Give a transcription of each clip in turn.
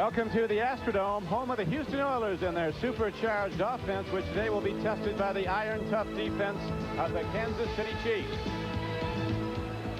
Welcome to the Astrodome, home of the Houston Oilers and their supercharged offense, which today will be tested by the iron-tough defense of the Kansas City Chiefs.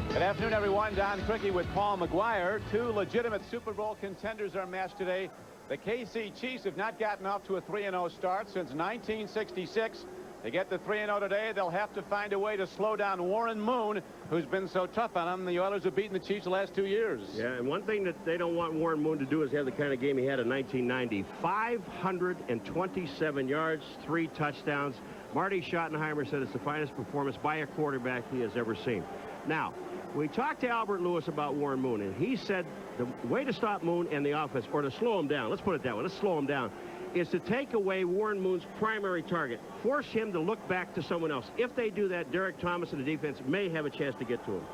Good afternoon, everyone. Don Criqui with Paul Maguire. Two legitimate Super Bowl contenders are matched today. The KC Chiefs have not gotten off to a 3-0 start since 1966. To get to 3-0 today, they'll have to find a way to slow down Warren Moon, who's been so tough on them. The Oilers have beaten the Chiefs the last 2 years. Yeah, and one thing that they don't want Warren Moon to do is have the kind of game he had in 1990. 527 yards, 3 touchdowns. Marty Schottenheimer said it's the finest performance by a quarterback he has ever seen. Now, we talked to Albert Lewis about Warren Moon, and he said the way to stop Moon and the offense, or to slow him down, let's put it that way, let's slow him down, is to take away Warren Moon's primary target. Force him to look back to someone else. If they do that, Derek Thomas and the defense may have a chance to get to him.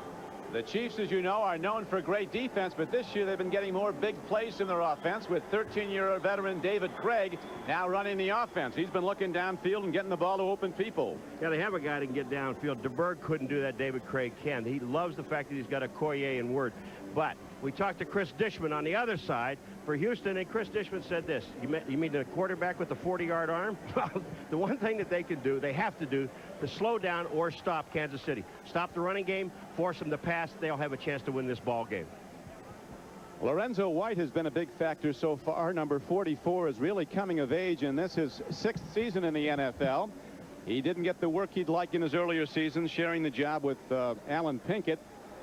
The Chiefs, as you know, are known for great defense, but this year they've been getting more big plays in their offense with 13-year veteran David Craig now running the offense. He's been looking downfield and getting the ball to open people. Yeah, they have a guy that can get downfield. DeBerg couldn't do that. David Craig can. He loves the fact that he's got a Koye and Word. But we talked to Chris Dishman on the other side for Houston, and Chris Dishman said this. You mean the quarterback with the 40-yard arm? Well, the one thing that they can do, they have to do, to slow down or stop Kansas City. Stop the running game, force them to pass. They'll have a chance to win this ball game. Lorenzo White has been a big factor so far. Number 44 is really coming of age, and this is his 6th season in the NFL. He didn't get the work he'd like in his earlier seasons, sharing the job with Alan Pinkett.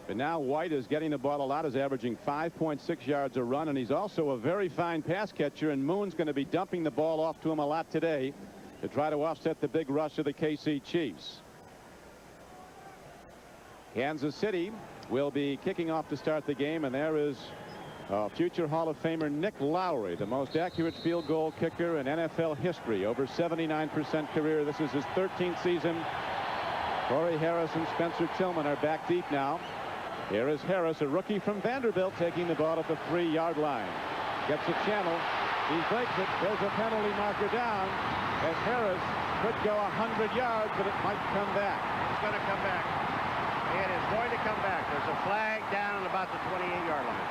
But now White is getting the ball a lot, is averaging 5.6 yards a run, and he's also a very fine pass catcher, and Moon's going to be dumping the ball off to him a lot today to try to offset the big rush of the KC Chiefs. Kansas City will be kicking off to start the game, and there is future Hall of Famer Nick Lowry, the most accurate field goal kicker in NFL history, over 79% career. This is his 13th season. Corey Harris and Spencer Tillman are back deep now. Here is Harris, a rookie from Vanderbilt, taking the ball at the 3-yard line. Gets a channel. He breaks it. There's a penalty marker down as Harris could go 100 yards, but it might come back. It's going to come back. It is going to come back. There's a flag down about the 28-yard line.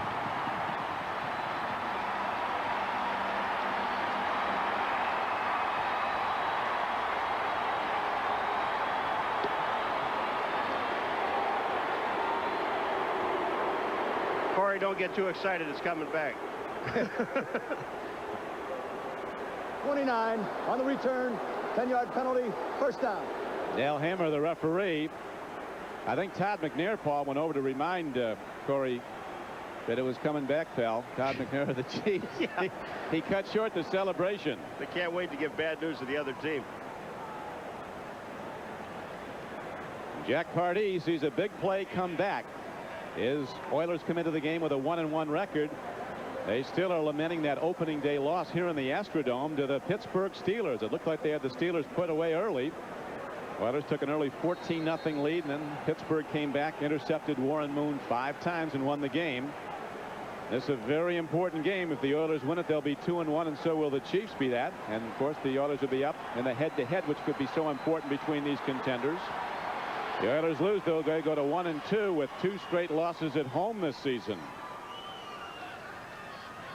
Corey, don't get too excited. It's coming back. 29 on the return. 10-yard penalty. First down. Dale Hammer, the referee. I think Todd McNair, Paul, went over to remind Corey that it was coming back, pal. Todd McNair of the Chiefs. Yeah. He cut short the celebration. They can't wait to give bad news to the other team. Jack Pardee sees a big play come back. His Oilers come into the game with a 1-1 record. They still are lamenting that opening day loss here in the Astrodome to the Pittsburgh Steelers. It looked like they had the Steelers put away early. Oilers took an early 14-0 lead, and then Pittsburgh came back, intercepted Warren Moon 5 times and won the game. This is a very important game. If the Oilers win it, they'll be 2-1, and so will the Chiefs be that. And of course, the Oilers will be up in the head-to-head, which could be so important between these contenders. The Oilers lose, though. They go to 1-2 with 2 straight losses at home this season.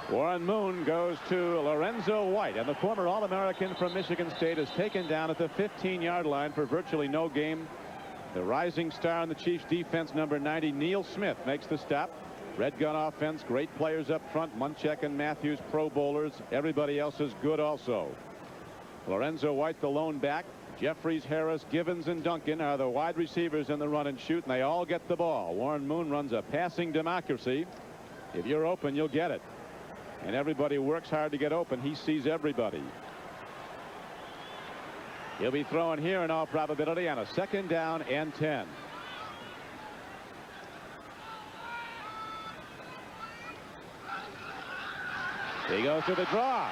Warren Moon goes to Lorenzo White, and the former All-American from Michigan State is taken down at the 15-yard line for virtually no game. The rising star in the Chiefs defense, number 90, Neil Smith, makes the stop. Red gun offense, great players up front. Munchak and Matthews, pro bowlers. Everybody else is good also. Lorenzo White, the lone back. Jeffries, Harris, Givens, and Duncan are the wide receivers in the run and shoot, and they all get the ball. Warren Moon runs a passing democracy. If you're open, you'll get it. And everybody works hard to get open. He sees everybody. He'll be throwing here in all probability on a 2nd down and 10. He goes to the draw,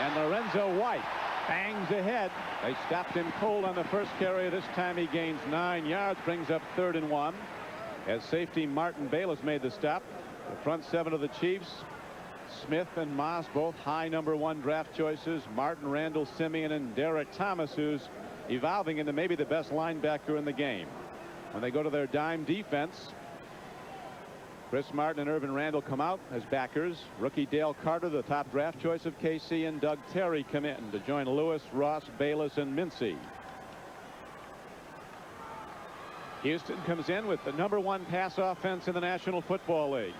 and Lorenzo White bangs ahead. They stopped him cold on the first carry. This time he gains 9 yards, brings up 3rd and 1. As safety Martin Bayless made the stop. The front 7 of the Chiefs, Smith and Moss, both high #1 draft choices. Martin, Randall, Simeon, and Derek Thomas, who's evolving into maybe the best linebacker in the game. When they go to their dime defense, Chris Martin and Irvin Randall come out as backers. Rookie Dale Carter, the top draft choice of KC, and Doug Terry come in to join Lewis, Ross, Bayless, and Mincy. Houston comes in with the #1 pass offense in the National Football League.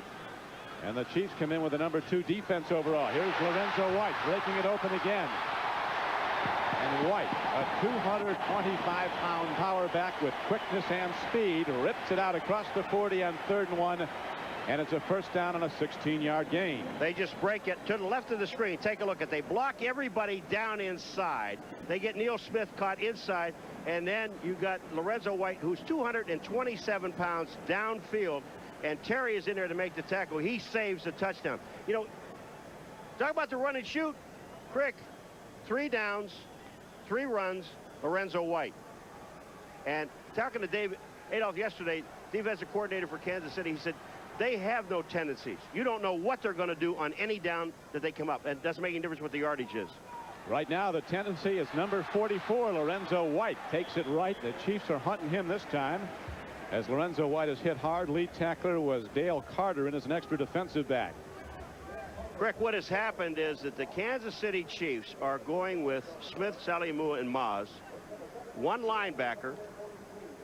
And the Chiefs come in with the #2 defense overall. Here's Lorenzo White breaking it open again. And White, a 225-pound power back with quickness and speed, rips it out across the 40 on 3rd and 1. And it's a first down on a 16-yard gain. They just break it to the left of the screen. Take a look at. They block everybody down inside. They get Neil Smith caught inside. And then you got Lorenzo White, who's 227 pounds downfield. And Terry is in there to make the tackle. He saves the touchdown. You know, talk about the run and shoot. Crick, 3 downs, 3 runs, Lorenzo White. And talking to Dave Adolph yesterday, defensive coordinator for Kansas City, he said, they have no tendencies. You don't know what they're going to do on any down that they come up. And it doesn't make any difference what the yardage is. Right now, the tendency is number 44, Lorenzo White. Takes it right. The Chiefs are hunting him this time. As Lorenzo White is hit hard, lead tackler was Dale Carter in as an extra defensive back. Rick, what has happened is that the Kansas City Chiefs are going with Smith, Salimu, and Maz, 1 linebacker,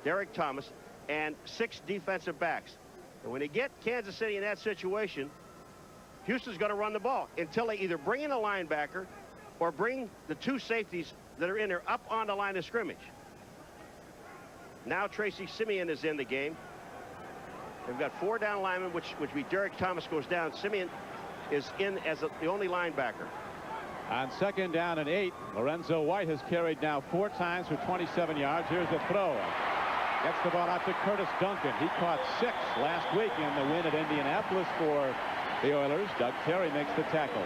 Derek Thomas, and 6 defensive backs. And when they get Kansas City in that situation, Houston's going to run the ball until they either bring in a linebacker or bring the 2 safeties that are in there up on the line of scrimmage. Now Tracy Simeon is in the game. They've got 4 down linemen, which be Derek Thomas goes down. Simeon is in as the only linebacker. On 2nd down and 8, Lorenzo White has carried now 4 times for 27 yards. Here's the throw. Gets the ball out to Curtis Duncan. He caught 6 last week in the win at Indianapolis for the Oilers. Doug Terry makes the tackle.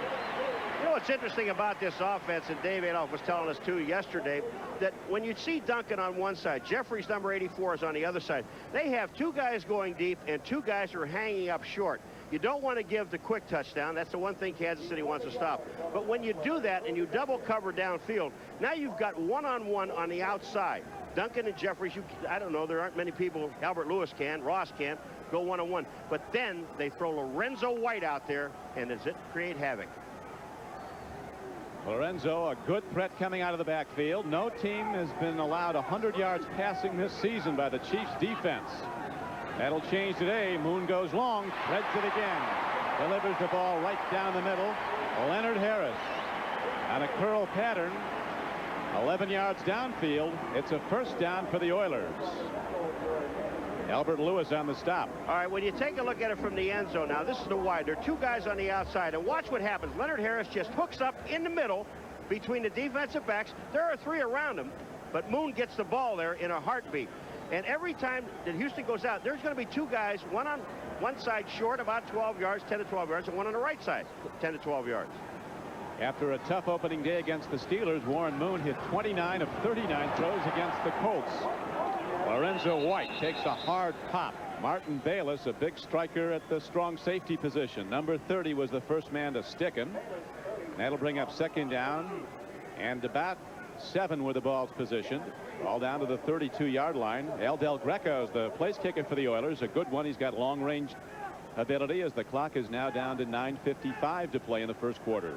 You know what's interesting about this offense, and Dave Adolph was telling us too yesterday, that when you see Duncan on one side, Jeffries number 84 is on the other side. They have 2 guys going deep and 2 guys who are hanging up short. You don't want to give the quick touchdown. That's the one thing Kansas City wants to stop. But when you do that and you double cover downfield, now you've got 1-on-1 on the outside. Duncan and Jeffries, I don't know, there aren't many people. Albert Lewis can, Ross can, go 1-on-1. But then they throw Lorenzo White out there, and does it create havoc? Lorenzo, a good threat coming out of the backfield. No team has been allowed 100 yards passing this season by the Chiefs defense. That'll change today. Moon goes long, threads it again. Delivers the ball right down the middle. Leonard Harris on a curl pattern. 11 yards downfield. It's a first down for the Oilers. Albert Lewis on the stop. All right, when you take a look at it from the end zone now, this is the wide. There are 2 guys on the outside, and watch what happens. Leonard Harris just hooks up in the middle between the defensive backs. There are 3 around him, but Moon gets the ball there in a heartbeat. And every time that Houston goes out, there's going to be 2 guys, one on one side short about 12 yards, 10 to 12 yards, and one on the right side, 10 to 12 yards. After a tough opening day against the Steelers, Warren Moon hit 29 of 39 throws against the Colts. Lorenzo White takes a hard pop. Martin Bayless, a big striker at the strong safety position. Number 30 was the first man to stick him. That'll bring up 2nd down and about 7 where the ball's positioned. All down to the 32-yard line. El Del Greco is the place kicker for the Oilers. A good one. He's got long range ability as the clock is now down to 9:55 to play in the first quarter.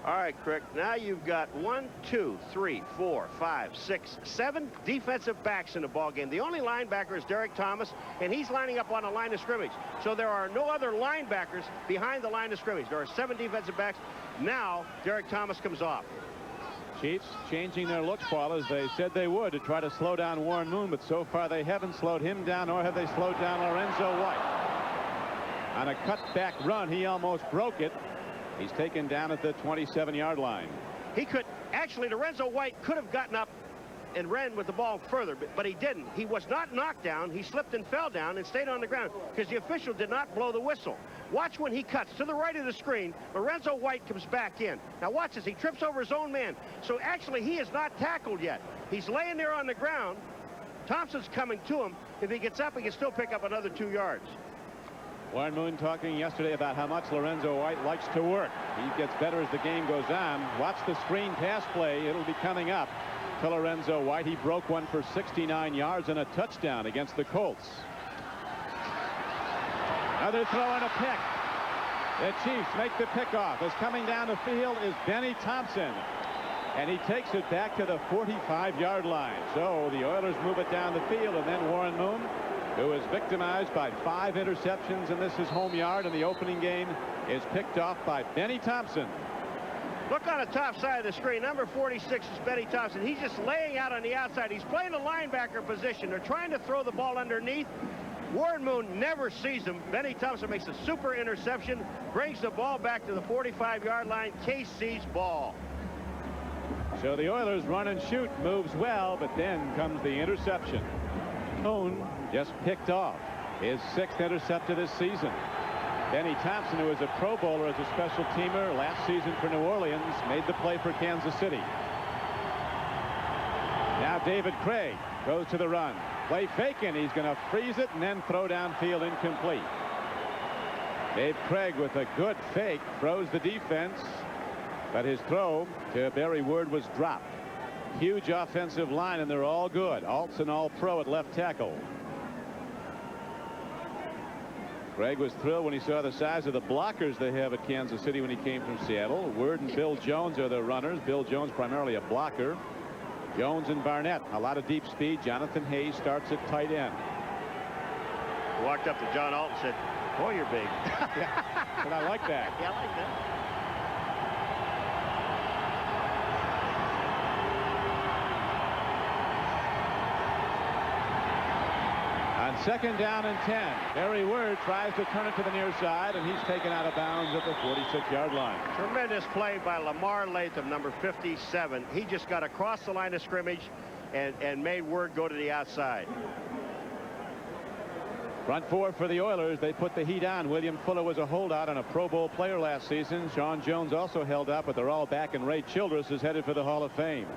All right, Crick, now you've got 1, 2, 3, 4, 5, 6, 7 defensive backs in the ball game. The only linebacker is Derek Thomas, and he's lining up on the line of scrimmage. So there are no other linebackers behind the line of scrimmage. There are 7 defensive backs. Now Derek Thomas comes off. Chiefs changing their looks, Paul, as they said they would to try to slow down Warren Moon, but so far they haven't slowed him down, nor have they slowed down Lorenzo White. On a cutback run, he almost broke it. He's taken down at the 27-yard line. He could actually, Lorenzo White could have gotten up and ran with the ball further, but he didn't. He was not knocked down. He slipped and fell down and stayed on the ground because the official did not blow the whistle. Watch when he cuts to the right of the screen. Lorenzo White comes back in. Now watch this. He trips over his own man. So actually he is not tackled yet. He's laying there on the ground. Thompson's coming to him. If he gets up, he can still pick up another 2 yards. Warren Moon talking yesterday about how much Lorenzo White likes to work. He gets better as the game goes on. Watch the screen pass play. It'll be coming up to Lorenzo White. He broke one for 69 yards and a touchdown against the Colts. Another throw and a pick. The Chiefs make the pickoff. As coming down the field is Benny Thompson. And he takes it back to the 45-yard line. So the Oilers move it down the field, and then Warren Moon, who is victimized by 5 interceptions, and this is home yard in the opening game, is picked off by Benny Thompson. Look on the top side of the screen. Number 46 is Benny Thompson. He's just laying out on the outside. He's playing a linebacker position. They're trying to throw the ball underneath. Warren Moon never sees him. Benny Thompson makes a super interception, brings the ball back to the 45-yard line. KC's ball. So the Oilers run and shoot, moves well, but then comes the interception. Moon just picked off his 6th interception this season. Benny Thompson, who is a Pro Bowler as a special teamer last season for New Orleans, made the play for Kansas City. Now David Craig goes to the run. Play faking. He's going to freeze it and then throw downfield incomplete. Dave Craig with a good fake throws the defense, but his throw to Barry Word was dropped. Huge offensive line, and they're all good. Alt's an all-pro at left tackle. Craig was thrilled when he saw the size of the blockers they have at Kansas City when he came from Seattle. Word and Bill Jones are the runners. Bill Jones primarily a blocker. Jones and Barnett, a lot of deep speed. Jonathan Hayes starts at tight end. Walked up to John Alt and said, "Boy, you're big." But I like that. Yeah, I like that. On 2nd down and 10, Barry Word tries to turn it to the near side, and he's taken out of bounds at the 46-yard line. Tremendous play by Lamar Latham, number 57. He just got across the line of scrimmage and made Word go to the outside. Front 4 for the Oilers. They put the heat on. William Fuller was a holdout and a Pro Bowl player last season. Sean Jones also held up, but they're all back, and Ray Childress is headed for the Hall of Fame.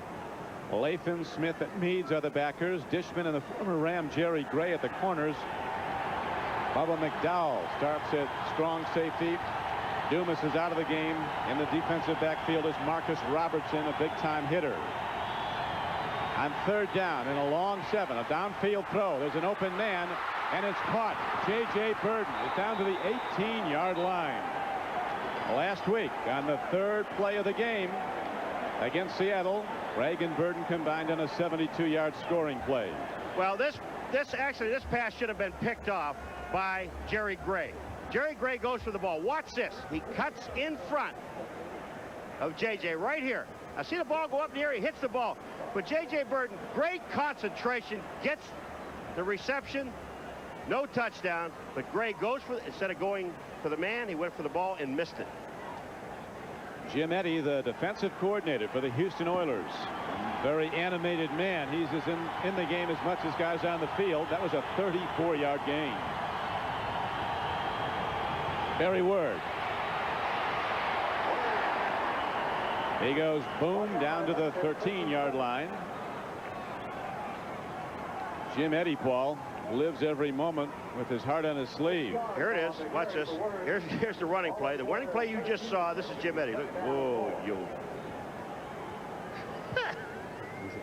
Latham, Smith, and Meads are the backers. Dishman and the former Ram Jerry Gray at the corners. Bubba McDowell starts at strong safety. Dumas is out of the game. In the defensive backfield is Marcus Robertson, a big-time hitter. On 3rd down and a long 7, a downfield throw. There's an open man, and it's caught. J.J. Burden is down to the 18-yard line. Last week, on the 3rd play of the game against Seattle, Craig and Burden combined on a 72-yard scoring play. Well, this pass should have been picked off by Jerry Gray. Jerry Gray goes for the ball. Watch this. He cuts in front of J.J. right here. I see the ball go up in the air. He hits the ball. But J.J. Burden, great concentration, gets the reception. No touchdown. But Gray goes for, instead of going for the man, he went for the ball and missed it. Jim Eddy, the defensive coordinator for the Houston Oilers. Very animated man. He's as in the game as much as guys on the field. That was a 34-yard gain. Barry Word. He goes boom down to the 13-yard line. Jim Eddy, Paul, lives every moment with his heart on his sleeve. Here it is. Watch this. Here's the running play. The running play you just saw. This is Jim Eddy. Look. Whoa, yo.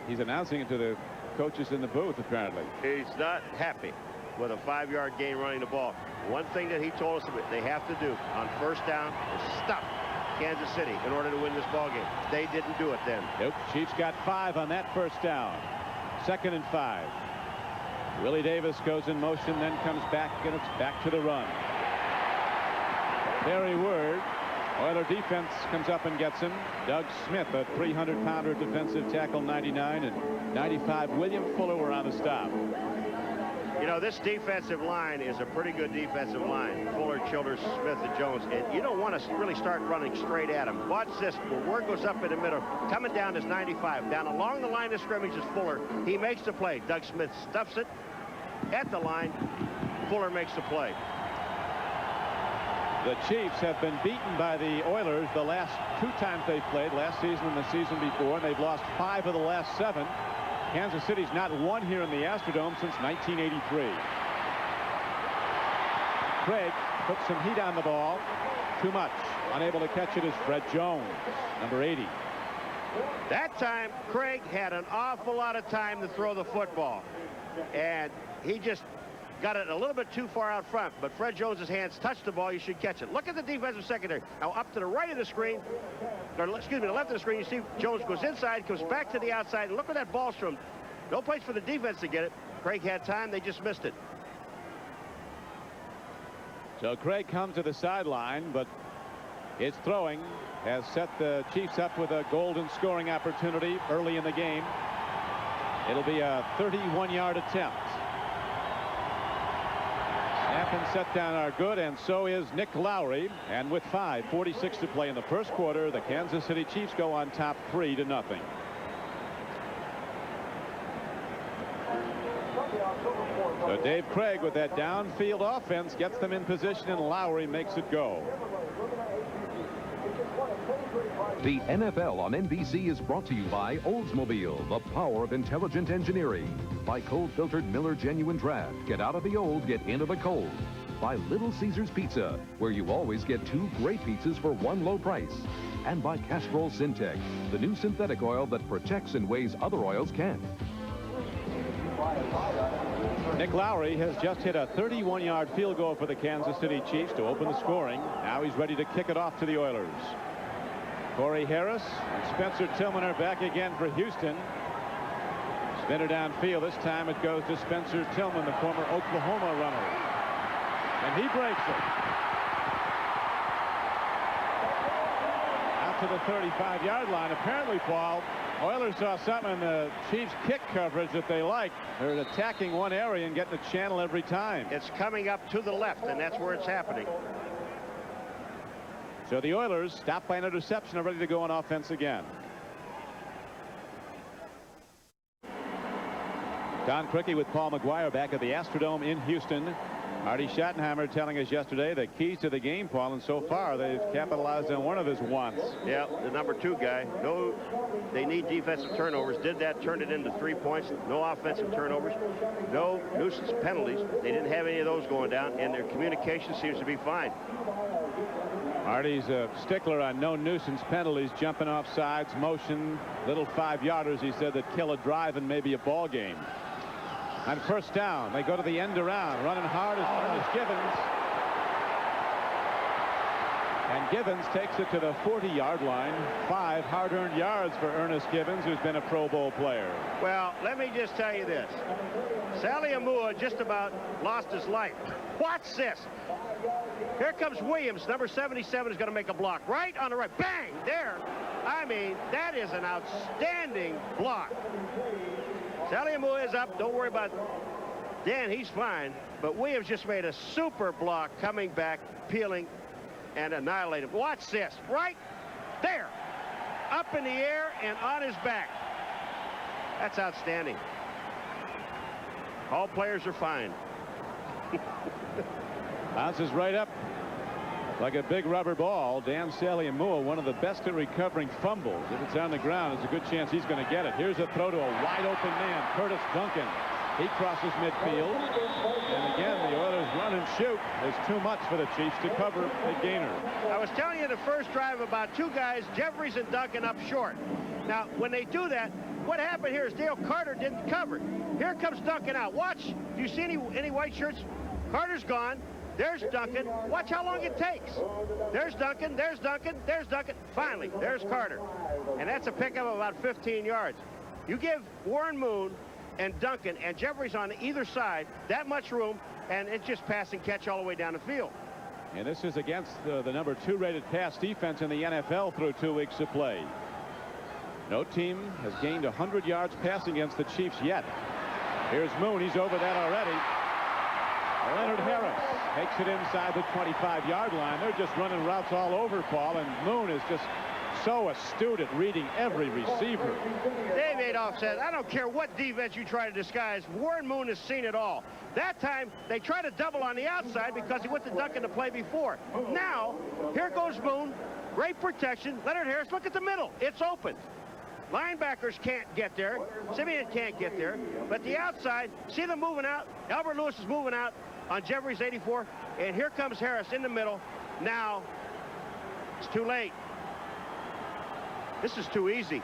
He's announcing it to the coaches in the booth, apparently. He's not happy with a 5-yard gain running the ball. One thing that he told us they have to do on 1st down is stop Kansas City in order to win this ball game. They didn't do it then. Nope. Chiefs got 5 on that 1st down. 2nd and 5. Willie Davis goes in motion, then comes back, and it's back to the run. Barry Word. Oiler defense comes up and gets him. Doug Smith, a 300-pounder defensive tackle, 99, and 95. William Fuller were on the stop. You know, this defensive line is a pretty good defensive line. Fuller, Childers, Smith, and Jones. And you don't want to really start running straight at him. Watch this. Where Word goes up in the middle. Coming down is 95. Down along the line of scrimmage is Fuller. He makes the play. Doug Smith stuffs it at the line. Fuller makes the play. The Chiefs have been beaten by the Oilers the last 2 times they've played, last season and the season before, and they've lost 5 of the last 7. Kansas City's not won here in the Astrodome since 1983. Craig put some heat on the ball. Too much. Unable to catch it is Fred Jones, number 80. That time, Craig had an awful lot of time to throw the football. And he just got it a little bit too far out front, but Fred Jones's hands touched the ball. You should catch it. Look at the defensive secondary. Now up to the right of the screen, or excuse me, the left of the screen, you see Jones goes inside, comes back to the outside, and look where that ball's from. No place for the defense to get it. Craig had time. They just missed it. So Craig comes to the sideline, but his throwing has set the Chiefs up with a golden scoring opportunity early in the game. It'll be a 31-yard attempt. Snap and set down are good, and so is Nick Lowry. And with 5:46 to play in the first quarter, the Kansas City Chiefs go on top 3-0. So Dave Craig with that downfield offense gets them in position, and Lowry makes it go. The NFL on NBC is brought to you by Oldsmobile, the power of intelligent engineering. By cold-filtered Miller Genuine Draft. Get out of the old, get into the cold. By Little Caesars Pizza, where you always get 2 great pizzas for 1 low price. And by Castrol Syntex, the new synthetic oil that protects in ways other oils can't. Nick Lowry has just hit a 31-yard field goal for the Kansas City Chiefs to open the scoring. Now he's ready to kick it off to the Oilers. Corey Harris and Spencer Tillman are back again for Houston. Spinner downfield. This time it goes to Spencer Tillman, the former Oklahoma runner. And he breaks it. Out to the 35-yard line. Apparently, Paul, Oilers saw something in the Chiefs' kick coverage that they like. They're attacking one area and getting a channel every time. It's coming up to the left, and that's where it's happening. So the Oilers, stopped by an interception, are ready to go on offense again. Don Criqui with Paul Maguire back at the Astrodome in Houston. Marty Schottenheimer telling us yesterday the keys to the game, Paul, and so far they've capitalized on one of his wants. Yeah, the number 2 guy. No, they need defensive turnovers. Did that, turned it into 3 points. No offensive turnovers. No nuisance penalties. They didn't have any of those going down, and their communication seems to be fine. Marty's a stickler on no nuisance penalties, jumping off sides, motion, little 5-yarders, he said, that kill a drive and maybe a ball game. On first down, they go to the end around. Running hard is Ernest Givens. And Givens takes it to the 40-yard line. 5 hard-earned yards for Ernest Givens, who's been a Pro Bowl player. Well, let me just tell you this. Sally Amua just about lost his life. What's this? Here comes Williams. Number 77 is going to make a block. Right on the right. Bang! There. I mean, that is an outstanding block. Sally Amua is up. Don't worry about Dan. He's fine. But Williams just made a super block coming back, peeling, and annihilated. Watch this. Right there. Up in the air and on his back. That's outstanding. All players are fine. Bounces right up like a big rubber ball. Dan Saliamua, one of the best at recovering fumbles. If it's on the ground, there's a good chance he's going to get it. Here's a throw to a wide open man, Curtis Duncan. He crosses midfield. And again, the Oilers run and shoot. There's too much for the Chiefs to cover the gainer. I was telling you the first drive about 2 guys, Jeffries and Duncan, up short. Now, when they do that, what happened here is Dale Carter didn't cover. Here comes Duncan out. Watch. Do you see any white shirts? Carter's gone. There's Duncan. Watch how long it takes. There's Duncan. There's Duncan. There's Duncan. Finally, there's Carter. And that's a pickup of about 15 yards. You give Warren Moon and Duncan and Jeffries on either side that much room, and it's just pass and catch all the way down the field. And this is against the number 2 rated pass defense in the NFL through 2 weeks of play. No team has gained 100 yards passing against the Chiefs yet. Here's Moon. He's over that already. Leonard Harris takes it inside the 25-yard line. They're just running routes all over, Paul, and Moon is just so astute at reading every receiver. Dave Adolph said, I don't care what defense you try to disguise. Warren Moon has seen it all. That time, they try to double on the outside because he went to Duncan to play before. Now, here goes Moon. Great protection. Leonard Harris, look at the middle. It's open. Linebackers can't get there. Simeon can't get there. But the outside, see them moving out. Albert Lewis is moving out on Jeffries 84. And here comes Harris in the middle. Now, it's too late. This is too easy.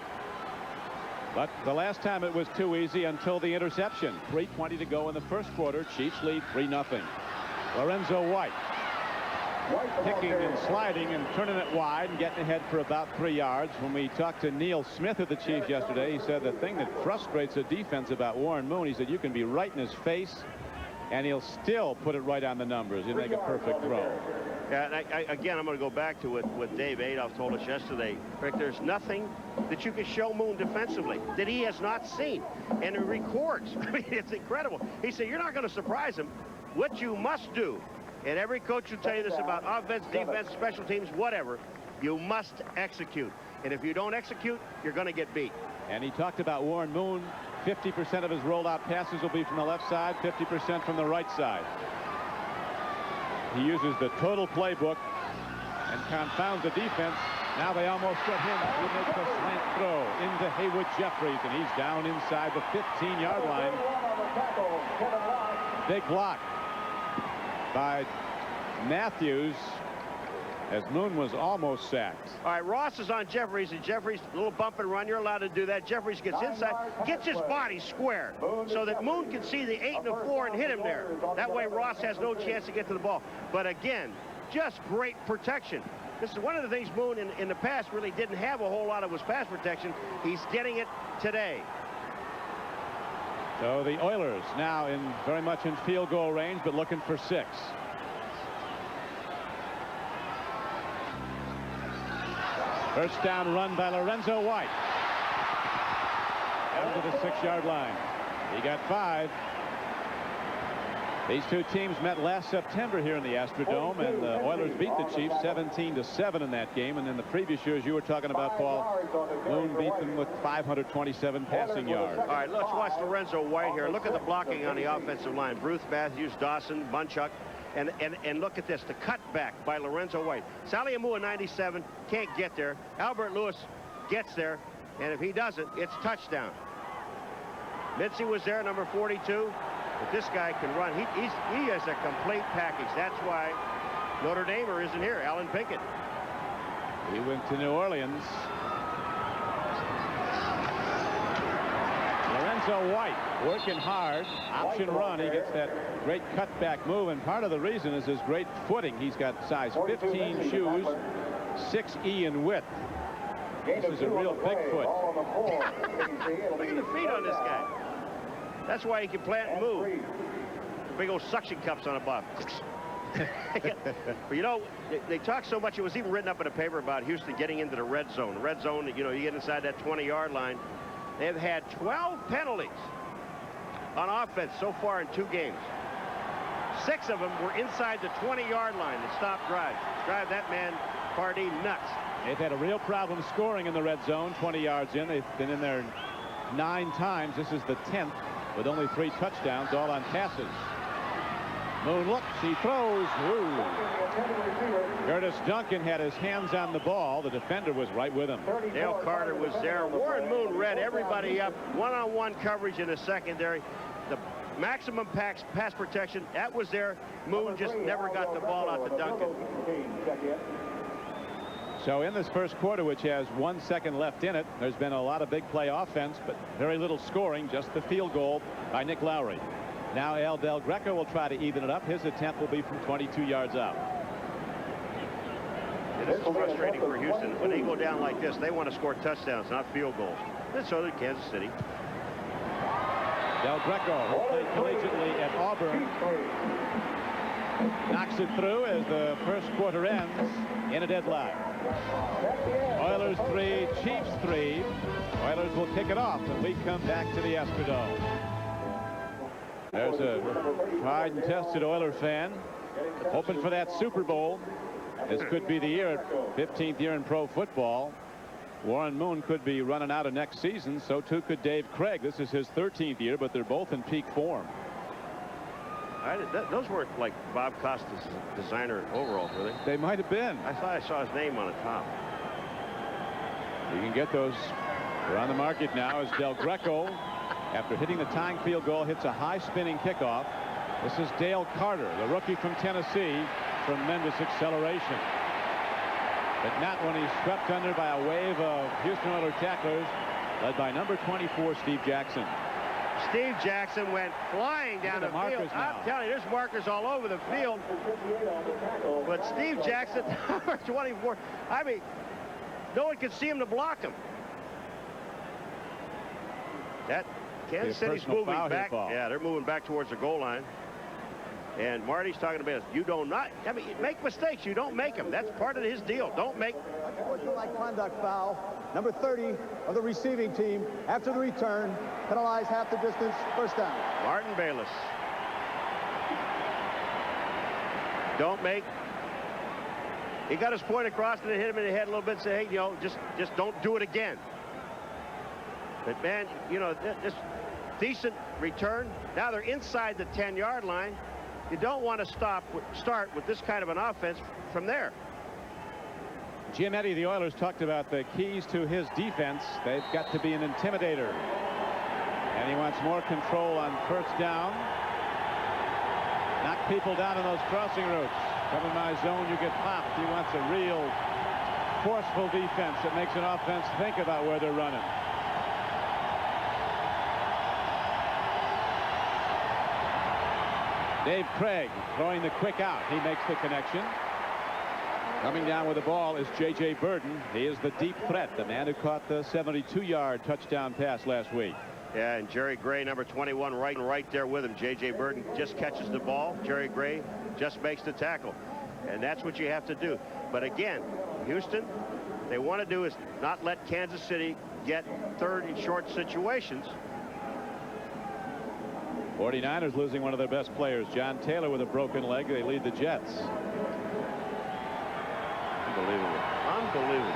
But the last time it was too easy until the interception. 3:20 to go in the first quarter. Chiefs lead 3-0. Lorenzo White kicking and sliding and turning it wide and getting ahead for about 3 yards. When we talked to Neil Smith of the Chiefs yesterday, he said the thing that frustrates the defense about Warren Moon, he said you can be right in his face and he'll still put it right on the numbers. He'll make a perfect throw. Yeah, again, I'm going to go back to what Dave Adolph told us yesterday. Rick, there's nothing that you can show Moon defensively that he has not seen. And he records. I mean, it's incredible. He said, you're not going to surprise him. What you must do, and every coach will tell you this about offense, defense, special teams, whatever, you must execute. And if you don't execute, you're going to get beat. And he talked about Warren Moon. 50% of his rollout passes will be from the left side, 50% from the right side. He uses the total playbook and confounds the defense. Now they almost get him. He makes a slant throw into Haywood Jeffries, and he's down inside the 15-yard line. Big block by Matthews as Moon was almost sacked. All right, Ross is on Jeffries, and Jeffries, a little bump and run. You're allowed to do that. Jeffries gets inside, gets his body square so that Moon can see the 8 and the 4 and hit him there. That way Ross has no chance to get to the ball. But again, just great protection. This is one of the things Moon in the past really didn't have a whole lot of was pass protection. He's getting it today. So the Oilers now very much in field goal range, but looking for 6. First down run by Lorenzo White. Down to the 6-yard line. He got 5. These two teams met last September here in the Astrodome, and the Oilers beat the Chiefs 17-7 in that game. And in the previous years, you were talking about, Paul, Moon beat them with 527 passing yards. All right, let's watch Lorenzo White here. Look at the blocking on the offensive line. Bruce, Matthews, Dawson, Bunchuck. And look at this, the cutback by Lorenzo White. Sally Amua, 97, can't get there. Albert Lewis gets there, and if he doesn't, it's touchdown. Mitzi was there, number 42. But this guy can run. He has a complete package. That's why Notre Damer isn't here, Alan Pinkett. He went to New Orleans. Lorenzo White working hard. Option run. He gets that great cutback move. And part of the reason is his great footing. He's got size 15 shoes, 6E in width. This is a real big foot. Look at the feet on this guy. That's why he can plant and move. Big old suction cups on a buff. But you know, they talk so much. It was even written up in a paper about Houston getting into the red zone. The red zone, you know, you get inside that 20-yard line. They've had 12 penalties on offense so far in 2 games. 6 of them were inside the 20-yard line that stopped drives. Drive that man, Pardee, nuts. They've had a real problem scoring in the red zone, 20 yards in. They've been in there 9 times. This is the 10th with only 3 touchdowns, all on passes. Moon looks, he throws. Ooh. Curtis Duncan had his hands on the ball. The defender was right with him. Dale Carter was there. Warren Moon read everybody up. One-on-one coverage in the secondary. The maximum pass protection, that was there. Moon just never got the ball out to Duncan. So in this first quarter, which has 1 second left in it, there's been a lot of big play offense, but very little scoring, just the field goal by Nick Lowry. Now Al Del Greco will try to even it up. His attempt will be from 22 yards out. This is frustrating for Houston. When they go down like this, they want to score touchdowns, not field goals. And so did Kansas City. Del Greco, who played collegiately at Auburn, knocks it through as the first quarter ends in a deadlock. Oilers 3, Chiefs 3. Oilers will kick it off when we come back to the Astrodome. There's a tried and tested Oiler fan hoping for that Super Bowl. This could be the year, 15th year in pro football. Warren Moon could be running out of next season. So too could Dave Craig. This is his 13th year, but they're both in peak form. Those weren't like Bob Costas' designer overalls, were they? They might have been. I thought I saw his name on the top. You can get those. They're on the market now as Del Greco, after hitting the tying field goal, hits a high spinning kickoff. This is Dale Carter, the rookie from Tennessee. Tremendous acceleration. But not when he's swept under by a wave of Houston Oilers tacklers. led by number 24, Steve Jackson. Steve Jackson went flying down the field. Now. I'm telling you, there's markers all over the field. But Steve Jackson, number 24, I mean, no one could see him to block him. That Kansas City's moving back. Yeah, they're moving back towards the goal line. And Marty's talking about, you don't I mean, make mistakes. You don't make them. That's part of his deal. Don't make. Unsportsmanlike conduct foul. Number 30 of the receiving team, after the return, penalized half the distance, first down. Martin Bayless. Don't make. He got his point across and it hit him in the head a little bit and say, hey, you know, just don't do it again. But, man, you know, this decent return. Now they're inside the 10-yard line. You don't want to start with this kind of an offense from there. Jim Eddy, the Oilers, talked about the keys to his defense. They've got to be an intimidator. And he wants more control on first down. Knock people down in those crossing routes. Come in my zone, you get popped. He wants a real forceful defense that makes an offense think about where they're running. Dave Craig throwing the quick out. He makes the connection. Coming down with the ball is J.J. Burden. He is the deep threat, the man who caught the 72-yard touchdown pass last week. Yeah, and Jerry Gray, number 21, right there with him. J.J. Burden just catches the ball. Jerry Gray just makes the tackle. And that's what you have to do. But again, Houston, they want to do is not let Kansas City get third and short situations. 49ers losing one of their best players, John Taylor, with a broken leg. They lead the Jets. Unbelievable. Unbelievable.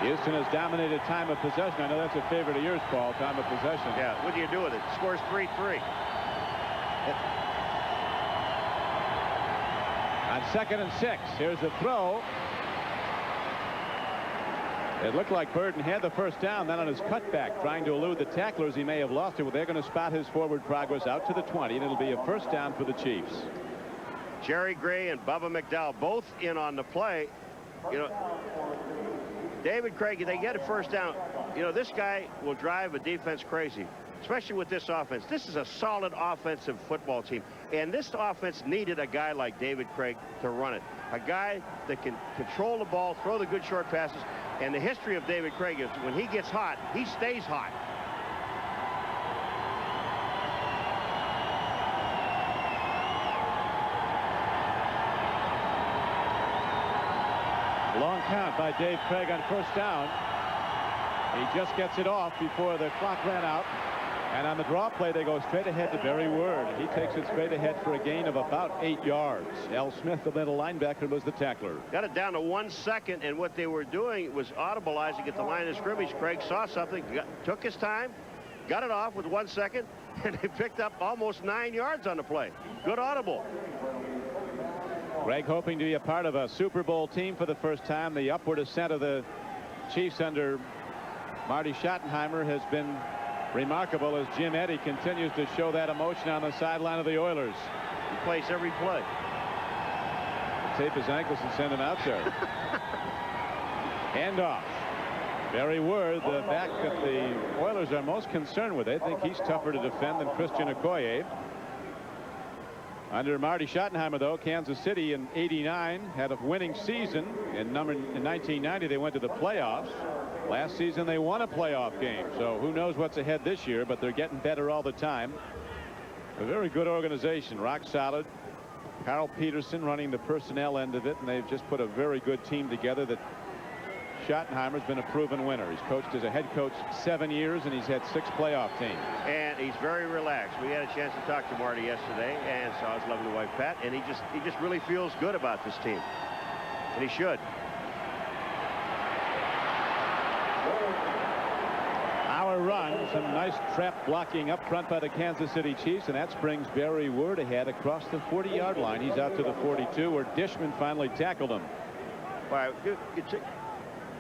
Houston has dominated time of possession. I know that's a favorite of yours, Paul, time of possession. Yeah, what do you do with it? Scores 3-3. On 2nd and 6, here's the throw. It looked like Burden had the first down. Then on his cutback, trying to elude the tacklers, he may have lost it. Well, they're going to spot his forward progress out to the 20, and it'll be a first down for the Chiefs. Jerry Gray and Bubba McDowell both in on the play. You know, David Craig, they get a first down. You know, this guy will drive a defense crazy, especially with this offense. This is a solid offensive football team, and this offense needed a guy like David Craig to run it. A guy that can control the ball, throw the good short passes. And the history of David Craig is when he gets hot, he stays hot. Long count by Dave Craig on first down. He just gets it off before the clock ran out. And on the draw play, they go straight ahead to Barry Word. He takes it straight ahead for a gain of about 8 yards. Al Smith, the middle linebacker, was the tackler. Got it down to 1 second, and what they were doing was audibilizing at the line of scrimmage. Craig saw something, took his time, got it off with 1 second, and they picked up almost 9 yards on the play. Good audible. Craig hoping to be a part of a Super Bowl team for the first time. The upward ascent of the Chiefs under Marty Schottenheimer has been remarkable as Jim Eddy continues to show that emotion on the sideline of the Oilers. He plays every play. Tape his ankles and send him out there. Handoff. Barry Word, the back that the Oilers are most concerned with. They think he's tougher to defend than Christian Okoye. Under Marty Schottenheimer, though, Kansas City in '89 had a winning season. In 1990, they went to the playoffs. Last season, they won a playoff game. So who knows what's ahead this year, but they're getting better all the time. A very good organization, rock solid. Carl Peterson running the personnel end of it, and they've just put a very good team together that Schottenheimer's been a proven winner. He's coached as a head coach 7 years, and he's had 6 playoff teams. And he's very relaxed. We had a chance to talk to Marty yesterday, and saw his lovely wife Pat, and he just really feels good about this team, and he should. Our run, some nice trap blocking up front by the Kansas City Chiefs, and that brings Barry Word ahead across the 40-yard line. He's out to the 42, where Dishman finally tackled him. All right,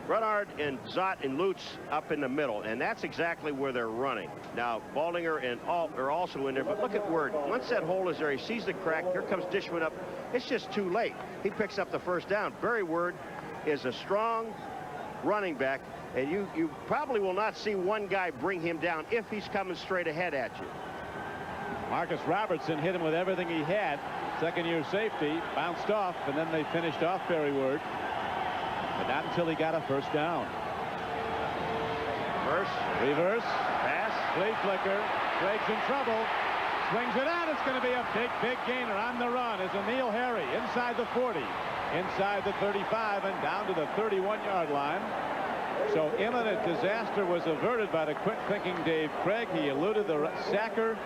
Renard and Zott and Lutz up in the middle, and that's exactly where they're running. Now, Baldinger and Alt are also in there, but look at Word. Once that hole is there, he sees the crack. Here comes Dishman up. It's just too late. He picks up the first down. Barry Word is a strong running back. And you probably will not see one guy bring him down if he's coming straight ahead at you. Marcus Robertson hit him with everything he had. Second-year safety, bounced off, and then they finished off Barry Word. But not until he got a first down. Reverse. Pass. Flea flicker. Craig's in trouble. Swings it out. It's going to be a big gainer on the run as Emil Harry inside the 40, inside the 35, and down to the 31-yard line. So imminent disaster was averted by the quick-thinking Dave Craig. He eluded the sacker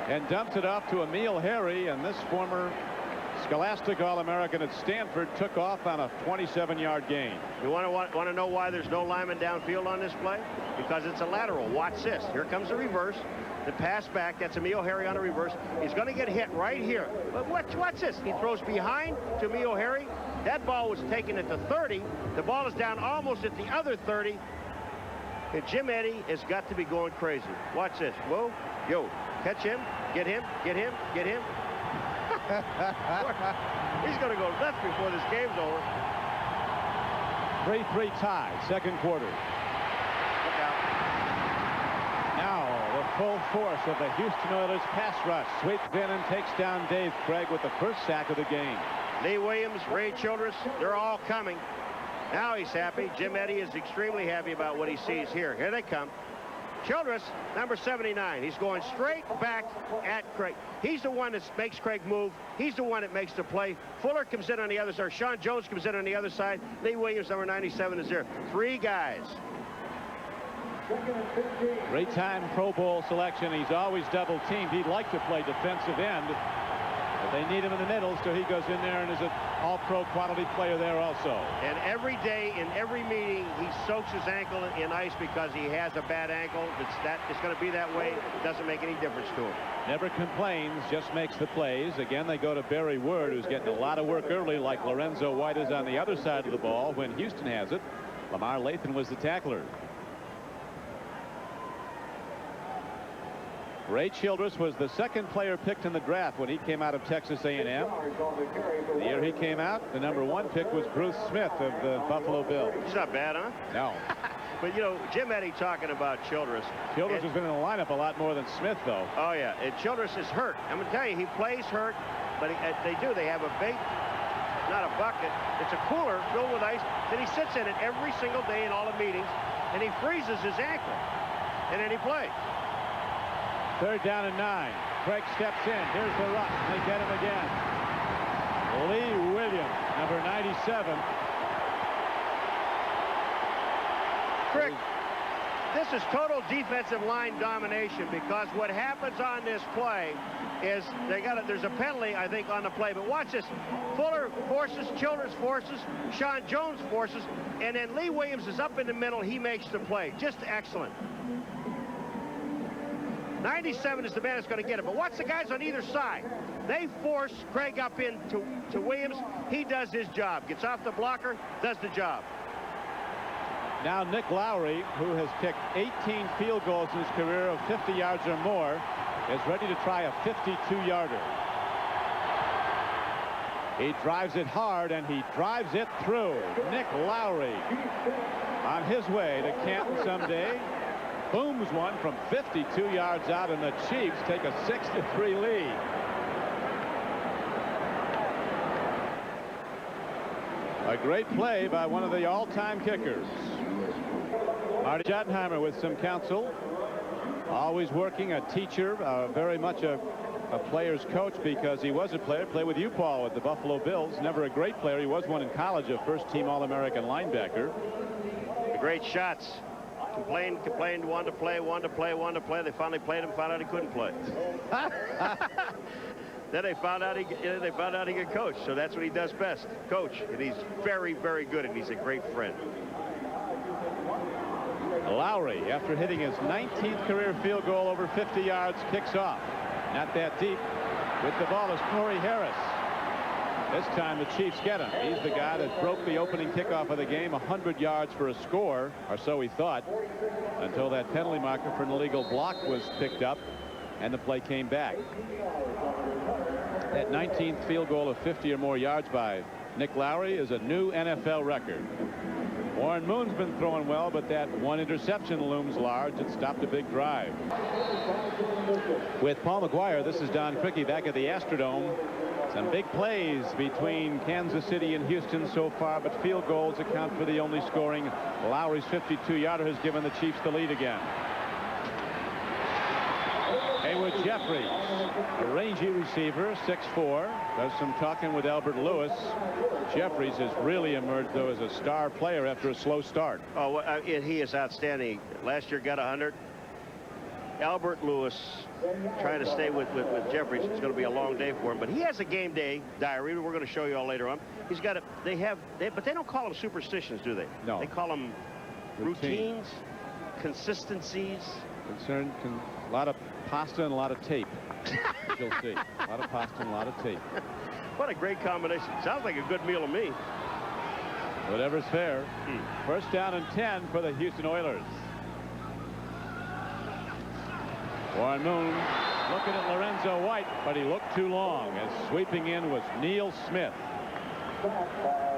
and dumped it off to Emil Harry, and this former Scholastic All-American at Stanford took off on a 27-yard gain. You want to know why there's no lineman downfield on this play? Because it's a lateral. Watch this. Here comes the reverse. The pass back. That's Emil Harry on a reverse. He's going to get hit right here. But watch this. He throws behind to Emil Harry. That ball was taken at the 30. The ball is down almost at the other 30. And Jim Eddy has got to be going crazy. Watch this. Whoa. Yo. Catch him. Get him. Get him. Get him. He's going to go left before this game's over. 3-3 tie, second quarter. Look out. Now the full force of the Houston Oilers pass rush sweeps in and takes down Dave Craig with the first sack of the game. Lee Williams, Ray Childress, they're all coming. Now he's happy. Jim Eddy is extremely happy about what he sees here. Here they come. Childress, number 79. He's going straight back at Craig. He's the one that makes Craig move. He's the one that makes the play. Fuller comes in on the other side. Sean Jones comes in on the other side. Lee Williams, number 97, is there. 3 guys. Great time Pro Bowl selection. He's always double teamed. He'd like to play defensive end, but they need him in the middle, so he goes in there and is an all-pro quality player there also. And every day in every meeting he soaks his ankle in ice because he has a bad ankle. It's going to be that way. It doesn't make any difference to him. Never complains, just makes the plays. Again, they go to Barry Word, who's getting a lot of work early, like Lorenzo White is on the other side of the ball when Houston has it. Lamar Lathan was the tackler. Ray Childress was the second player picked in the draft when he came out of Texas A&M. The year he came out, the number 1 pick was Bruce Smith of the Buffalo Bills. He's not bad, huh? No. But, you know, Jim Eddy talking about Childress. Childress has been in the lineup a lot more than Smith, though. Oh, yeah. And Childress is hurt. I'm going to tell you, he plays hurt, but they have a bait, not a bucket. It's a cooler filled with ice. Then he sits in it every single day in all the meetings, and he freezes his ankle, and then he plays. 3rd down and 9. Craig steps in. Here's the rush. They get him again. Lee Williams, number 97. Crick, this is total defensive line domination because what happens on this play is there's a penalty, I think, on the play. But watch this. Fuller forces, Childress forces, Sean Jones forces, and then Lee Williams is up in the middle. He makes the play. Just excellent. 97 is the man that's going to get it. But watch the guys on either side. They force Craig up into Williams. He does his job. Gets off the blocker, does the job. Now Nick Lowry, who has kicked 18 field goals in his career of 50 yards or more, is ready to try a 52-yarder. He drives it hard, and he drives it through. Nick Lowry on his way to Canton someday. Booms one from 52 yards out, and the Chiefs take a 6-3 lead. A great play by one of the all-time kickers. Marty Schottenheimer with some counsel. Always working, a teacher, very much a player's coach because he was a player. Played with you, Paul, with the Buffalo Bills. Never a great player. He was one in college, a first-team All-American linebacker. The great shots. Complained, wanted to play. They finally played him, found out he couldn't play. Then they found out he could coach. So that's what he does best, coach. And he's very, very good, and he's a great friend. Lowry, after hitting his 19th career field goal over 50 yards, kicks off. Not that deep. With the ball is Corey Harris. This time the Chiefs get him. He's the guy that broke the opening kickoff of the game, 100 yards for a score, or so he thought, until that penalty marker for an illegal block was picked up and the play came back. That 19th field goal of 50 or more yards by Nick Lowry is a new NFL record. Warren Moon's been throwing well, but that one interception looms large. It stopped a big drive. With Paul Maguire, this is Don Criqui back at the Astrodome. Some big plays between Kansas City and Houston so far, but field goals account for the only scoring. Lowry's 52-yarder has given the Chiefs the lead again. Haywood Jeffries, a rangy receiver, 6'4", does some talking with Albert Lewis. Jeffries has really emerged, though, as a star player after a slow start. Oh, well, he is outstanding. Last year got 100. Albert Lewis trying to stay with Jeffries. It's going to be a long day for him, but he has a game day diary. We're going to show you all later on. He's got it. But they don't call them superstitions, do they? No. They call them routines, consistencies. A lot of pasta and a lot of tape. You'll see. A lot of pasta and a lot of tape. What a great combination. Sounds like a good meal to me. Whatever's fair. First down and 10 for the Houston Oilers. Warren Moon looking at Lorenzo White, but he looked too long, as sweeping in was Neil Smith.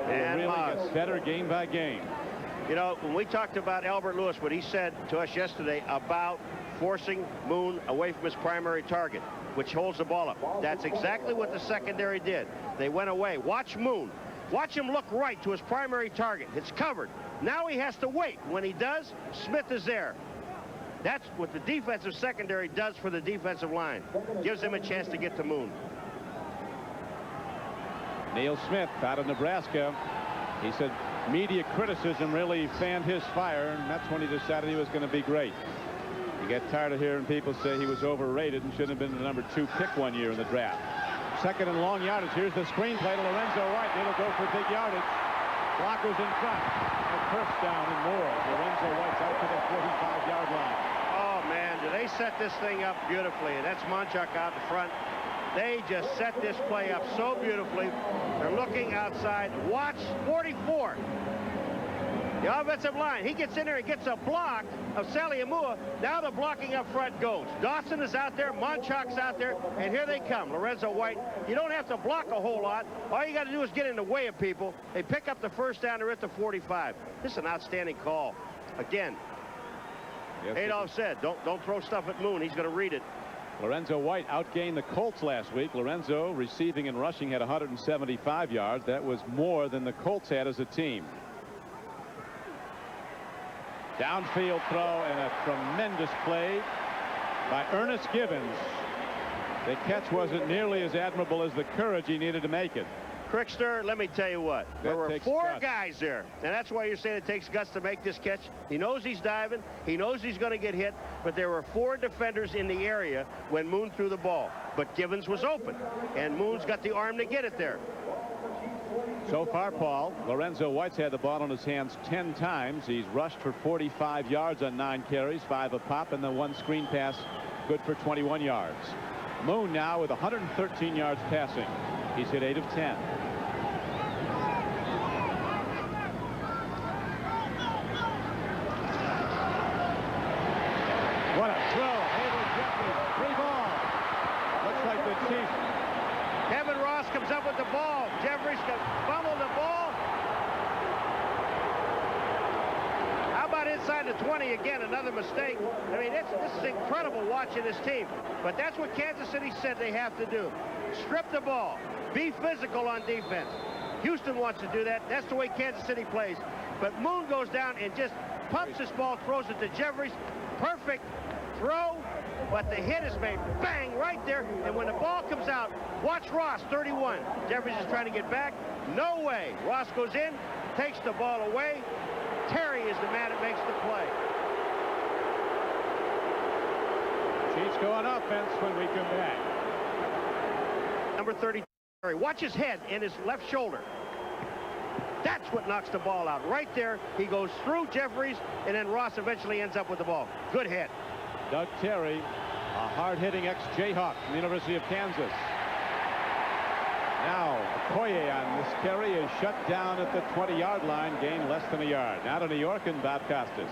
And really gets better game by game. You know, when we talked about Albert Lewis, what he said to us yesterday about forcing Moon away from his primary target, which holds the ball up. That's exactly what the secondary did. They went away. Watch Moon. Watch him look right to his primary target. It's covered. Now he has to wait. When he does, Smith is there. That's what the defensive secondary does for the defensive line. Gives him a chance to get to Moon. Neil Smith out of Nebraska. He said media criticism really fanned his fire, and that's when he decided he was going to be great. You get tired of hearing people say he was overrated and shouldn't have been the #2 pick one year in the draft. Second and long yardage. Here's the screen play to Lorenzo White. It'll go for big yardage. Blockers in front. A first down and more. Lorenzo White's out to the 45-yard line. Oh, man, do they set this thing up beautifully. And that's Monchuk out in front. They just set this play up so beautifully. They're looking outside. Watch 44. The offensive line. He gets in there and gets a block of Saliamua. Now the blocking up front goes. Dawson is out there. Monchuk's out there. And here they come. Lorenzo White. You don't have to block a whole lot. All you got to do is get in the way of people. They pick up the first down. They're at the 45. This is an outstanding call. Again, yes, Adolph said, don't throw stuff at Moon. He's going to read it. Lorenzo White outgained the Colts last week. Lorenzo, receiving and rushing, had 175 yards. That was more than the Colts had as a team. Downfield throw and a tremendous play by Ernest Gibbons. The catch wasn't nearly as admirable as the courage he needed to make it. Crickster, let me tell you what. There were 4 guts. guys there. And that's why you're saying it takes guts to make this catch. He knows he's diving. He knows he's going to get hit. But there were 4 defenders in the area when Moon threw the ball. But Gibbons was open. And Moon's got the arm to get it there. So far, Paul, Lorenzo White's had the ball in his hands 10 times. He's rushed for 45 yards on 9 carries, 5 a pop, and the 1 screen pass good for 21 yards. Moon now with 113 yards passing. He's hit 8 of 10. What a throw. Haywood Jeffries, 3 ball. Looks like the Chiefs. Kevin Ross comes up with the ball. Jeffries can fumble the ball. How about inside the 20 again? Another mistake. I mean, this is incredible watching this team. But that's what Kansas City said they have to do. Strip the ball. Be physical on defense. Houston wants to do that. That's the way Kansas City plays. But Moon goes down and just pumps this ball, throws it to Jeffries. Perfect throw. But the hit is made bang right there. And when the ball comes out, watch Ross, 31. Jeffries is trying to get back. No way. Ross goes in, takes the ball away. Terry is the man that makes the play. Chiefs go on offense when we come back. Number 30. Watch his head and his left shoulder. That's what knocks the ball out. Right there, he goes through Jeffries, and then Ross eventually ends up with the ball. Good hit. Doug Terry, a hard-hitting ex-Jayhawk from the University of Kansas. Now, Okoye on this carry is shut down at the 20-yard line, gained less than a yard. Now to New York and Bob Costas.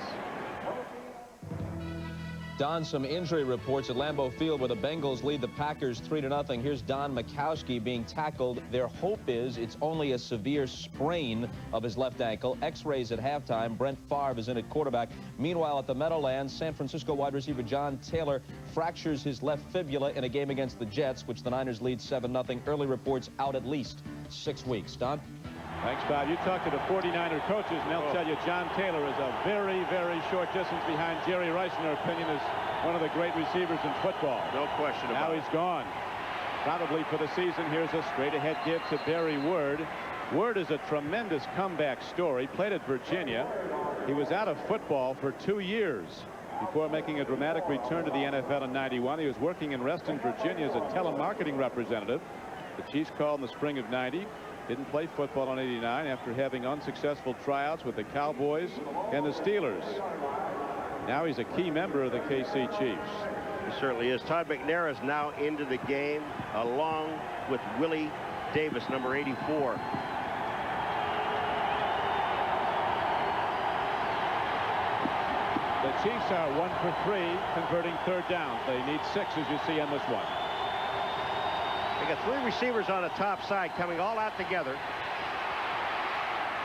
Don, some injury reports at Lambeau Field where the Bengals lead the Packers 3-0. Here's Don Majkowski being tackled. Their hope is it's only a severe sprain of his left ankle. X-rays at halftime. Brent Favre is in at quarterback. Meanwhile, at the Meadowlands, San Francisco wide receiver John Taylor fractures his left fibula in a game against the Jets, which the Niners lead 7-0. Early reports out at least 6 weeks. Don? Thanks, Bob. You talk to the 49er coaches, and they'll tell you John Taylor is a very, very short distance behind Jerry Rice, in their opinion, is one of the great receivers in football. No question about it. Now he's gone. Probably for the season. Here's a straight-ahead give to Barry Word. Word is a tremendous comeback story. Played at Virginia. He was out of football for 2 years before making a dramatic return to the NFL in '91. He was working in Reston, Virginia as a telemarketing representative. The Chiefs called in the spring of '90. Didn't play football in '89 after having unsuccessful tryouts with the Cowboys and the Steelers. Now he's a key member of the KC Chiefs. He certainly is. Todd McNair is now into the game along with Willie Davis, number 84. The Chiefs are 1 for 3, converting third downs. They need 6, as you see on this one. They got 3 receivers on the top side coming all out together.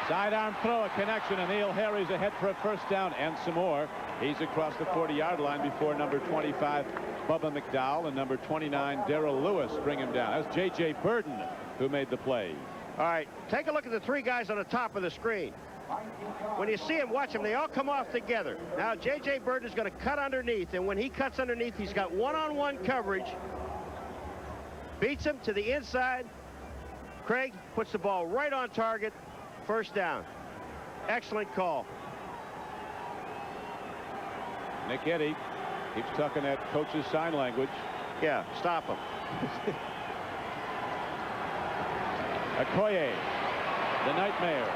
Sidearm throw, a connection, and Neil Harry's ahead for a first down and some more. He's across the 40-yard line before number 25, Bubba McDowell, and number 29, Darrell Lewis, bring him down. That's J.J. Burden who made the play. All right, take a look at the 3 guys on the top of the screen. When you see them, watch them, they all come off together. Now, J.J. Burden is going to cut underneath, and when he cuts underneath, he's got one-on-one coverage. Beats him to the inside. Craig puts the ball right on target. First down. Excellent call. Nick Eddy keeps talking that coach's sign language. Yeah, stop him. Okoye, the nightmare.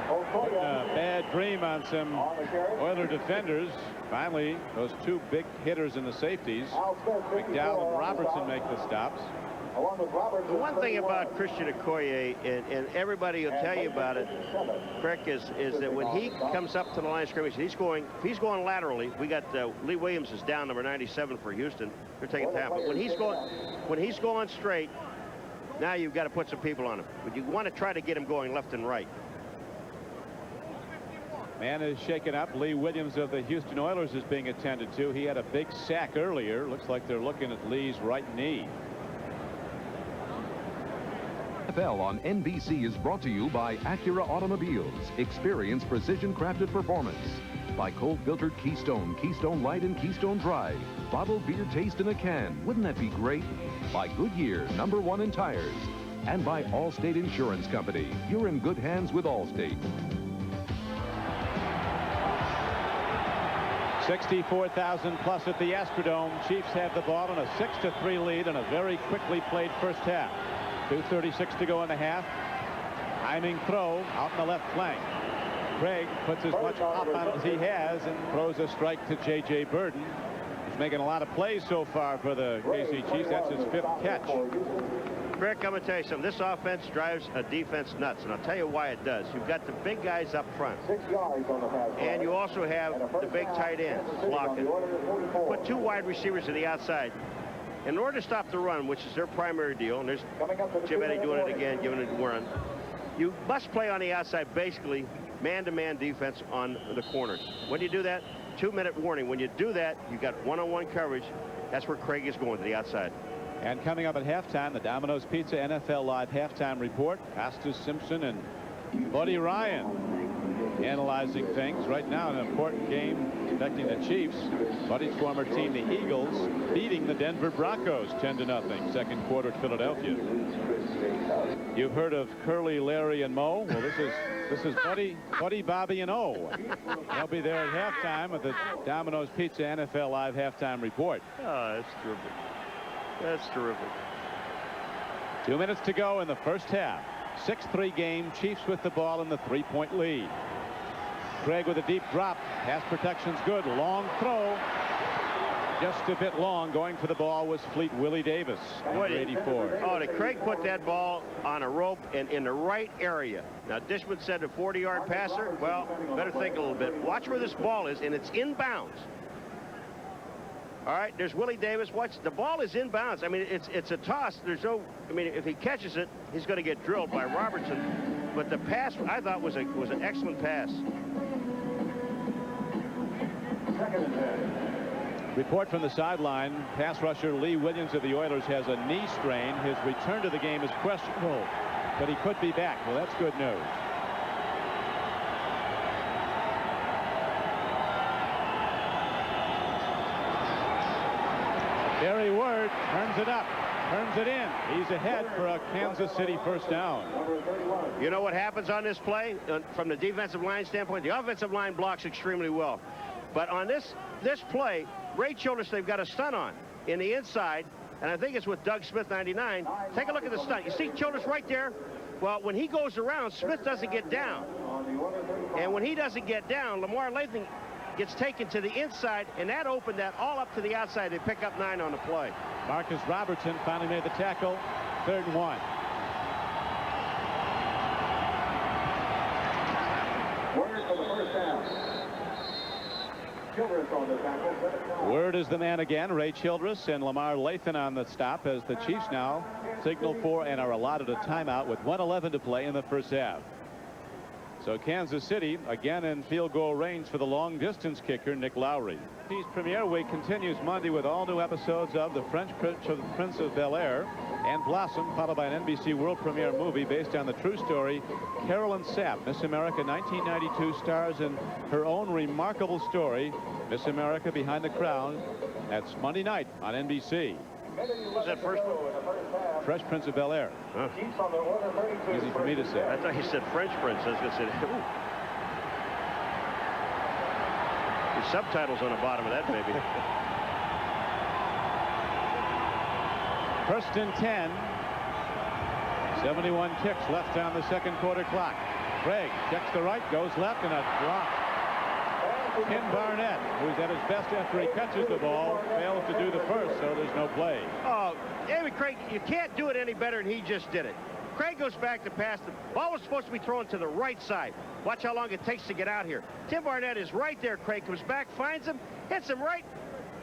A bad dream on some Oiler defenders. Finally, those 2 big hitters in the safeties, McDowell and Robertson, make the stops. The one thing about Christian Okoye, and everybody will tell you about it, Crick, is that when he comes up to the line of scrimmage, if he's going laterally. We got Lee Williams is down, number 97 for Houston. They're taking time, but when he's going straight, now you've got to put some people on him. But you want to try to get him going left and right. Man is shaken up. Lee Williams of the Houston Oilers is being attended to. He had a big sack earlier. Looks like they're looking at Lee's right knee. NFL on NBC is brought to you by Acura Automobiles. Experience precision-crafted performance. By cold-filtered Keystone, Keystone Light, and Keystone Dry. Bottled beer taste in a can. Wouldn't that be great? By Goodyear, #1 in tires. And by Allstate Insurance Company. You're in good hands with Allstate. 64,000 plus at the Astrodome. Chiefs have the ball in a 6-3 lead in a very quickly played first half. 2:36 to go in the half. Timing throw out in the left flank. Craig puts as much hop on as he has and throws a strike to J.J. Burden. He's making a lot of plays so far for the KC Chiefs. That's his 5th catch. Craig, I'm going to tell you something. This offense drives a defense nuts, and I'll tell you why it does. You've got the big guys up front, and you also have the big tight ends blocking. Put 2 wide receivers to the outside. In order to stop the run, which is their primary deal, and there's Jim Eddy doing it again, giving it a run, you must play on the outside, basically man-to-man defense on the corners. When you do that, 2-minute warning. When you do that, you got one-on-one coverage. That's where Craig is going, to the outside. And coming up at halftime, the Domino's Pizza NFL Live halftime report. Costas Simpson and Buddy Ryan analyzing things. Right now, an important game affecting the Chiefs. Buddy's former team, the Eagles, beating the Denver Broncos 10-0. Second quarter at Philadelphia. You've heard of Curly, Larry, and Moe? Well, this is Buddy, Bobby, and O. They'll be there at halftime with the Domino's Pizza NFL Live halftime report. Oh, that's terrific. That's terrific. 2 minutes to go in the first half. 6-3 game. Chiefs with the ball in the 3-point lead. Craig with a deep drop. Pass protection's good. Long throw. Just a bit long. Going for the ball was fleet Willie Davis, number 84. Oh, did Craig put that ball on a rope and in the right area? Now, Dishman said a 40-yard passer. Well, better think a little bit. Watch where this ball is, and it's inbounds. All right, there's Willie Davis. Watch, the ball is inbounds. I mean, it's a toss. There's no, I mean, if he catches it, he's going to get drilled by Robertson. But the pass, I thought, was an excellent pass. Report from the sideline. Pass rusher Lee Williams of the Oilers has a knee strain. His return to the game is questionable, but he could be back. Well, that's good news. Barry Word turns it up, turns it in. He's ahead for a Kansas City first down. You know what happens on this play from the defensive line standpoint? The offensive line blocks extremely well. But on this play, Ray Childress, they've got a stunt on in the inside, and I think it's with Doug Smith, 99. Take a look at the stunt. You see Childress right there? Well, when he goes around, Smith doesn't get down. And when he doesn't get down, Lamar Latham gets taken to the inside, and that opened that all up to the outside. They pick up 9 on the play. Marcus Robertson finally made the tackle. 3rd and 1. Word is the man again. Ray Childress and Lamar Latham on the stop as the Chiefs now signal for and are allotted a timeout with 1:11 to play in the first half. So Kansas City again in field goal range for the long distance kicker Nick Lowry. Chiefs premiere week continues Monday with all new episodes of The French Prince of Bel-Air and Blossom, followed by an NBC world premiere movie based on the true story. Carolyn Sapp, Miss America 1992, stars in her own remarkable story, Miss America Behind the Crown. That's Monday night on NBC. Was that first one? Fresh Prince of Bel-Air. Huh. Easy for me to say. I thought you said French Prince. I was going to say, ooh. There's subtitles on the bottom of that baby. 1st and 10. 71 ticks left on the second quarter clock. Craig checks the right, goes left, and a drop. Ken Barnett, who's at his best after he catches the ball, fails to do the first, so there's no play. Oh, David Craig, you can't do it any better than he just did it. Craig goes back to pass. The ball was supposed to be thrown to the right side. Watch how long it takes to get out here. Tim Barnett is right there. Craig comes back, finds him, hits him right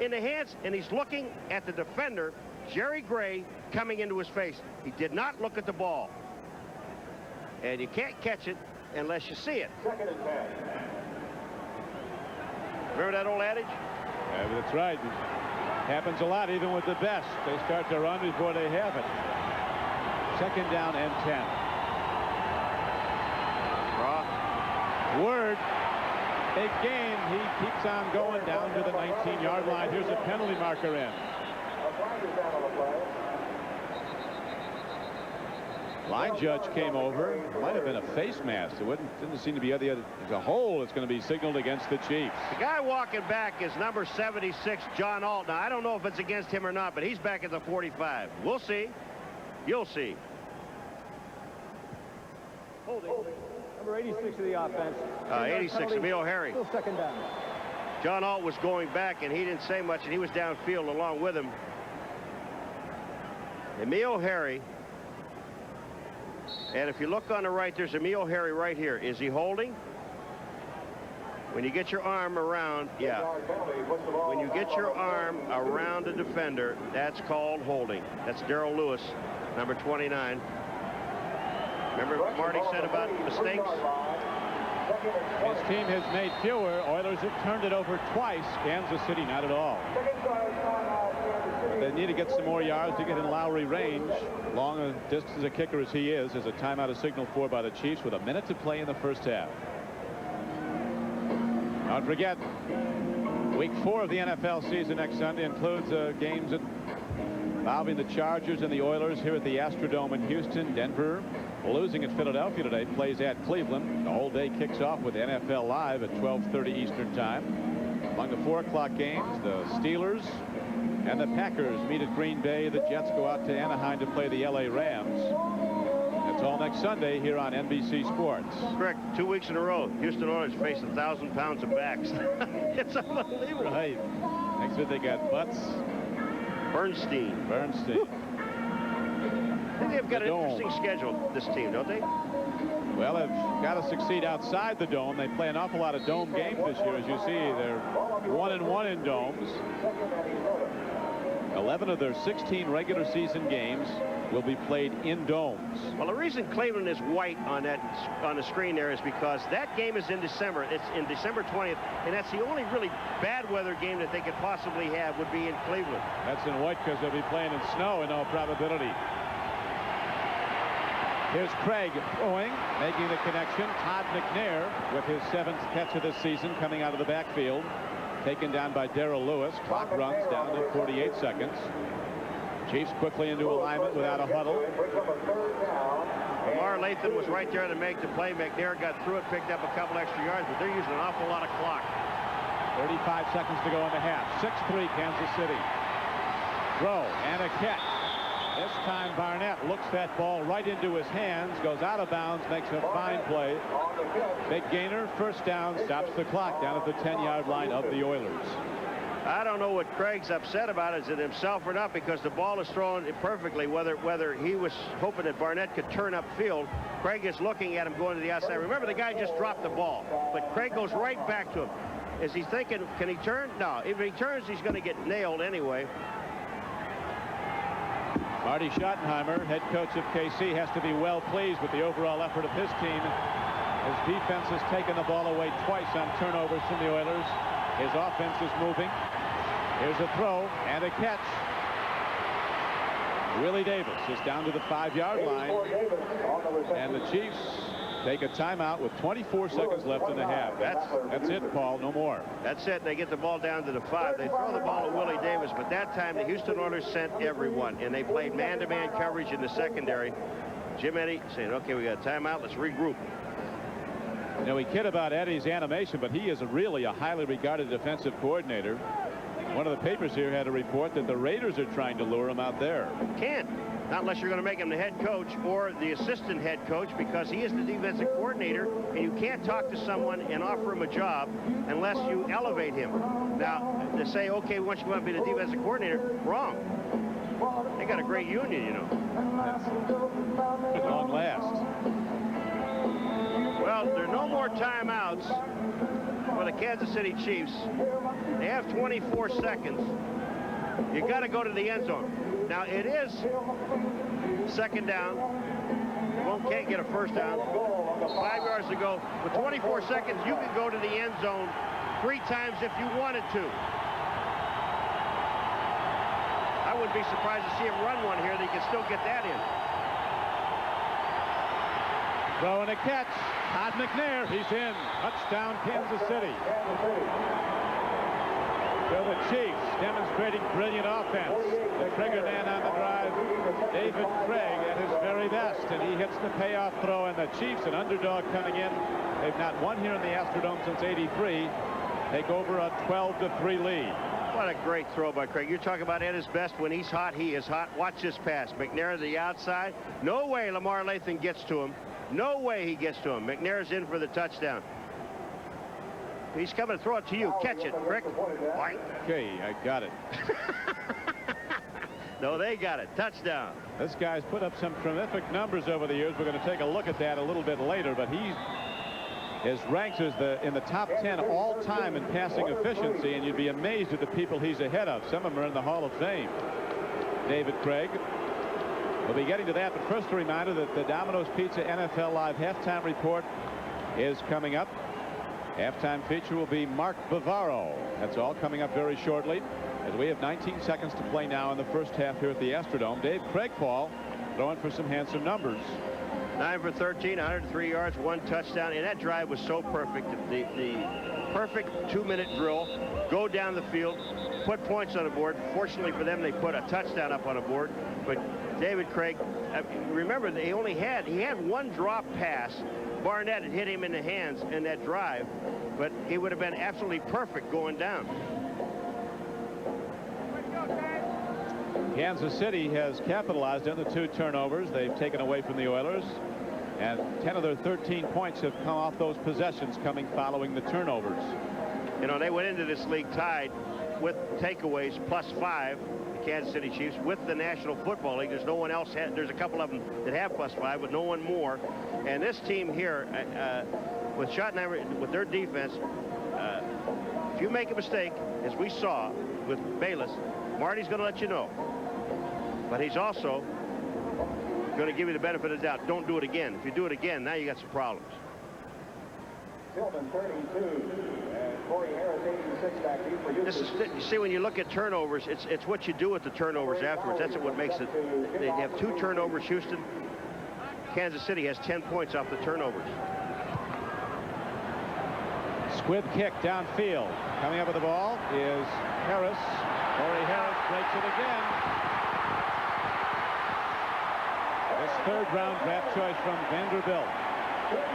in the hands, and he's looking at the defender, Jerry Gray, coming into his face. He did not look at the ball. And you can't catch it unless you see it. 2nd and 10. Remember that old adage? Yeah, that's right. It happens a lot, even with the best. They start to run before they have it. 2nd down and 10. Raw. Word. Big game. He keeps on going down to the 19-yard line. Here's a penalty marker in. Line judge came over. Might have been a face mask. It didn't seem to be other. There's a hole that's going to be signaled against the Chiefs. The guy walking back is number 76, John Alt. Now, I don't know if it's against him or not, but he's back at the 45. We'll see. You'll see. Holding. Number 86 of the offense. 86, Emil Harry. Still 2nd down. John Alt was going back, and he didn't say much, and he was downfield along with him. Emil Harry. And if you look on the right, there's Emil Harry right here. Is he holding? When you get your arm around, yeah. When you get your arm around a defender, that's called holding. That's Darrell Lewis, number 29. Remember what Marty said about mistakes? His team has made fewer. Oilers have turned it over twice. Kansas City, not at all. They need to get some more yards to get in Lowry range. Long a distance a kicker as he is, as a timeout is signaled for by the Chiefs with a minute to play in the first half. Don't forget, week 4 of the NFL season next Sunday includes games involving the Chargers and the Oilers here at the Astrodome in Houston. Denver losing at Philadelphia today, plays at Cleveland. The whole day kicks off with NFL Live at 12:30 Eastern Time. Among the 4 o'clock games, the Steelers and the Packers meet at Green Bay. The Jets go out to Anaheim to play the LA Rams. That's all next Sunday here on NBC Sports. Correct. 2 weeks in a row. Houston Oilers face 1,000 pounds of backs. It's unbelievable. Right. Next week they got Butts. Bernstein. Woo. I think they've got an interesting schedule, this team, don't they? Well, they've got to succeed outside the dome. They play an awful lot of dome games this year. As you see, they're 1-1 in domes. 11 of their 16 regular season games will be played in domes. Well, the reason Cleveland is white on the screen there is because that game is in December. It's in December 20th, and that's the only really bad weather game that they could possibly have would be in Cleveland. That's in white because they'll be playing in snow in all probability. Here's Craig throwing, making the connection. Todd McNair with his 7th catch of this season coming out of the backfield. Taken down by Darrell Lewis. Clock runs down to 48 seconds. Chiefs quickly into alignment without a huddle. Lamar Lathan was right there to make the play. McNair got through it, picked up a couple extra yards, but they're using an awful lot of clock. 35 seconds to go in the half. 6-3 Kansas City. Throw and a catch. This time Barnett looks that ball right into his hands, goes out of bounds, makes a fine play. Big gainer, first down, stops the clock down at the 10-yard line of the Oilers. I don't know what Craig's upset about. Is it himself or not? Because the ball is thrown perfectly. Whether he was hoping that Barnett could turn upfield, Craig is looking at him going to the outside. Remember, the guy just dropped the ball, but Craig goes right back to him. Is he thinking, can he turn? No. If he turns, he's going to get nailed anyway. Marty Schottenheimer, head coach of KC, has to be well pleased with the overall effort of his team. His defense has taken the ball away twice on turnovers from the Oilers. His offense is moving. Here's a throw and a catch. Willie Davis is down to the 5-yard line. And the Chiefs take a timeout with 24 seconds left in the half. That's it, Paul. No more. That's it. They get the ball down to the 5. They throw the ball to Willie Davis, but that time the Houston Oilers sent everyone, and they played man-to-man coverage in the secondary. Jim Eddy saying, okay, we got a timeout. Let's regroup. You know, we kid about Eddie's animation, but he is really a highly regarded defensive coordinator. One of the papers here had a report that the Raiders are trying to lure him out there. Can't. Not unless you're going to make him the head coach or the assistant head coach, because he is the defensive coordinator, and you can't talk to someone and offer him a job unless you elevate him. Now, to say, okay, we want you to be the defensive coordinator, wrong. They got a great union, you know. At long last. Well, there are no more timeouts for the Kansas City Chiefs. They have 24 seconds. You got to go to the end zone. Now, it is second down. Can't get a first down. 5 yards to go. With 24 seconds, you can go to the end zone 3 times if you wanted to. I wouldn't be surprised to see him run one here. They can still get that in. Throw and a catch. Todd McNair, he's in. Touchdown, Kansas City. So the Chiefs demonstrating brilliant offense. The trigger man on the drive, David Craig, at his very best, and he hits the payoff throw, and the Chiefs, an underdog coming in. They've not won here in the Astrodome since '83. Take over a 12-3 lead. What a great throw by Craig. You're talking about at his best. When he's hot, he is hot. Watch this pass. McNair to the outside. No way Lamar Lathan gets to him. No way he gets to him. McNair's in for the touchdown. He's coming to throw it to you. Catch it, Crick. Okay, I got it. No, they got it. Touchdown. This guy's put up some terrific numbers over the years. We're going to take a look at that a little bit later, but his ranks is in the top 10 all-time in passing efficiency, and you'd be amazed at the people he's ahead of. Some of them are in the Hall of Fame. David Craig. We'll be getting to that, but first a reminder that the Domino's Pizza NFL Live halftime report is coming up. Halftime feature will be Mark Bavaro. That's all coming up very shortly, as we have 19 seconds to play now in the first half here at the Astrodome. Dave Craig, Paul, throwing for some handsome numbers. 9 for 13, 103 yards, 1 touchdown, and that drive was so perfect. The perfect 2-minute drill, go down the field, put points on the board. Fortunately for them, they put a touchdown up on the board. But David Craig, remember, he had 1 drop pass. Barnett had hit him in the hands in that drive, but he would have been absolutely perfect going down. Kansas City has capitalized on the 2 turnovers they've taken away from the Oilers, and 10 of their 13 points have come off those possessions coming following the turnovers. You know, they went into this league tied with takeaways +5, the Kansas City Chiefs, with the National Football League. There's no one else. There's a couple of them that have +5, but no one more. And this team here, with Schottenheimer, with their defense, if you make a mistake, as we saw with Bayless, Marty's going to let you know. But he's also going to give you the benefit of the doubt. Don't do it again. If you do it again, now you got some problems. Tillman 32 and Corey Harris 86 back deep for Houston. This is, you see, when you look at turnovers, it's what you do with the turnovers afterwards. That's what makes it. They have 2 turnovers, Houston. Kansas City has 10 points off the turnovers. Squib kick downfield. Coming up with the ball is Harris. Corey Harris breaks it again. This 3rd round draft choice from Vanderbilt.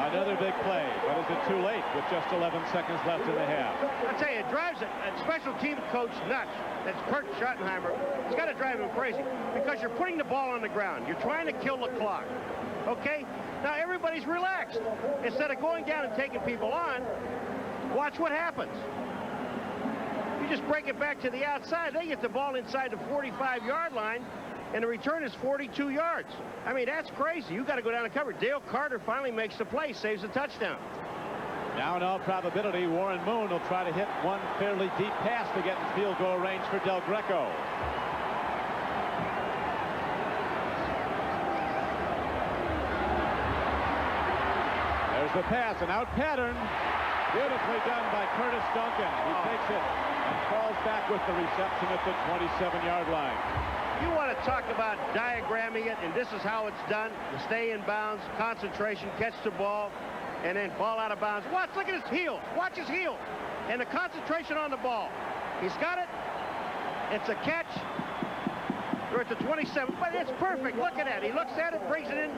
Another big play, but is it too late with just 11 seconds left in the half? I tell you, it drives a special team coach nuts. That's Kurt Schottenheimer. It's got to drive him crazy because you're putting the ball on the ground. You're trying to kill the clock. Okay? Now everybody's relaxed. Instead of going down and taking people on, watch what happens. You just break it back to the outside. They get the ball inside the 45-yard line, and the return is 42 yards. I mean, that's crazy. You got to go down and cover. Dale Carter finally makes the play, saves a touchdown. Now, in all probability, Warren Moon will try to hit one fairly deep pass to get in field goal range for Del Greco. There's the pass, an out pattern. Beautifully done by Curtis Duncan. He takes it and falls back with the reception at the 27-yard line. You want to talk about diagramming it, and this is how it's done. The stay in bounds, concentration, catch the ball, and then ball out of bounds. Watch, look at his heels. Watch his heels. And the concentration on the ball. He's got it. It's a catch. We're at the 27, but it's perfect. Look at that. He looks at it, brings it in,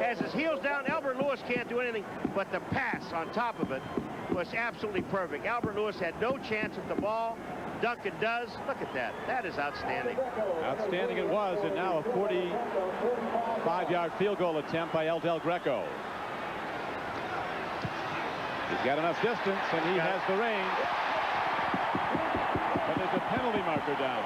has his heels down. Albert Lewis can't do anything, but the pass on top of it was absolutely perfect. Albert Lewis had no chance at the ball. Duncan does. Look at that. That is outstanding. Outstanding it was, and now a 45-yard field goal attempt by El Del Greco. He's got enough distance, and he has the range. But there's a penalty marker down.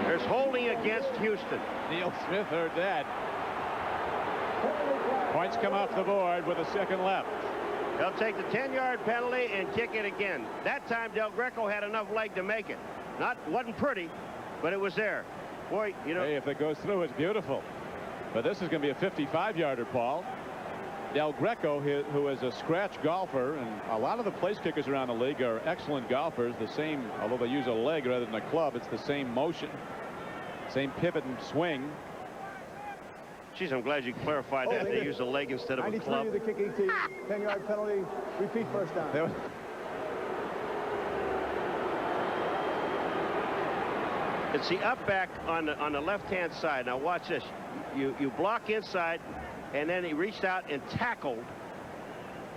There's holding against Houston. Neil Smith heard that. Points come off the board with a second left. They'll take the 10-yard penalty and kick it again. That time, Del Greco had enough leg to make it. Wasn't pretty, but it was there. Boy, you know. Hey, if it goes through, it's beautiful. But this is going to be a 55-yarder, Paul. Del Greco, who is a scratch golfer, and a lot of the place kickers around the league are excellent golfers. The same, although they use a leg rather than a club, it's the same motion, same pivot and swing. Geez, I'm glad you clarified that. They use a leg instead of a club. 93 the kicking team. 10-yard penalty. Repeat first down. It's the up back on the left-hand side. Now watch this. You block inside, and then he reached out and tackled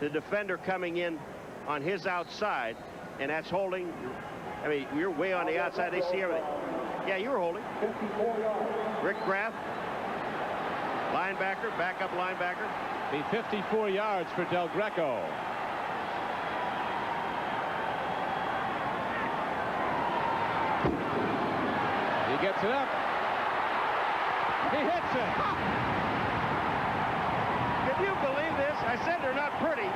the defender coming in on his outside, and that's holding. I mean, you're way on the outside. They see everything. Yeah, you were holding. Rick Graff. Linebacker, backup linebacker. Be 54 yards for Del Greco. He gets it up. He hits it. Can you believe this? I said they're not pretty,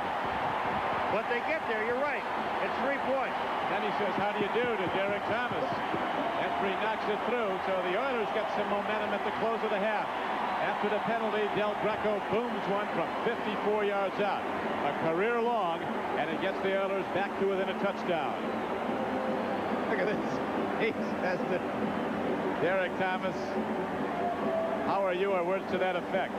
but they get there. You're right. It's 3 points. Then he says, how do you do to Derek Thomas? Entry knocks it through, so the Oilers get some momentum at the close of the half. After the penalty, Del Greco booms one from 54 yards out. A career long, and it gets the Oilers back to within a touchdown. Look at this. He says to Derek Thomas, how are you, or words to that effect.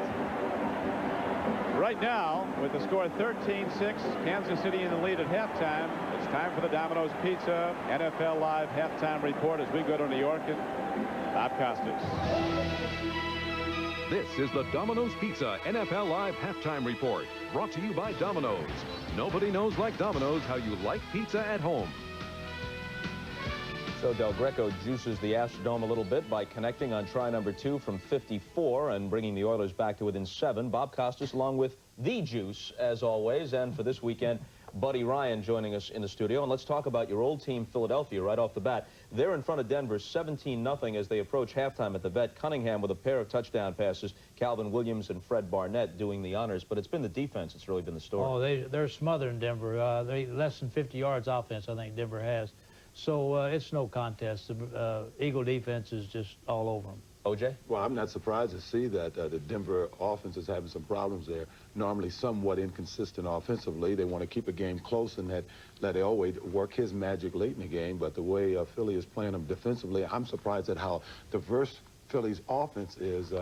Right now, with the score 13-6, Kansas City in the lead at halftime, it's time for the Domino's Pizza NFL Live halftime report as we go to New York and Bob Costas. This is the Domino's Pizza NFL Live halftime report, brought to you by Domino's. Nobody knows like Domino's how you like pizza at home. So Del Greco juices the Astrodome a little bit by connecting on try number 2 from 54 and bringing the Oilers back to within 7. Bob Costas along with the juice, as always. And for this weekend, Buddy Ryan joining us in the studio. And let's talk about your old team, Philadelphia, right off the bat. They're in front of Denver 17-0 as they approach halftime at the Vet. Cunningham with a pair of touchdown passes. Calvin Williams and Fred Barnett doing the honors. But it's been the defense that's really been the story. Oh, they're smothering Denver. They less than 50 yards offense, I think Denver has. So it's no contest. The Eagle defense is just all over them. OJ? Well, I'm not surprised to see that the Denver offense is having some problems there. Normally somewhat inconsistent offensively. They want to keep a game close and that let Elway work his magic late in the game. But the way Philly is playing them defensively, I'm surprised at how diverse Philly's offense is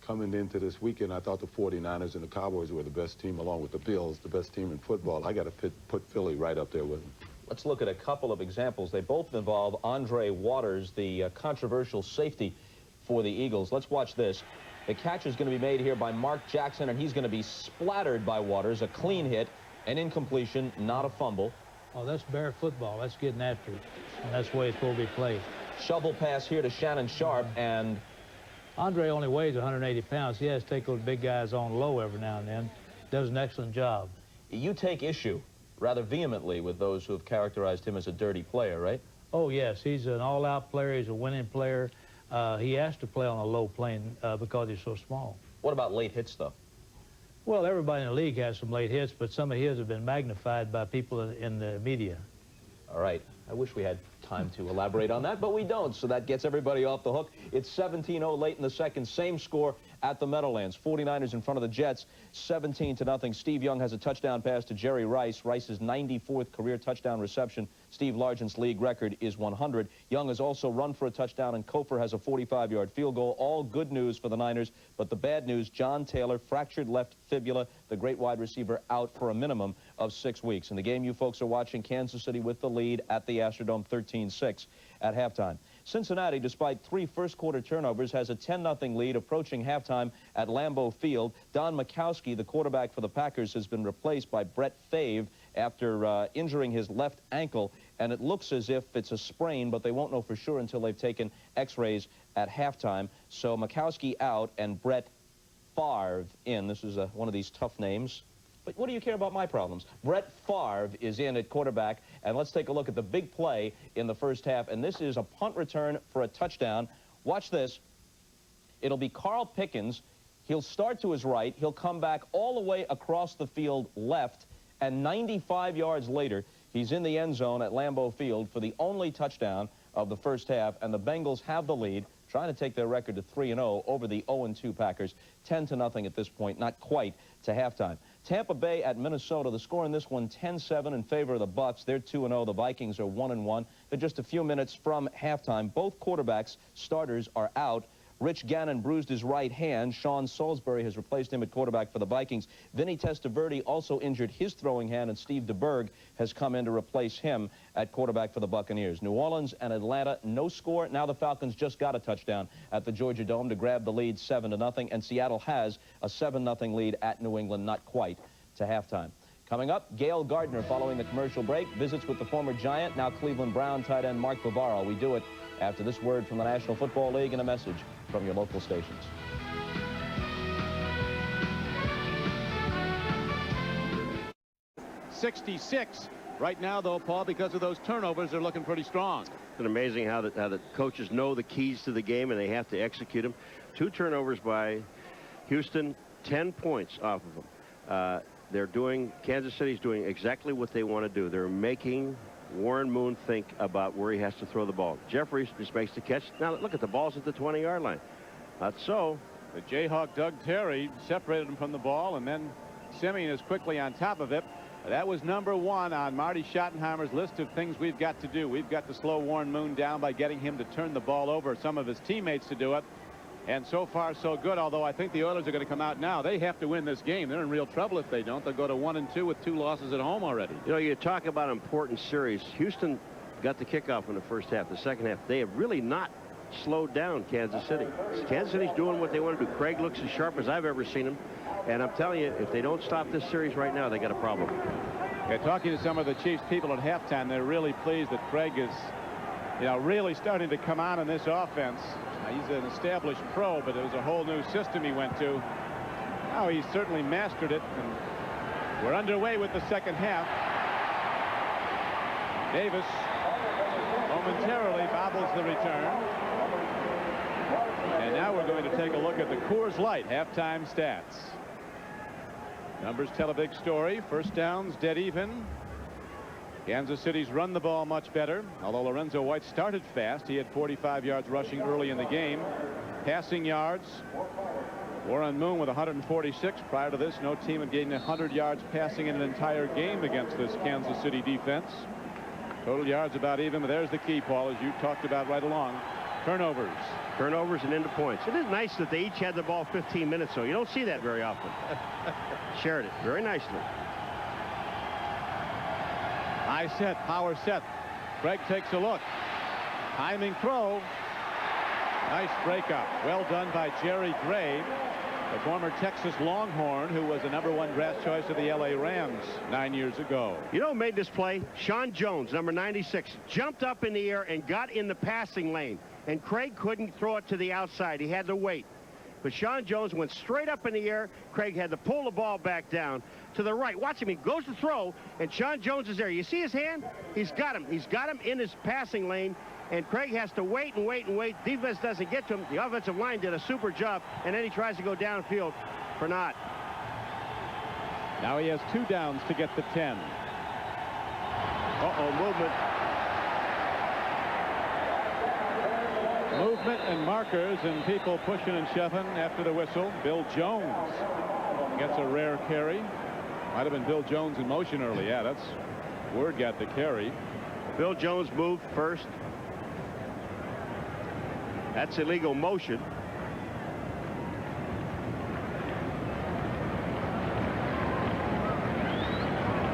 coming into this weekend. I thought the 49ers and the Cowboys were the best team, along with the Bills, the best team in football. I got to put Philly right up there with them. Let's look at a couple of examples. They both involve Andre Waters, the controversial safety for the Eagles. Let's watch this. The catch is going to be made here by Mark Jackson, and he's going to be splattered by Waters. A clean hit, an incompletion, not a fumble. Oh, that's bare football. That's getting after it. And that's the way it's supposed to be played. Shovel pass here to Shannon Sharp, and Andre only weighs 180 pounds. He has to take those big guys on low every now and then. Does an excellent job. you take issue rather vehemently with those who have characterized him as a dirty player, right? Oh, yes. He's an all-out player. He's a winning player. He has to play on a low plane because he's so small. What about late hits, though? Well, everybody in the league has some late hits, but some of his have been magnified by people in the media. All right. I wish we had time to elaborate on that, but we don't, so that gets everybody off the hook. It's 17-0 late in the second. Same score at the Meadowlands. 49ers in front of the Jets, 17-0. Steve Young has a touchdown pass to Jerry Rice. Rice's 94th career touchdown reception. Steve Largent's league record is 100. Young has also run for a touchdown, and Kofer has a 45-yard field goal. All good news for the Niners, but the bad news, John Taylor, fractured left fibula, the great wide receiver, out for a minimum of 6 weeks. In the game you folks are watching, Kansas City with the lead at the Astrodome, 13-6 at halftime. Cincinnati, despite 3 first-quarter turnovers, has a 10-0 lead approaching halftime at Lambeau Field. Don Majkowski, the quarterback for the Packers, has been replaced by Brett Favre after injuring his left ankle, and it looks as if it's a sprain, but they won't know for sure until they've taken x-rays at halftime. So Majkowski out and Brett Favre in. This is one of these tough names. But what do you care about my problems? Brett Favre is in at quarterback, and let's take a look at the big play in the first half, and this is a punt return for a touchdown. Watch this. It'll be Carl Pickens. He'll start to his right. He'll come back all the way across the field left, and 95 yards later, he's in the end zone at Lambeau Field for the only touchdown of the first half, and the Bengals have the lead, trying to take their record to 3-0 over the 0-2 Packers. 10-0 at this point, not quite to halftime. Tampa Bay at Minnesota, the score in this one 10-7 in favor of the Bucs. They're 2-0. The Vikings are 1-1. They're just a few minutes from halftime. Both quarterbacks, starters, are out. Rich Gannon bruised his right hand. Sean Salisbury has replaced him at quarterback for the Vikings. Vinny Testaverde also injured his throwing hand, and Steve DeBerg has come in to replace him at quarterback for the Buccaneers. New Orleans and Atlanta, no score. Now the Falcons just got a touchdown at the Georgia Dome to grab the lead 7-0, and Seattle has a 7-0 lead at New England, not quite to halftime. Coming up, Gail Gardner, following the commercial break, visits with the former Giant, now Cleveland Brown tight end Mark Bavaro. We do it after this word from the National Football League and a message from your local stations. .66 right now, though, Paul, because of those turnovers, they're looking pretty strong. It's amazing how the coaches know the keys to the game, and they have to execute them. 2 turnovers by Houston, 10 points off of them. Kansas City's doing exactly what they want to do. They're making Warren Moon think about where he has to throw the ball. Jeffries just makes the catch. Now look at the balls at the 20-yard line. Not so. The Jayhawk Doug Terry separated him from the ball, and then Simeon is quickly on top of it. That was #1 on Marty Schottenheimer's list of things we've got to do. We've got to slow Warren Moon down by getting him to turn the ball over, some of his teammates to do it. And so far, so good, although I think the Oilers are going to come out now. They have to win this game. They're in real trouble if they don't. They'll go to 1-2 with 2 losses at home already. You know, you talk about important series. Houston got the kickoff in the first half. The second half, they have really not slowed down Kansas City. Kansas City's doing what they want to do. Craig looks as sharp as I've ever seen him. And I'm telling you, if they don't stop this series right now, they got a problem. Yeah, talking to some of the Chiefs people at halftime, they're really pleased that Craig is, really starting to come on in this offense. He's an established pro, but it was a whole new system he went to. Now he's certainly mastered it, and we're underway with the second half. Davis momentarily bobbles the return. And now we're going to take a look at the Coors Light halftime stats. Numbers tell a big story. First downs dead even. Kansas City's run the ball much better. Although Lorenzo White started fast, he had 45 yards rushing early in the game. Passing yards, Warren Moon with 146. Prior to this, no team had gained 100 yards passing in an entire game against this Kansas City defense. Total yards about even, but there's the key, Paul, as you talked about right along. Turnovers. Turnovers and into points. It is nice that they each had the ball 15 minutes, so you don't see that very often. Shared it very nicely. High set, power set. Craig takes a look. Timing throw. Nice breakup. Well done by Jerry Gray, the former Texas Longhorn, who was the #1 draft choice of the LA Rams 9 years ago. You know who made this play? Sean Jones, number 96, jumped up in the air and got in the passing lane. And Craig couldn't throw it to the outside. He had to wait. But Sean Jones went straight up in the air. Craig had to pull the ball back down to the right. Watch him. He goes to throw, and Sean Jones is there. You see his hand? He's got him. He's got him in his passing lane, and Craig has to wait and wait and wait. Defense doesn't get to him. The offensive line did a super job, and then he tries to go downfield for naught. Now he has 2 downs to get the 10. Uh-oh, movement. Movement and markers and people pushing and shoving after the whistle. Bill Jones gets a rare carry. Might have been Bill Jones in motion early. Yeah, that's word got the carry. Bill Jones moved first. That's illegal motion.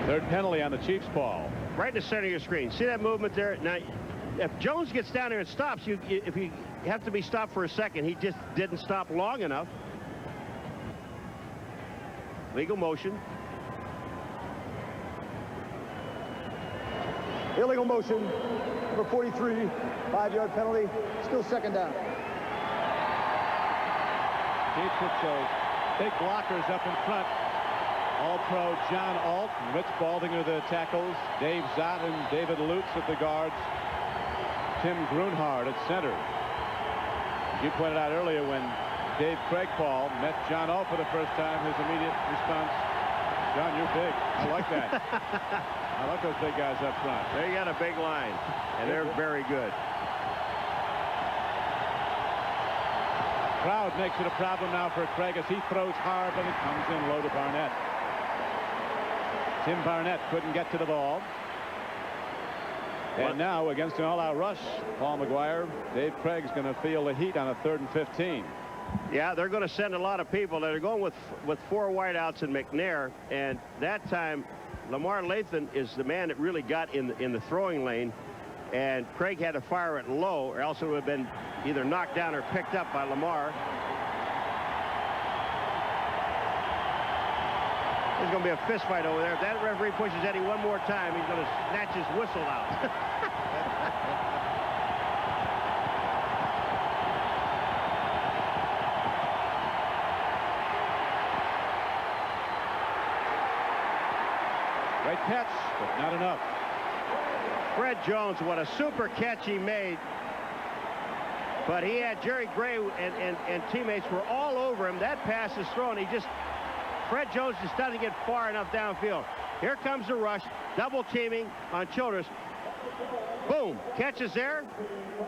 Third penalty on the Chiefs' ball. Right in the center of your screen. See that movement there? Now, if Jones gets down there and stops, if you have to be stopped for a second, he just didn't stop long enough. Legal motion. Illegal motion. Number 43, 5-yard penalty. Still second down. He puts those big blockers up in front. All-Pro John Alt, Rich Baldinger the tackles, Dave Zott and David Lutz at the guards, Tim Grunhard at center. As you pointed out earlier, when Dave Craigpaul met John Alt for the first time, his immediate response, John, you're big. I like that. I like those big guys up front. They got a big line, and they're very good. Crowd makes it a problem now for Craig as he throws hard, but it comes in low to Barnett. Tim Barnett couldn't get to the ball. And now, against an all-out rush, Paul Maguire, Dave Craig's going to feel the heat on a 3rd and 15. Yeah, they're going to send a lot of people. They're going with 4 wideouts and McNair, and that time Lamar Lathan is the man that really got in the throwing lane, and Craig had to fire it low, or else it would have been either knocked down or picked up by Lamar. There's going to be a fist fight over there. If that referee pushes Eddie one more time, he's going to snatch his whistle out. Great catch, but not enough. Fred Jones, what a super catch he made. But he had Jerry Gray and teammates were all over him. That pass is thrown. Fred Jones just doesn't get far enough downfield. Here comes the rush, double teaming on Childress. Boom, catch is there.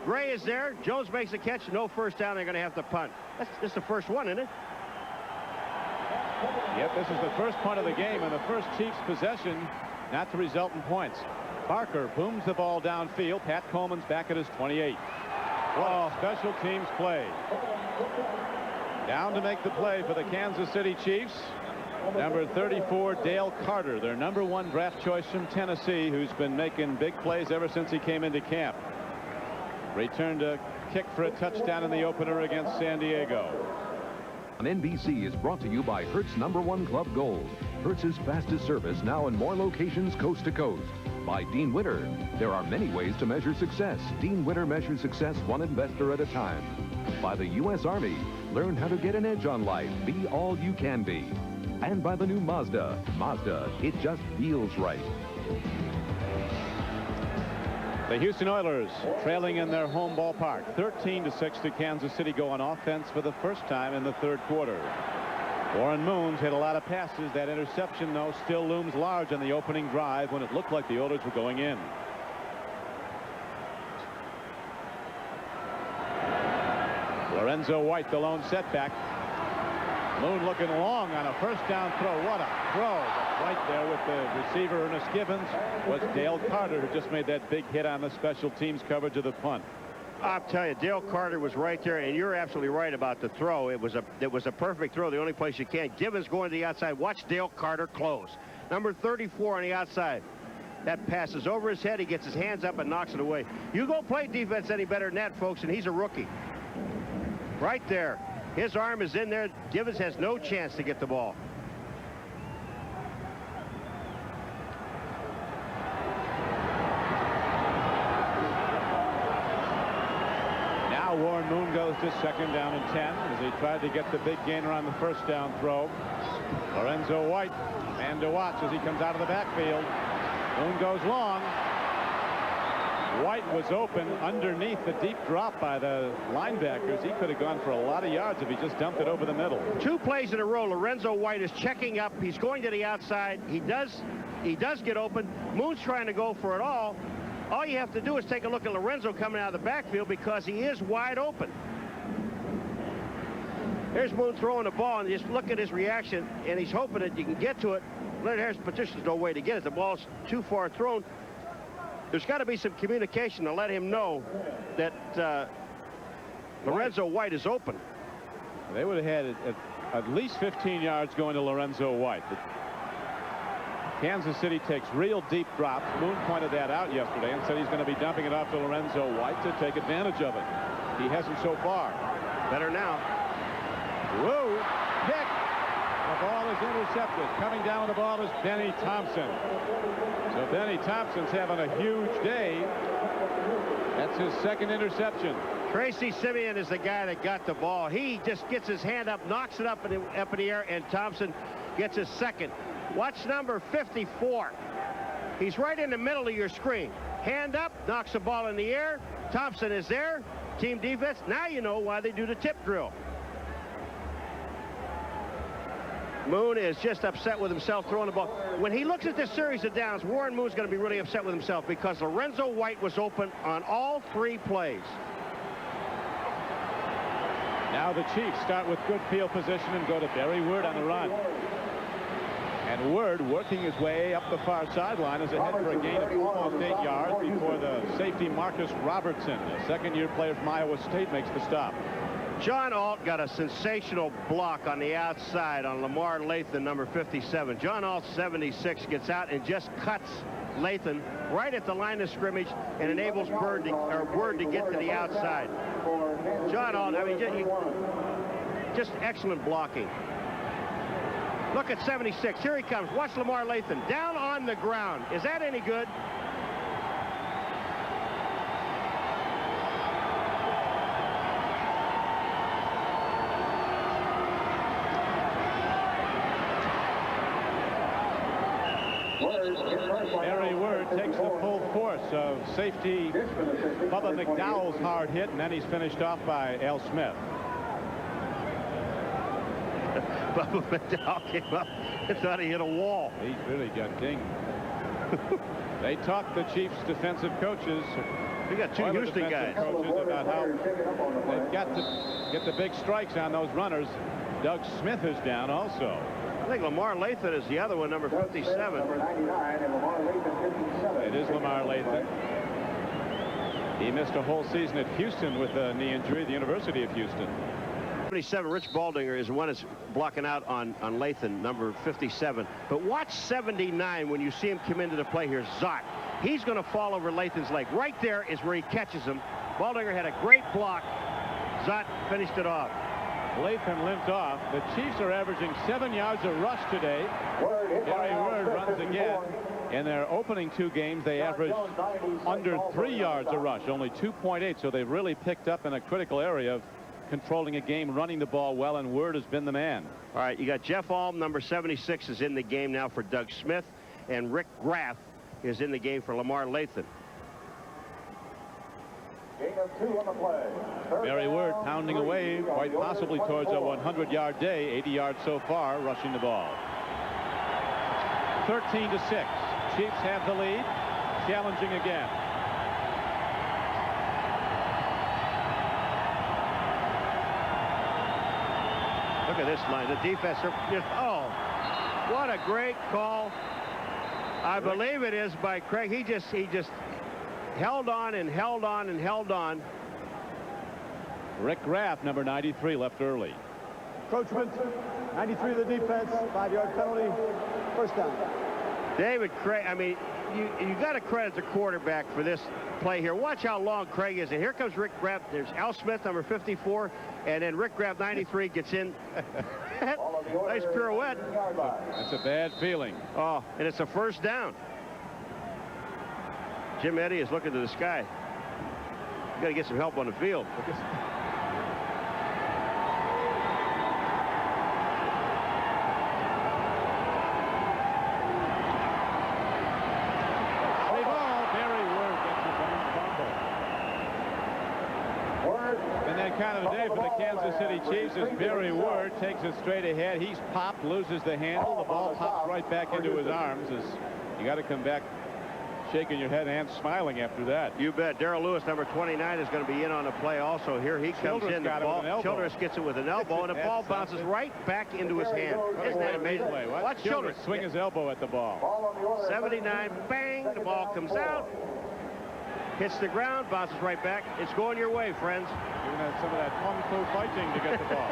Gray is there. Jones makes a catch. No first down. They're going to have to punt. This is the first one, isn't it? Yep, this is the first punt of the game and the first Chiefs possession not to result in points. Parker booms the ball downfield. Pat Coleman's back at his 28. Oh, special teams play. Down to make the play for the Kansas City Chiefs. Number 34, Dale Carter, their #1 draft choice from Tennessee, who's been making big plays ever since he came into camp. Returned a kick for a touchdown in the opener against San Diego. On NBC is brought to you by Hertz #1 Club Gold. Hertz's fastest service now in more locations coast to coast. By Dean Witter. There are many ways to measure success. Dean Witter measures success one investor at a time. By the U.S. Army. Learn how to get an edge on life. Be all you can be. And by the new Mazda. Mazda, it just feels right. The Houston Oilers trailing in their home ballpark 13-6 to Kansas City, go on offense for the first time in the third quarter. Warren Moon's hit a lot of passes. That interception, though, still looms large on the opening drive when it looked like the Oilers were going in. Lorenzo White, the lone setback. Moon looking long on a first down throw. What a throw. But right there with the receiver, Ernest Gibbons, was Dale Carter, who just made that big hit on the special teams coverage of the punt. I'll tell you, Dale Carter was right there, and you're absolutely right about the throw. It was a perfect throw. The only place you can't. Gibbons going to the outside. Watch Dale Carter close. Number 34 on the outside. That passes over his head. He gets his hands up and knocks it away. You go play defense any better than that, folks, and he's a rookie. Right there. His arm is in there. Gibbons has no chance to get the ball. Now Warren Moon goes to second down and 10 as he tried to get the big gainer on the first down throw. Lorenzo White, man to watch as he comes out of the backfield. Moon goes long. White was open underneath the deep drop by the linebackers. He could have gone for a lot of yards if he just dumped it over the middle. 2 plays in a row. Lorenzo White is checking up. He's going to the outside. He does get open. Moon's trying to go for it all. All you have to do is take a look at Lorenzo coming out of the backfield because he is wide open. There's Moon throwing the ball, and just look at his reaction, and he's hoping that you can get to it. Leonard Harris Patricia's no way to get it. The ball's too far thrown. There's got to be some communication to let him know that Lorenzo White is open. They would have had at least 15 yards going to Lorenzo White. But Kansas City takes real deep drops. Moon pointed that out yesterday and said he's going to be dumping it off to Lorenzo White to take advantage of it. He hasn't so far. Better now. Whoa, pick. The ball is intercepted. Coming down with the ball is Benny Thompson. So Benny Thompson's having a huge day. That's his second interception. Tracy Simeon is the guy that got the ball. He just gets his hand up, knocks it up in the air, and Thompson gets his second. Watch number 54. He's right in the middle of your screen. Hand up, knocks the ball in the air. Thompson is there. Team defense. Now you know why they do the tip drill. Moon is just upset with himself throwing the ball. When he looks at this series of downs, Warren Moon's going to be really upset with himself because Lorenzo White was open on all 3 plays. Now the Chiefs start with good field position and go to Barry Word on the run. And Word working his way up the far sideline is ahead for a gain of almost 8 yards before the safety Marcus Robertson, a second-year player from Iowa State, makes the stop. John Alt got a sensational block on the outside on Lamar Lathan, number 57. John Alt, 76, gets out and just cuts Lathan right at the line of scrimmage and enables Word to get to the outside. John Alt, I mean, just excellent blocking. Look at 76. Here he comes. Watch Lamar Lathan down on the ground. Is that any good? Barry Word takes the full force of safety Bubba McDowell's hard hit, and then he's finished off by Al Smith. Bubba McDowell came up and thought he hit a wall. He really got dinged. They talked the Chiefs defensive coaches. We got 2 Houston guys. Coaches about how they've got to get the big strikes on those runners. Doug Smith is down also. I think Lamar Lathan is the other one, number 57. It is Lamar Lathan. He missed a whole season at Houston with a knee injury at the University of Houston. 77, Rich Baldinger is the one that's blocking out on Lathan, number 57. But watch 79 when you see him come into the play here. Zott. He's going to fall over Lathan's leg. Right there is where he catches him. Baldinger had a great block. Zott finished it off. Lathan limped off. The Chiefs are averaging 7 yards a rush today. Barry Word runs again. In their opening 2 games, they averaged under 3 yards a rush, only 2.8. So they've really picked up in a critical area of controlling a game, running the ball well, and Word has been the man. All right, you got Jeff Alm, number 76, is in the game now for Doug Smith, and Rick Graff is in the game for Lamar Lathan. Barry Word pounding away, quite possibly towards a 100-yard day, 80 yards so far, rushing the ball. 13-6. Chiefs have the lead, challenging again. Look at this line. The defense just, oh, what a great call. I believe it is by Craig. He just held on and held on and held on. Rick Graff, number 93, left early. Encroachment, 93 of the defense, 5-yard penalty, first down. David Craig, I mean, you got to credit the quarterback for this play here. Watch how long Craig is. And here comes Rick Graff. There's Al Smith, number 54, and then Rick Graff, 93, gets in. Nice pirouette. That's a bad feeling. Oh, and it's a first down. Jim Eddy is looking to the sky. You got to get some help on the field. Kind of a day for the Kansas City Chiefs as Barry Word takes it straight ahead. He's popped, loses the handle. The ball pops right back into his arms. As you got to come back shaking your head and smiling after that. You bet. Darrell Lewis, number 29, is going to be in on the play also. Here he comes in. The ball. Childress gets it with an elbow, and the ball bounces right back into his hand. Isn't that amazing? Watch Childress swing his elbow at the ball. 79, bang, the ball comes out. Hits the ground, bounces right back. It's going your way, friends. You're going to have some of that kung fu fighting to get the ball.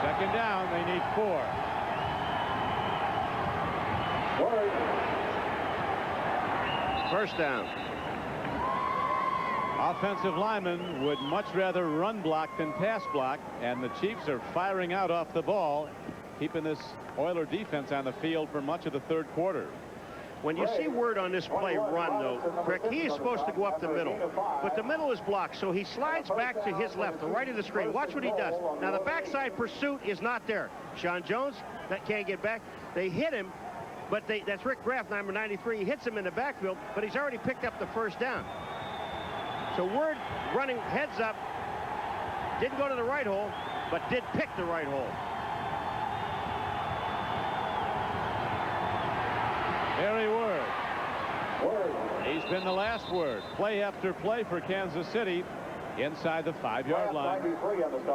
Second down, they need 4. First down. Offensive linemen would much rather run block than pass block, and the Chiefs are firing out off the ball, keeping this Oiler defense on the field for much of the third quarter. When you see Word on this play run, though, Crick, he is supposed to go up the middle. But the middle is blocked, so he slides back to his left, the right of the screen. Watch what he does. Now, the backside pursuit is not there. Sean Jones, that can't get back. They hit him, but that's Rick Graff, number 93. He hits him in the backfield, but he's already picked up the first down. So Word running heads up, didn't go to the right hole, but did pick the right hole. Barry Word. He's been the last word. Play after play for Kansas City inside the 5-yard line.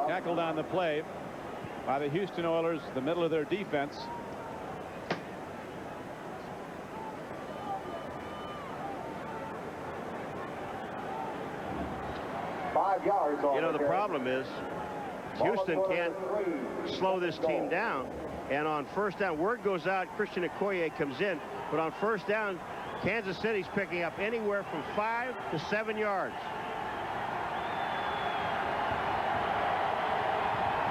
Tackled on the play by the Houston Oilers, the middle of their defense. You know, the problem is Houston can't slow this team down. And on first down, Word goes out, Christian Okoye comes in. But on first down, Kansas City's picking up anywhere from 5 to 7 yards.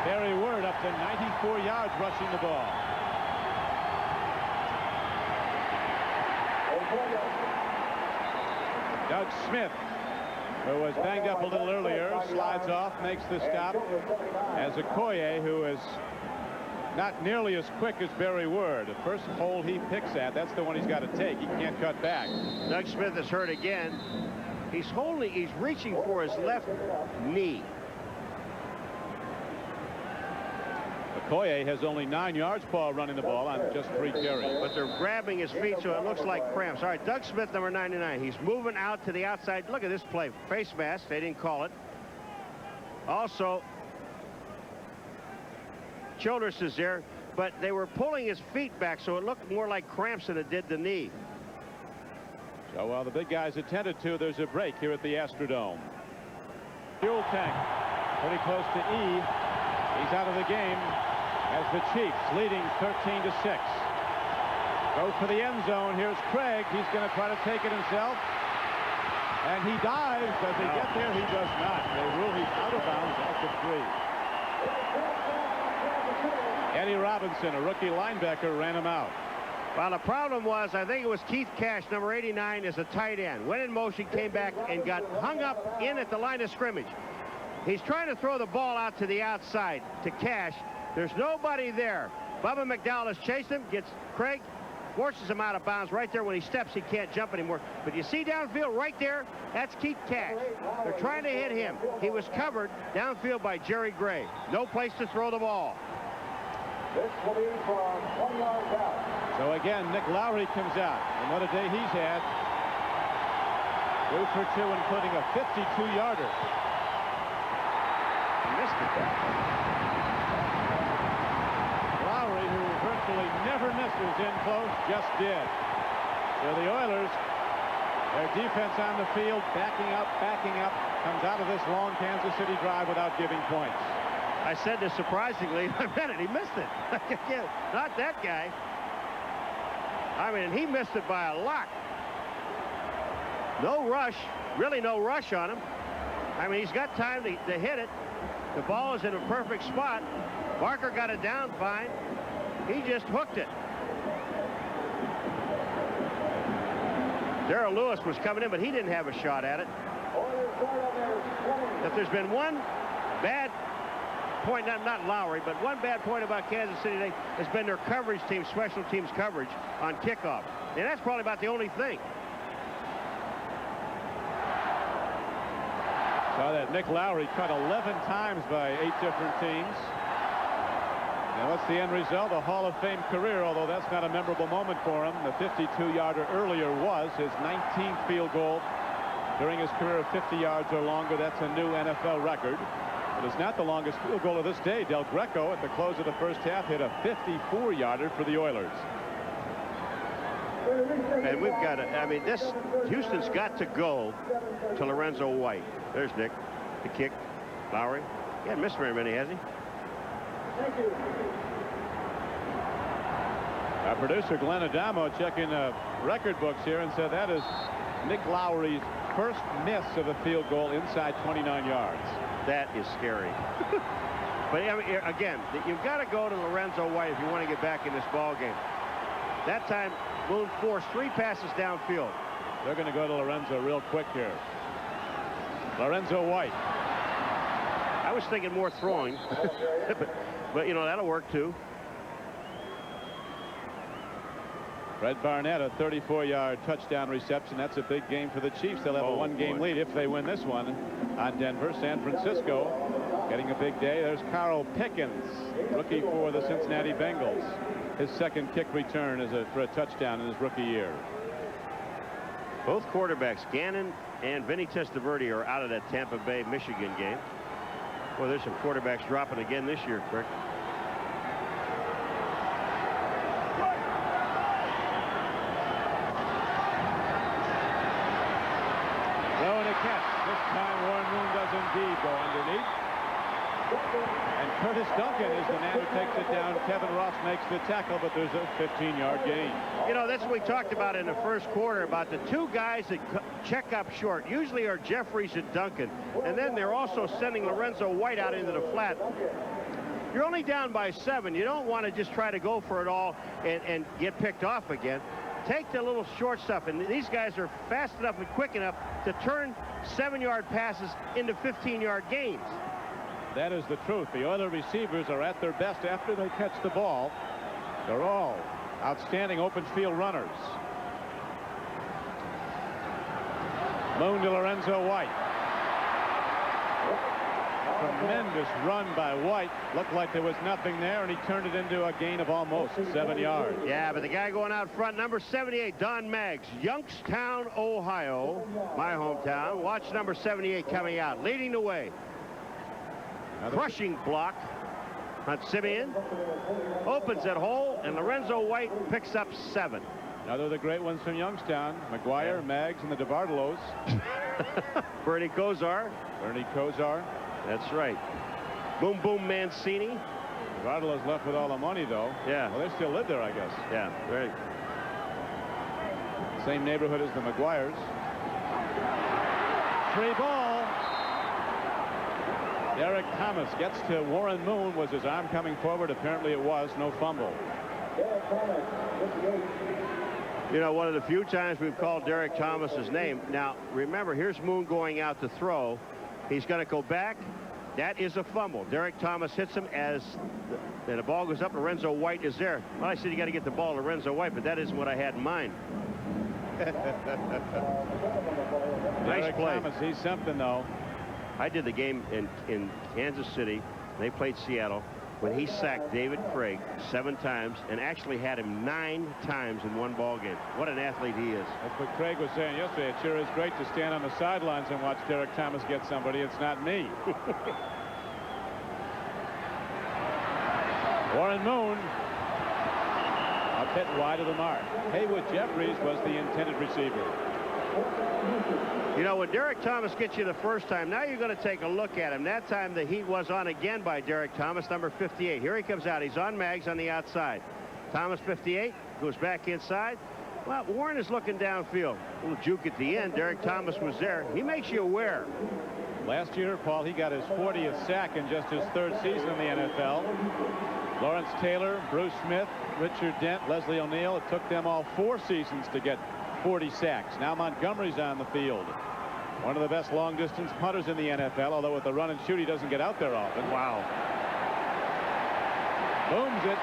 Barry Word up to 94 yards rushing the ball. Doug Smith, who was banged up a little earlier, slides off, makes the stop, as Okoye, who is not nearly as quick as Barry Word. The first hole he picks at, that's the one he's got to take. He can't cut back. Doug Smith is hurt again. He's reaching for his left knee. Okoye has only 9 yards, Paul, running the ball on just 3 carries. But they're grabbing his feet, so it looks like cramps. All right, Doug Smith, number 99. He's moving out to the outside. Look at this play. Face mask. They didn't call it. Also, Childress is there, but they were pulling his feet back, so it looked more like cramps than it did the knee. So while the big guys attended to, there's a break here at the Astrodome. Fuel tank pretty close to E. He's out of the game as the Chiefs leading 13-6. Goes for the end zone. Here's Craig. He's going to try to take it himself. And he dives. Does he get there? He does not. They rule he's out of bounds at the 3. Eddie Robinson, a rookie linebacker, ran him out. Well, the problem was, I think it was Keith Cash, number 89, is a tight end. Went in motion, came back, and got hung up in at the line of scrimmage. He's trying to throw the ball out to the outside to Cash. There's nobody there. Bubba McDowell has chased him, gets Craig, forces him out of bounds. Right there when he steps, he can't jump anymore. But you see downfield right there, that's Keith Cash. They're trying to hit him. He was covered downfield by Jerry Gray. No place to throw the ball. This will be from 20 yards out. So again, Nick Lowry comes out. And what a day he's had. 2 for 2, including a 52-yarder. He missed it there. Lowry, who virtually never misses in close, just did. So the Oilers, their defense on the field, backing up, comes out of this long Kansas City drive without giving points. I said this surprisingly. I meant it. He missed it. Not that guy. I mean, he missed it by a lot. No rush. Really no rush on him. I mean, he's got time to hit it. The ball is in a perfect spot. Barker got it down fine. He just hooked it. Darrell Lewis was coming in, but he didn't have a shot at it. If there's been one bad point, not Lowry, but one bad point about Kansas City today has been their coverage team, special teams coverage on kickoff. And that's probably about the only thing. Saw that Nick Lowry cut 11 times by 8 different teams. And what's the end result? A Hall of Fame career, although that's not a memorable moment for him. The 52-yarder earlier was his 19th field goal during his career of 50 yards or longer. That's a new NFL record. It is not the longest field goal of this day. Del Greco, at the close of the first half, hit a 54-yarder for the Oilers. And we've got to, I mean, Houston's got to go to Lorenzo White. There's Nick, the kick. Lowry. He hasn't missed very many, has he? Our producer, Glenn Adamo, checking record books here and said that is Nick Lowry's first miss of a field goal inside 29 yards. That is scary. But I mean, again, you've got to go to Lorenzo White if you want to get back in this ball game. That time, Moon forced 3 passes downfield. They're going to go to Lorenzo real quick here. Lorenzo White. I was thinking more throwing, but you know, that'll work too. Fred Barnett, a 34-yard touchdown reception. That's a big game for the Chiefs. They'll have a 1-game lead if they win this one on Denver. San Francisco getting a big day. There's Carl Pickens, rookie for the Cincinnati Bengals. His second kick return is for a touchdown in his rookie year. Both quarterbacks, Gannon and Vinny Testaverde, are out of that Tampa Bay, Michigan game. Well, there's some quarterbacks dropping again this year, Crick. Throwing a catch. This time Warren Moon does indeed go underneath. And Curtis Duncan is the man who takes it down. Kevin Ross makes the tackle, but there's a 15-yard gain. You know, that's what we talked about in the first quarter, about the 2 guys that check up short usually are Jeffries and Duncan. And then they're also sending Lorenzo White out into the flat. You're only down by 7. You don't want to just try to go for it all and get picked off again. Take the little short stuff, and these guys are fast enough and quick enough to turn 7-yard passes into 15-yard gains. That is the truth. The Oiler receivers are at their best after they catch the ball. They're all outstanding open field runners. Moon to Lorenzo White. Tremendous run by White. Looked like there was nothing there, and he turned it into a gain of almost 7 yards. Yeah, but the guy going out front, number 78, Don Maggs, Youngstown, Ohio, my hometown. Watch number 78 coming out, leading the way. Crushing block on Simeon. Opens that hole, and Lorenzo White picks up 7. Another of the great ones from Youngstown. Maguire, Maggs, and the DeBartolos. Bernie Kosar. Bernie Kosar. That's right. Boom Boom Mancini. DeBartolos left with all the money, though. Yeah. Well, they still live there, I guess. Yeah, right. Same neighborhood as the Maguires. Free ball. Derek Thomas gets to Warren Moon. Was his arm coming forward? Apparently it was. No fumble. You know, one of the few times we've called Derek Thomas's name. Now, remember, here's Moon going out to throw. He's going to go back, That is a fumble. Derek Thomas hits him and the ball goes up. Lorenzo White is there. Well, I said you got to get the ball to Lorenzo White, but that isn't what I had in mind. Nice play. Thomas, he's something, though. I did the game in Kansas City. They played Seattle when he sacked David Craig 7 times and actually had him 9 times in one ball game. What an athlete he is. That's what Craig was saying yesterday. It sure is great to stand on the sidelines and watch Derek Thomas get somebody. It's not me. Warren Moon a bit wide of the mark. Haywood Jeffries was the intended receiver. You know, when Derek Thomas gets you the first time, now you're going to take a look at him. That time the heat was on again by Derek Thomas, number 58. Here he comes out. He's on Mags on the outside. Thomas, 58, goes back inside. Well, Warren is looking downfield. A little juke at the end. Derek Thomas was there. He makes you aware. Last year, Paul, he got his 40th sack in just his 3rd season in the NFL. Lawrence Taylor, Bruce Smith, Richard Dent, Leslie O'Neal. It took them all 4 seasons to get 40 sacks. Now Montgomery's on the field. One of the best long-distance punters in the NFL, although with the run and shoot, he doesn't get out there often. Wow. Booms it.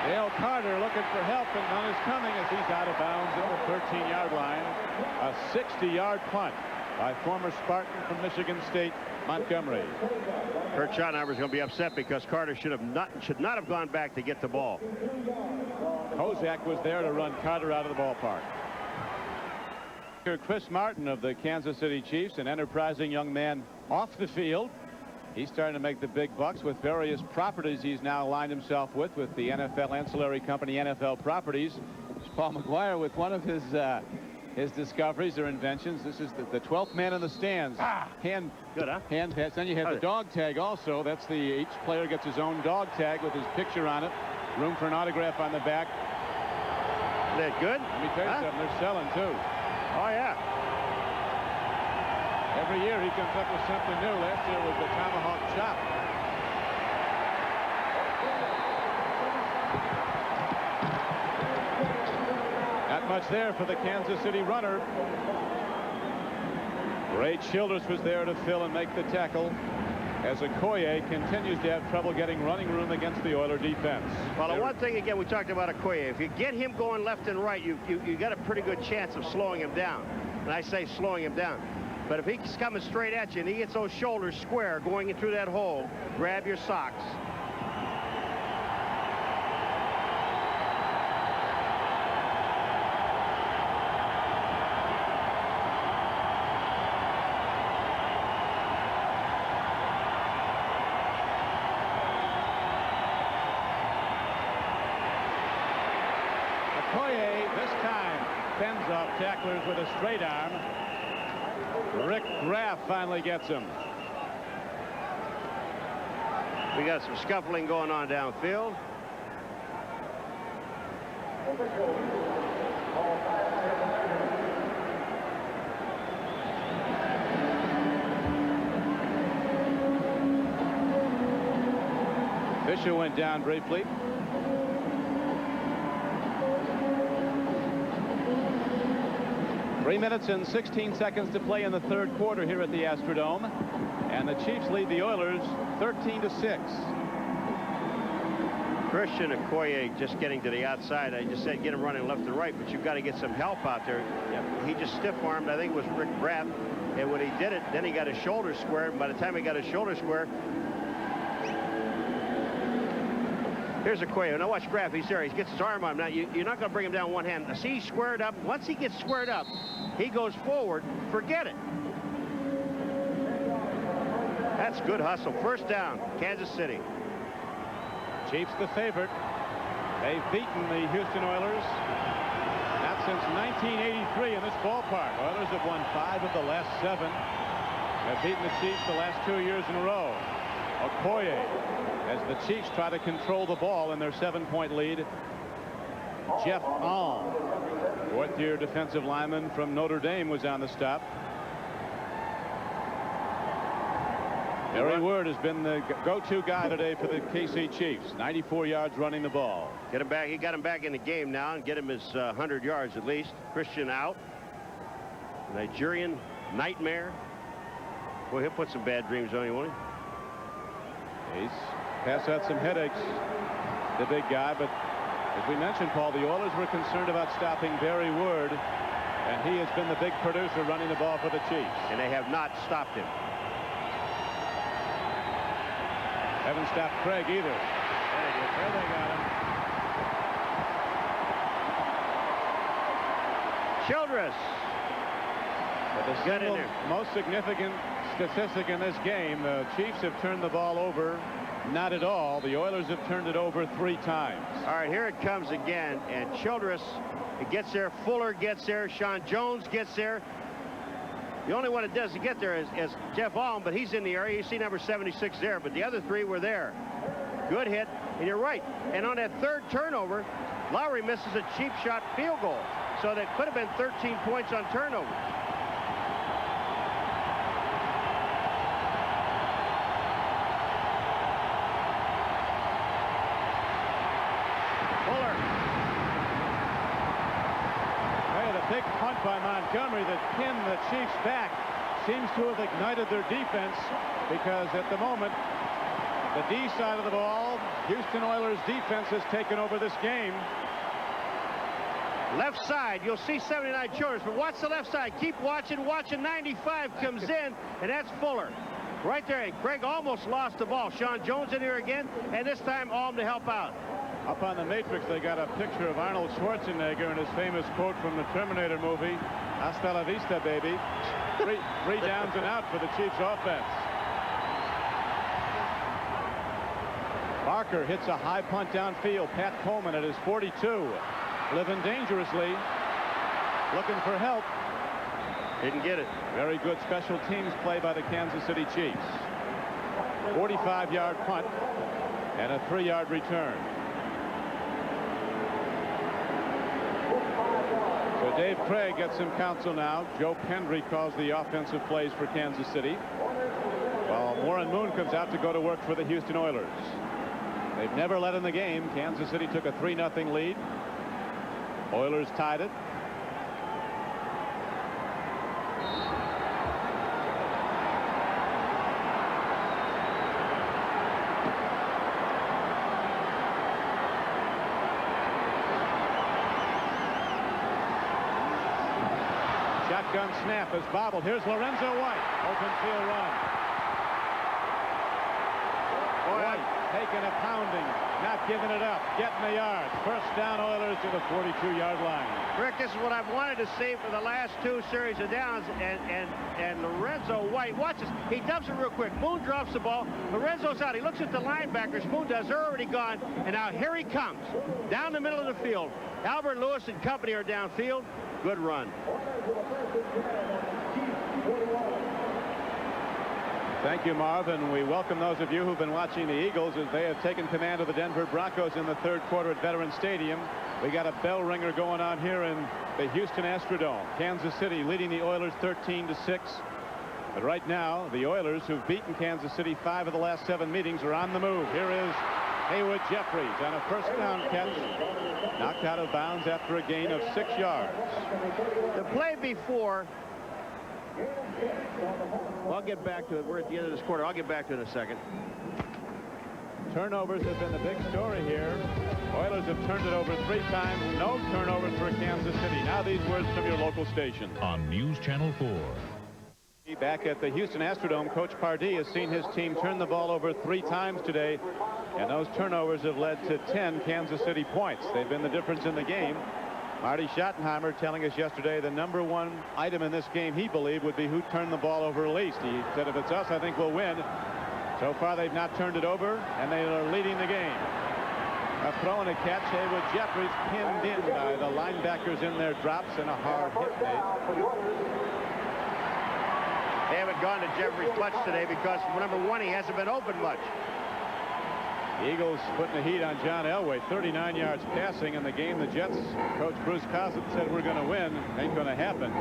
Dale Carter looking for help, and none is coming as he's out of bounds at the 13-yard line. A 60-yard punt by former Spartan from Michigan State, Montgomery. Kurt Schottenheimer's going to be upset because Carter should not have gone back to get the ball. Kozak was there to run Carter out of the ballpark. Chris Martin of the Kansas City Chiefs, an enterprising young man off the field. He's starting to make the big bucks with various properties he's now aligned himself with the NFL ancillary company NFL Properties. It's Paul Maguire with one of his discoveries or inventions. This is the 12th man in the stands. Hand pass. Then you have the dog tag also. That's each player gets his own dog tag with his picture on it. Room for an autograph on the back. Is that good? Let me tell you something. They're selling too. Oh yeah. Every year he comes up with something new. Last year was the tomahawk chop. Not much there for the Kansas City runner. Ray Childress was there to fill and make the tackle as Okoye continues to have trouble getting running room against the Oiler defense. Well, the one thing again we talked about Okoye, if you get him going left and right, you got a pretty good chance of slowing him down. And I say slowing him down. But if he's coming straight at you and he gets those shoulders square going in through that hole, grab your socks. Okoye this time fends off tacklers with a straight arm. Rick Graff finally gets him. We got some scuffling going on downfield. Fisher went down briefly. Three minutes and 16 seconds to play in the 3rd quarter here at the Astrodome, and the Chiefs lead the Oilers 13-6. Christian Okoye just getting to the outside. I just said get him running left and right, but you've got to get some help out there. He just stiff-armed, I think it was Rick Graff, and when he did it, then he got his shoulder square, and by the time he got his shoulder square, here's Okoye. Now watch Graff. He's there. He gets his arm on him. Now you're not going to bring him down one hand. Now, see, he's squared up. Once he gets squared up, he goes forward. Forget it. That's good hustle. First down, Kansas City. Chiefs the favorite. They've beaten the Houston Oilers not since 1983 in this ballpark. Oilers have won 5 of the last 7. Have beaten the Chiefs the last 2 years in a row. Okoye, as the Chiefs try to control the ball in their 7-point lead. Jeff Alm, 4th-year defensive lineman from Notre Dame, was on the stop. Harry Word has been the go-to guy today for the KC Chiefs. 94 yards running the ball. Get him back. He got him back in the game now and get him his 100 yards at least. Christian out. Nigerian nightmare. Well, he'll put some bad dreams on you, won't he? He's passed out some headaches, the big guy, but as we mentioned, Paul, the Oilers were concerned about stopping Barry Ward, and he has been the big producer running the ball for the Chiefs. And they have not stopped him. Haven't stopped Craig either. There they got him. Childress. But the single most significant statistic in this game, the Chiefs have turned the ball over. Not at all. The Oilers have turned it over 3 times. All right, here it comes again, and Childress, it gets there. Fuller gets there. Sean Jones gets there. The only one that doesn't get there is Jeff Alm, but he's in the area. You see number 76 there, but the other 3 were there. Good hit, and you're right. And on that 3rd turnover, Lowry misses a cheap shot field goal. So that could have been 13 points on turnover. Fuller. Hey, the big punt by Montgomery that pinned the Chiefs back seems to have ignited their defense, because at the moment, the D side of the ball, Houston Oilers defense has taken over this game. Left side, you'll see 79 Childress, but watch the left side. Keep watching. 95 comes in, and that's Fuller. Right there, Craig almost lost the ball. Sean Jones in here again, and this time Alm to help out. Up on the matrix, they got a picture of Arnold Schwarzenegger and his famous quote from the Terminator movie, "Hasta la vista, baby." Three downs and out for the Chiefs offense. Barker hits a high punt downfield. Pat Coleman at his 42. Living dangerously. Looking for help. Didn't get it. Very good special teams play by the Kansas City Chiefs. 45-yard punt and a 3-yard return. So Dave Craig gets some counsel now. Joe Pendry calls the offensive plays for Kansas City, while Warren Moon comes out to go to work for the Houston Oilers. They've never led in the game. Kansas City took a 3-0 lead. Oilers tied it. Shotgun snap is bobbled. Here's Lorenzo White. Open field run. White taking a pounding. Not giving it up. Getting the yard. First down, Oilers to the 42-yard line. Rick, this is what I've wanted to see for the last 2 series of downs. And Lorenzo White, watch this. He dumps it real quick. Moon drops the ball. Lorenzo's out. He looks at the linebackers. Moon does. They're already gone. And now here he comes. Down the middle of the field. Albert Lewis and company are downfield. Good run. Thank you, Marv, and we welcome those of you who've been watching the Eagles as they have taken command of the Denver Broncos in the 3rd quarter at Veterans Stadium. We got a bell ringer going on here in the Houston Astrodome. Kansas City leading the Oilers 13-6. But right now, the Oilers, who've beaten Kansas City 5 of the last 7 meetings, are on the move. Here is Haywood Jeffries on a first down catch, knocked out of bounds after a gain of 6 yards. The play before, well, I'll get back to it. We're at the end of this quarter. I'll get back to it in a second. Turnovers have been the big story here. Oilers have turned it over 3 times. No turnovers for Kansas City. Now these words from your local station. On News Channel 4. Back at the Houston Astrodome, Coach Pardee has seen his team turn the ball over 3 times today, and those turnovers have led to 10 Kansas City points. They've been the difference in the game. Marty Schottenheimer telling us yesterday the #1 item in this game he believed would be who turned the ball over least. He said, if it's us, I think we'll win. So far they've not turned it over, and they are leading the game. A throw and a catch. Haywood Jeffries pinned in by the linebackers in their drops, and a hard hit made. They haven't gone to Jeffries much today because #1 he hasn't been open much. The Eagles putting the heat on John Elway. 39 yards passing in the game. The Jets coach Bruce Cosset said we're going to win. Ain't going to happen.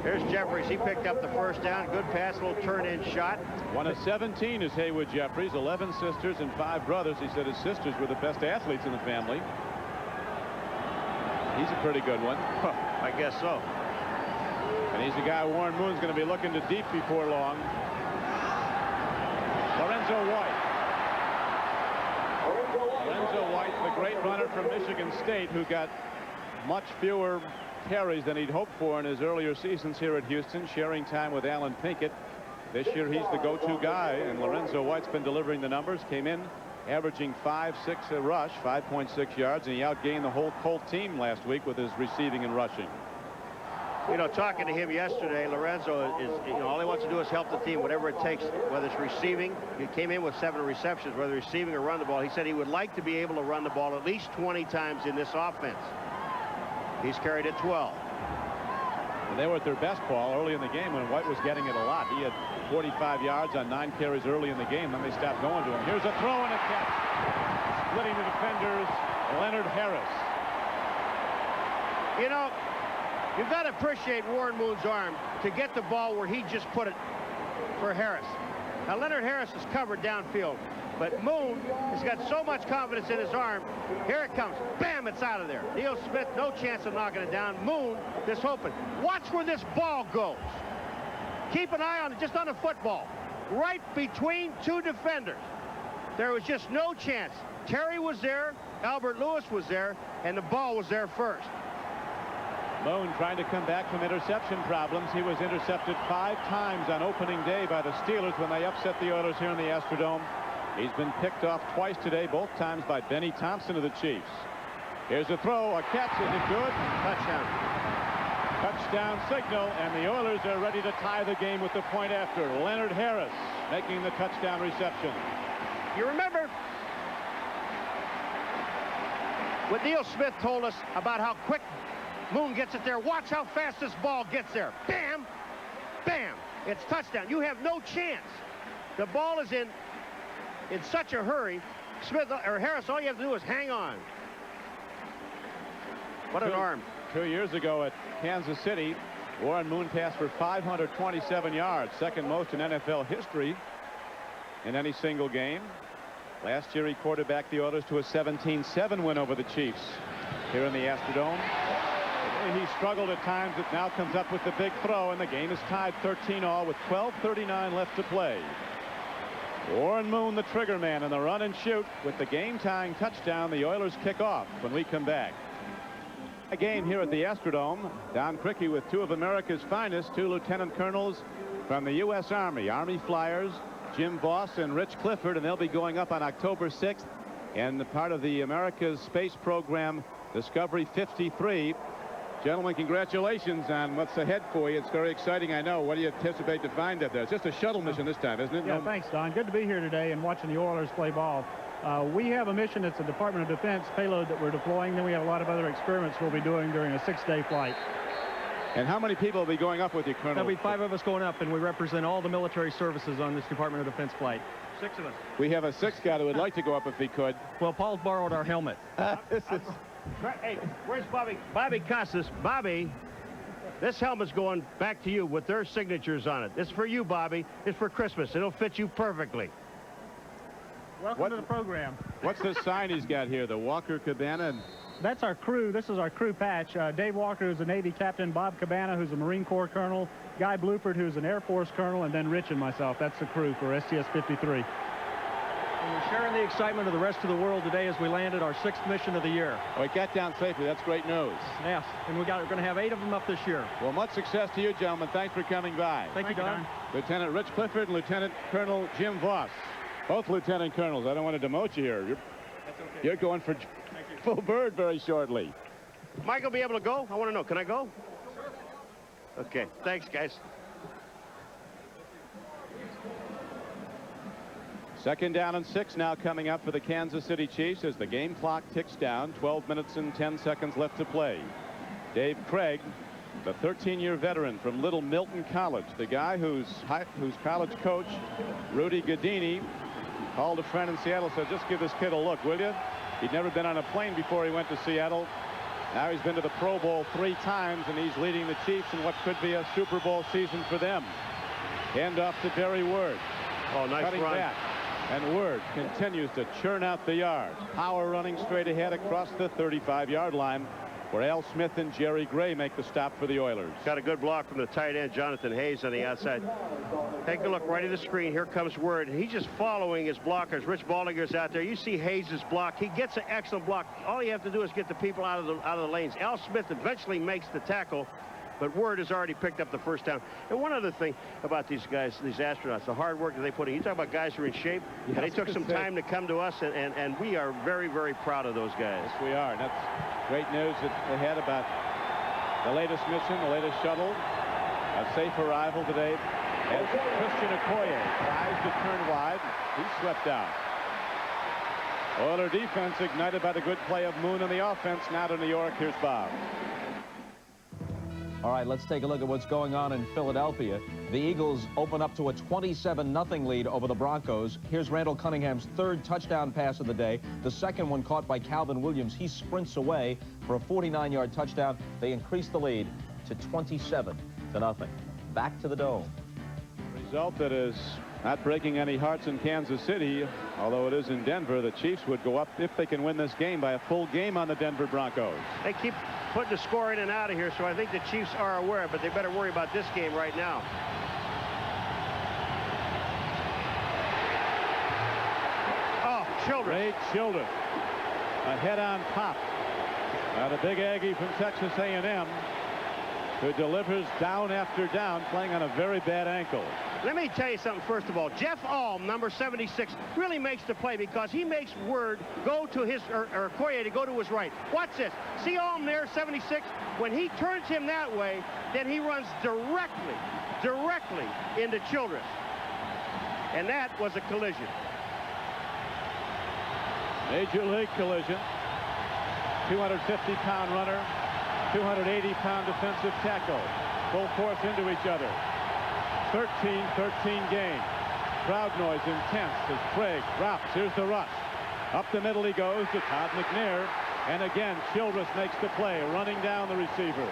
Here's Jeffries. He picked up the first down. Good pass, little turn-in shot. 1 of 17 is Haywood Jeffries. 11 sisters and 5 brothers. He said his sisters were the best athletes in the family. He's a pretty good one. I guess so. And he's the guy Warren Moon's going to be looking to deep before long. Lorenzo White. Lorenzo White, the great runner from Michigan State, who got much fewer carries than he'd hoped for in his earlier seasons here at Houston, sharing time with Alan Pinkett. This year he's the go-to guy, and Lorenzo White's been delivering the numbers. Came in averaging 5.6 a rush, 5.6 yards, and he outgained the whole Colt team last week with his receiving and rushing. You know, talking to him yesterday, Lorenzo is, you know, all he wants to do is help the team, whatever it takes, whether it's receiving. He came in with 7 receptions, whether receiving or run the ball. He said he would like to be able to run the ball at least 20 times in this offense. He's carried it 12. And they were at their best, Paul, early in the game when White was getting it a lot. He had 45 yards on 9 carries early in the game. Then they stopped going to him. Here's a throw and a catch. Splitting the defenders, Leonard Harris. You know, you've got to appreciate Warren Moon's arm to get the ball where he just put it for Harris. Now, Leonard Harris is covered downfield, but Moon has got so much confidence in his arm. Here it comes. Bam, it's out of there. Neil Smith, no chance of knocking it down. Moon, just hoping. Watch where this ball goes. Keep an eye on it, just on the football. Right between 2 defenders. There was just no chance. Terry was there, Albert Lewis was there, and the ball was there first. Moon trying to come back from interception problems. He was intercepted 5 times on opening day by the Steelers when they upset the Oilers here in the Astrodome. He's been picked off twice today, both times by Benny Thompson of the Chiefs. Here's a throw, a catch. Is it good? Touchdown. Touchdown signal, and the Oilers are ready to tie the game with the point after. Leonard Harris making the touchdown reception. You remember what Neil Smith told us about how quick Moon gets it there. Watch how fast this ball gets there. Bam! Bam! It's touchdown. You have no chance. The ball is in such a hurry. Smith or Harris, all you have to do is hang on. What an arm. 2 years ago at Kansas City, Warren Moon passed for 527 yards, second most in NFL history in any single game. Last year he quarterbacked the Oilers to a 17-7 win over the Chiefs here in the Astrodome. He struggled at times. It now comes up with the big throw, and the game is tied 13-all with 12:39 left to play. Warren Moon, the trigger man, in the run and shoot with the game-tying touchdown. The Oilers kick off when we come back. A game here at the Astrodome. Don Criqui with 2 of America's finest, 2 lieutenant colonels from the U.S. Army Flyers, Jim Voss and Rich Clifford, and they'll be going up on October 6th and part of the America's space program Discovery 53. Gentlemen, congratulations on what's ahead for you. It's very exciting, I know. What do you anticipate to find up there? It's just a shuttle mission this time, isn't it? Yeah, thanks, Don. Good to be here today and watching the Oilers play ball. We have a mission. It's a Department of Defense payload that we're deploying. Then we have a lot of other experiments we'll be doing during a 6-day flight. And how many people will be going up with you, Colonel? There'll be 5 of us going up, and we represent all the military services on this Department of Defense flight. 6 of us. We have a 6th guy that would like to go up if he could. Well, Paul's borrowed our helmet. Hey, where's Bobby? Bobby Costas. Bobby, this helmet's going back to you with their signatures on it. It's for you, Bobby. It's for Christmas. It'll fit you perfectly. Welcome to the program. What's this sign he's got here? The Walker Cabana? That's our crew. This is our crew patch. Dave Walker, who's a Navy captain, Bob Cabana, who's a Marine Corps colonel, Guy Bluford, who's an Air Force colonel, and then Rich and myself. That's the crew for STS-53. And we're sharing the excitement of the rest of the world today as we landed our 6th mission of the year. Oh, it got down safely. That's great news. Yes, and we're going to have 8 of them up this year. Well, much success to you, gentlemen. Thanks for coming by. Thank you, Don. Lieutenant Rich Clifford and Lieutenant Colonel Jim Voss. Both lieutenant colonels. I don't want to demote you here. You're going for full bird very shortly. Michael, be able to go? I want to know. Can I go? Okay. Thanks, guys. Second down and 6 now coming up for the Kansas City Chiefs as the game clock ticks down. 12 minutes and 10 seconds left to play. Dave Craig, the 13-year veteran from Little Milton College, the guy whose college coach, Rudy Gadini, called a friend in Seattle, said, just give this kid a look, will you? He'd never been on a plane before he went to Seattle. Now he's been to the Pro Bowl 3 times, and he's leading the Chiefs in what could be a Super Bowl season for them. Hand off to Barry Word. Oh, nice Cutting run. back. And Word continues to churn out the yards. Power running straight ahead across the 35-yard line. where Al Smith and Jerry Gray make the stop for the Oilers. Got a good block from the tight end, Jonathan Hayes, on the outside. Take a look right at the screen. Here comes Word. He's just following his blockers. Rich Ballinger's out there. You see Hayes' block. He gets an excellent block. All you have to do is get the people out of the lanes. Al Smith eventually makes the tackle, but Word has already picked up the first down. And one other thing about these guys, these astronauts, the hard work that they put in. You talk about guys who are in shape, and they took some time to come to us, and we are very, very proud of those guys. Yes, we are. And that's great news ahead about the latest mission, the latest shuttle. A safe arrival today as Christian Okoye tries to turn wide. He's swept out. Oiler defense ignited by the good play of Moon in the offense. Now to New York. Here's Bob. All right, let's take a look at what's going on in Philadelphia. The Eagles open up to a 27-0 lead over the Broncos. Here's Randall Cunningham's third touchdown pass of the day. The second one caught by Calvin Williams. He sprints away for a 49-yard touchdown. They increase the lead to 27-0. Back to the Dome. Result that is not breaking any hearts in Kansas City, although it is in Denver. The Chiefs would go up, if they can win this game, by a full game on the Denver Broncos. They keep putting the score in and out of here, so I think the Chiefs are aware, but they better worry about this game right now. Oh, Childress. Great Childress. A head-on pop. Now the big Aggie from Texas A&M, who delivers down after down, playing on a very bad ankle. Let me tell you something, first of all. Jeff Alm, number 76, really makes the play because he makes Word go to his, or Okoye to go to his right. Watch this. See Alm there, 76? When he turns him that way, then he runs directly into Childress. And that was a collision. Major league collision. 250-pound runner, 280-pound defensive tackle. Full force into each other. 13-13 game. Crowd noise intense as Craig drops. Here's the rush. Up the middle he goes to Todd McNair. And again, Childress makes the play, running down the receiver.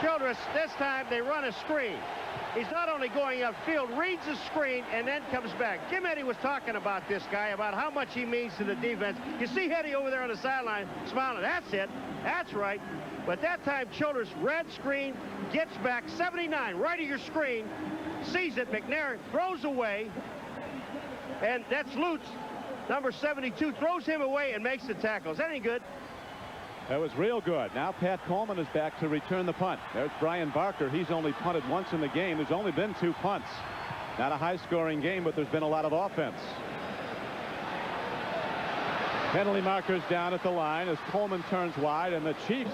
Childress, this time they run a screen. He's not only going upfield, reads the screen, and then comes back. Jim Eddy was talking about this guy, about how much he means to the defense. You see Eddy over there on the sideline smiling. That's it. That's right. But that time, Childress, red screen, gets back, 79, right of your screen, sees it. McNair throws away, and that's Lutz, number 72, throws him away and makes the tackle. Is that any good? That was real good. Now Pat Coleman is back to return the punt. There's Brian Barker. He's only punted once in the game. There's only been 2 punts. Not a high-scoring game, but there's been a lot of offense. Penalty markers down at the line as Coleman turns wide, and the Chiefs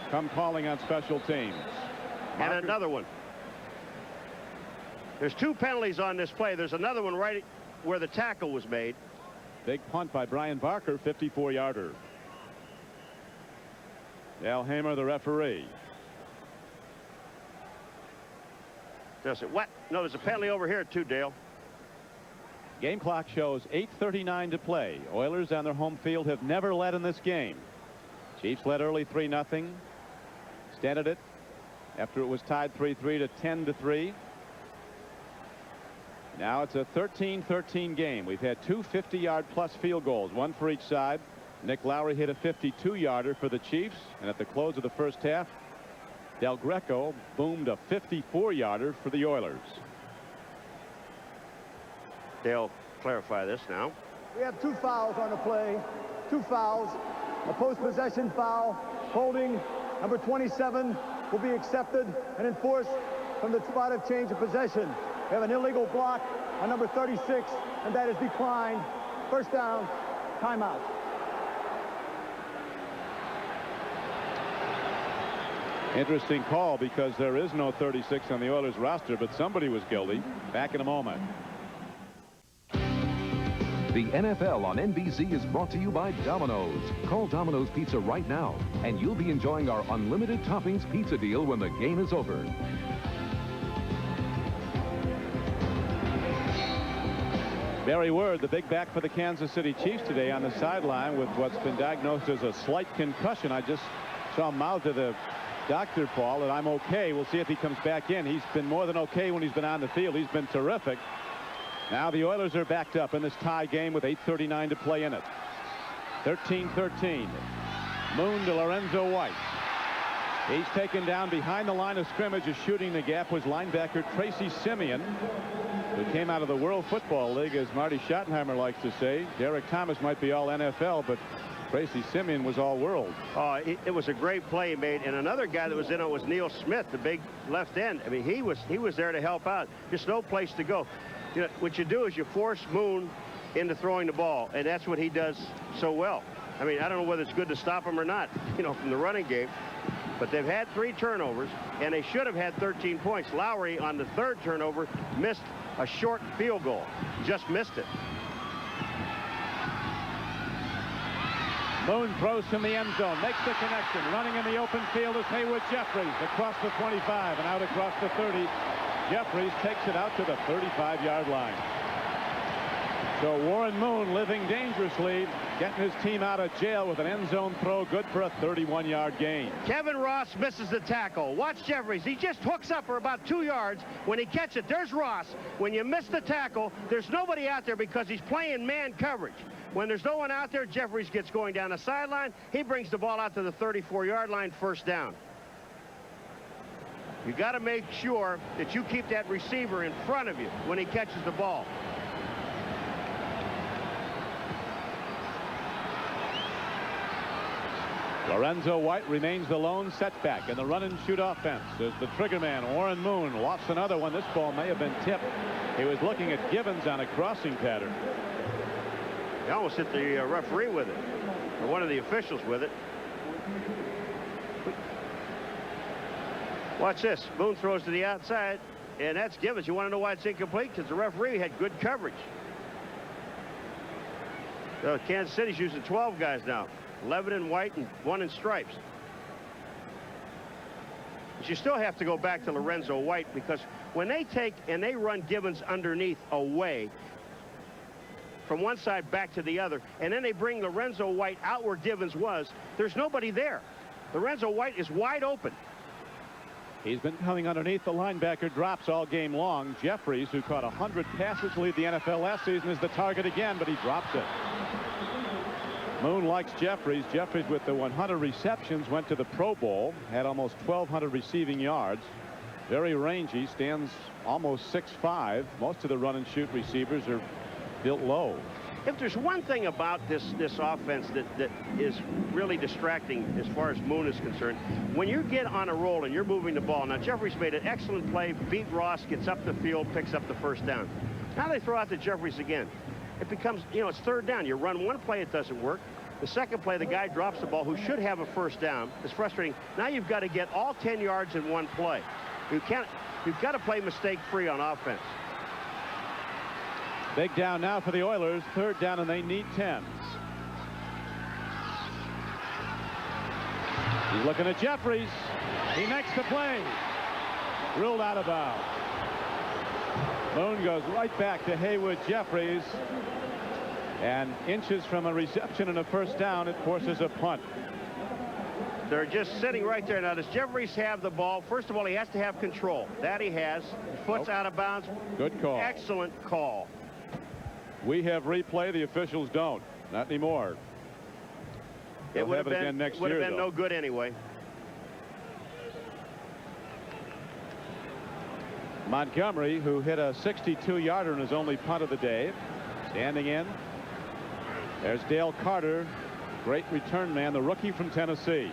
come calling on special teams. And another one. There's 2 penalties on this play. There's another one right where the tackle was made. Big punt by Brian Barker, 54-yarder. Al Hamer, the referee. Does it? What? No, there's a penalty over here too, Dale. Game clock shows 8:39 to play. Oilers on their home field have never led in this game. Chiefs led early 3-0. Extended it after it was tied 3-3 to 10-3. Now it's a 13-13 game. We've had 2 50-yard plus field goals, one for each side. Nick Lowry hit a 52-yarder for the Chiefs, and at the close of the first half, Del Greco boomed a 54-yarder for the Oilers. They'll clarify this now. We have 2 fouls on the play. 2 fouls. A post-possession foul. Holding number 27 will be accepted and enforced from the spot of change of possession. We have an illegal block on number 36, and that is declined. First down, timeout. Interesting call because there is no 36 on the Oilers roster, but somebody was guilty. Back in a moment. The NFL on NBC is brought to you by Domino's. Call Domino's Pizza right now, and you'll be enjoying our unlimited toppings pizza deal when the game is over. Barry Word, the big back for the Kansas City Chiefs today, on the sideline with what's been diagnosed as a slight concussion. I just saw him mouth to the doctor, Paul, and I'm okay. We'll see if he comes back in. He's been more than okay when he's been on the field. He's been terrific. Now the Oilers are backed up in this tie game with 8:39 to play in it. 13-13. Moon to Lorenzo White. He's taken down behind the line of scrimmage. Is shooting the gap was linebacker Tracy Simeon, who came out of the World Football League, as Marty Schottenheimer likes to say. Derek Thomas might be all NFL, but Tracy Simeon was all world. It was a great play he made. And another guy that was in it was Neil Smith, the big left end. I mean, he was there to help out. Just no place to go. You know, what you do is you force Moon into throwing the ball, and that's what he does so well. I mean, I don't know whether it's good to stop him or not, you know, from the running game. But they've had 3 turnovers, and they should have had 13 points. Lowry, on the 3rd turnover, missed a short field goal. Just missed it. Moon throws from the end zone, makes the connection. Running in the open field is Haywood Jeffries across the 25 and out across the 30. Jeffries takes it out to the 35-yard line. So Warren Moon living dangerously, getting his team out of jail with an end zone throw, good for a 31-yard gain. Kevin Ross misses the tackle. Watch Jeffries. He just hooks up for about 2 yards. When he catches it, there's Ross. When you miss the tackle, there's nobody out there because he's playing man coverage. When there's no one out there, Jeffries gets going down the sideline. He brings the ball out to the 34-yard line, first down. You got to make sure that you keep that receiver in front of you when he catches the ball. Lorenzo White remains the lone setback in the run-and-shoot offense as the trigger man, Warren Moon, lost another one. This ball may have been tipped. He was looking at Givens on a crossing pattern. He almost hit the referee with it, or one of the officials with it. Watch this. Moon throws to the outside, and that's Givens. You want to know why it's incomplete? Because the referee had good coverage. So Kansas City's using 12 guys now. 11 in white and 1 in stripes. But you still have to go back to Lorenzo White, because when they take and they run Givens underneath away from one side back to the other, and then they bring Lorenzo White out where Givens was, there's nobody there. Lorenzo White is wide open. He's been coming underneath the linebacker drops all game long. Jeffries, who caught 100 passes to lead the NFL last season, is the target again, but he drops it. Moon likes Jeffries. Jeffries, with the 100 receptions, went to the Pro Bowl, had almost 1,200 receiving yards. Very rangy, stands almost 6'5". Most of the run-and-shoot receivers are built low. If there's one thing about this offense that is really distracting as far as Moon is concerned, when you get on a roll and you're moving the ball. Now, Jeffries made an excellent play, beat Ross, gets up the field, picks up the first down. Now they throw out to Jeffries again. It becomes, you know, it's 3rd down. You run one play, it doesn't work. The second play, the guy drops the ball who should have a first down. It's frustrating. Now you've got to get all 10 yards in one play. You've got to play mistake-free on offense. Big down now for the Oilers. 3rd down, and they need 10. He's looking at Jeffries. He makes the play. Ruled out of bounds. Moon goes right back to Haywood Jeffries. And inches from a reception and a first down, it forces a punt. They're just sitting right there. Now, does Jeffries have the ball? First of all, he has to have control. That he has. His foot's out of bounds. Good call. Excellent call. We have replay. The officials don't. Not anymore. It would have been again next would year, have been though. no good anyway. Montgomery, who hit a 62-yarder in his only punt of the day, standing in. There's Dale Carter, great return man, the rookie from Tennessee.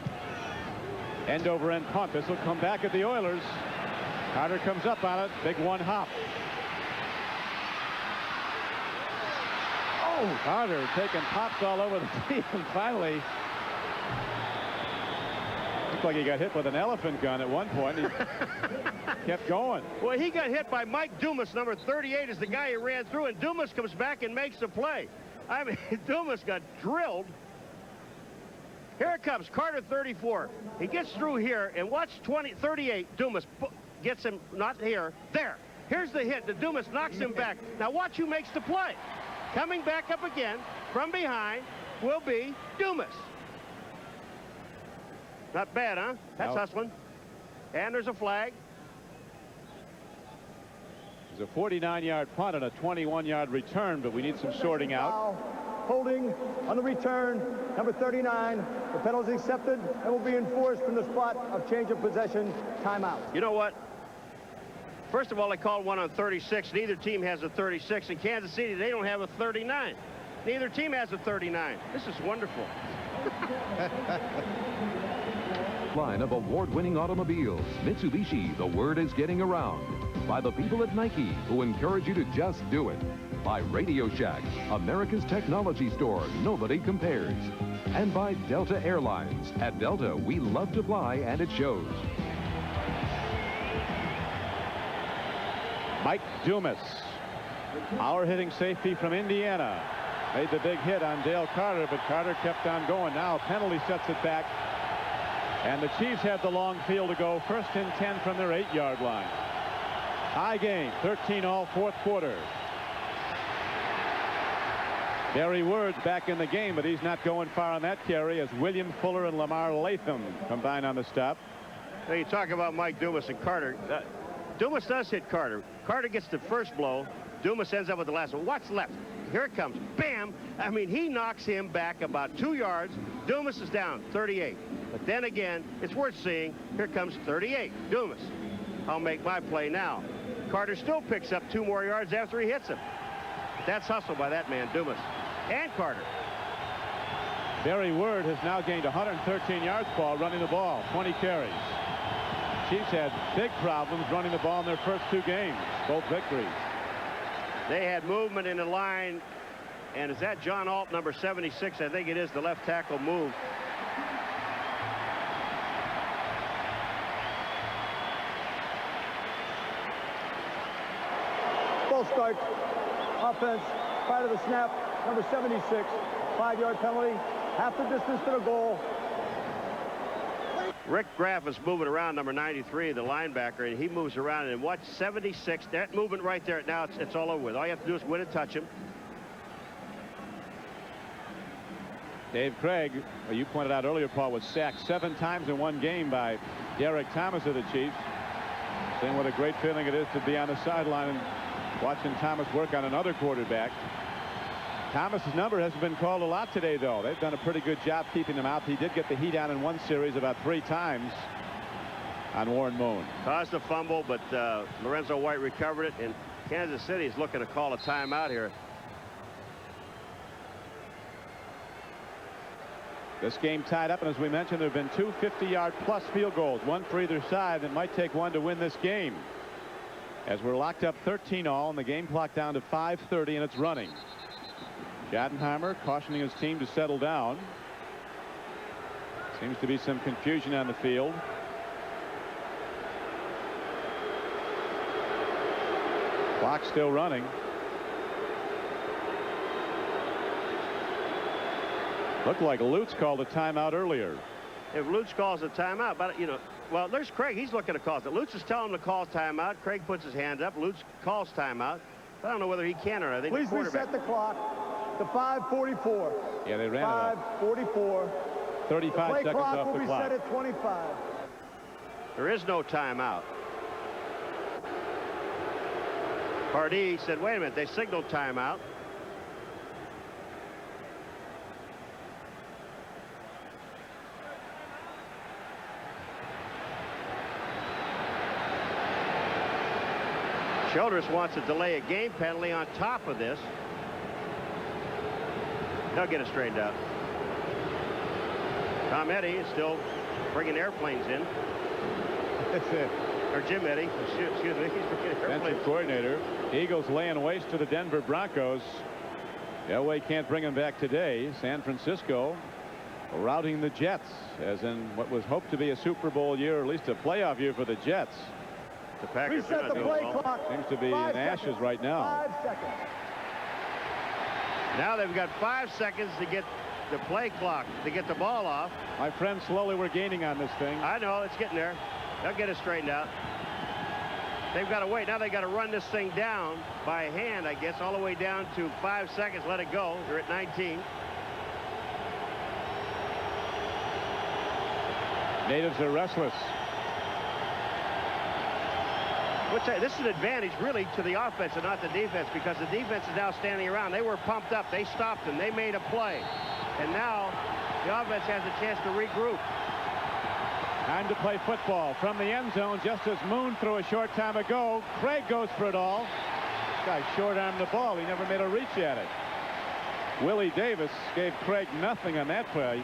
End over end punt. This will come back at the Oilers. Carter comes up on it. Big one hop. Oh, Carter taking pops all over the field, and finally looked like he got hit with an elephant gun at one point. He kept going. Well, he got hit by Mike Dumas, number 38, is the guy he ran through, and Dumas comes back and makes the play. I mean, Dumas got drilled. Here it comes, Carter 34. He gets through here, and watch 38. Dumas gets him, not here, there. Here's the hit. The Dumas knocks him back. Now watch who makes the play. Coming back up again from behind will be Dumas. Not bad, huh? That's hustling. And there's a flag. It's a 49-yard punt and a 21-yard return, but we need some sorting out. holding on the return, number 39. The penalty is accepted and will be enforced from the spot of change of possession. Timeout. You know what? First of all, they called one on 36. Neither team has a 36. In Kansas City, they don't have a 39. Neither team has a 39. This is wonderful. Line of award-winning automobiles. Mitsubishi, the word is getting around. By the people at Nike, who encourage you to just do it. By Radio Shack, America's technology store nobody compares. And by Delta Airlines. At Delta, we love to fly, and it shows. Mike Dumas, our hitting safety from Indiana, made the big hit on Dale Carter, but Carter kept on going. Now a penalty sets it back, and the Chiefs have the long field to go. First and 10 from their 8-yard line. High game, 13-all, fourth quarter. Barry Word's back in the game, but he's not going far on that carry as William Fuller and Lamar Latham combine on the stop. Now you talk about Mike Dumas and Carter. Dumas does hit Carter. Carter gets the first blow. Dumas ends up with the last one. What's left? Here it comes. Bam! I mean, he knocks him back about 2 yards. Dumas is down 38. But then again, it's worth seeing. Here comes 38. Dumas. I'll make my play now. Carter still picks up 2 more yards after he hits him. But that's hustle by that man, Dumas. And Carter. Barry Word has now gained 113 yards, Paul, running the ball, 20 carries. Chiefs had big problems running the ball in their first 2 games, both victories. They had movement in the line, and is that John Alt, number 76? I think it is. The left tackle moved. Full start. Offense, prior to the snap, number 76. 5-yard penalty. Half the distance to the goal. Rick Graff is moving around, number 93, the linebacker, and he moves around, and watch 76. That movement right there, now it's all over with. All you have to do is win and touch him. Dave Craig, you pointed out earlier, Paul, was sacked 7 times in one game by Derek Thomas of the Chiefs. Saying what a great feeling it is to be on the sideline and watching Thomas work on another quarterback. Thomas's number hasn't been called a lot today, though. They've done a pretty good job keeping him out. He did get the heat on in one series about 3 times on Warren Moon. Caused a fumble, but Lorenzo White recovered it, and Kansas City is looking to call a timeout here. This game tied up, and as we mentioned, there have been 2 50-yard plus field goals, one for either side. It might take one to win this game, as we're locked up 13-all, and the game clock down to 5:30, and it's running. Schottenheimer cautioning his team to settle down. Seems to be some confusion on the field. Clock still running. Looked like Lutz called a timeout earlier. If Lutz calls a timeout, but you know, well, there's Craig. He's looking to call it. Lutz is telling him to call timeout. Craig puts his hand up. Lutz calls timeout. But I don't know whether he can or not. I think Please reset the clock to 5:44. Yeah, they ran it up. 5:44. 35 seconds clock off will the be clock. set at 25. There is no timeout. Pardee said, wait a minute, they signaled timeout. Childress wants to delay a game penalty on top of this. They'll get it straightened out. Tom Eddy is still bringing airplanes in. That's it. Or Jim Eddy, excuse me, he's bringing airplanes. Defensive coordinator. Eagles laying waste to the Denver Broncos. Elway can't bring him back today. San Francisco routing the Jets, as in what was hoped to be a Super Bowl year, or at least a playoff year for the Jets. The Packers reset the play clock. Seems to be in ashes right now. 5 seconds. Now they've got 5 seconds to get the play clock, to get the ball off. My friends, slowly we're gaining on this thing. I know, it's getting there. They'll get it straightened out. They've got to wait. Now they've got to run this thing down by hand, I guess, all the way down to 5 seconds. Let it go. They're at 19. Natives are restless. This is an advantage, really, to the offense and not the defense, because the defense is now standing around. They were pumped up. They stopped them. They made a play. And now the offense has a chance to regroup. Time to play football from the end zone, just as Moon threw a short time ago. Craig goes for it all. This guy short-armed the ball. He never made a reach at it. Willie Davis gave Craig nothing on that play.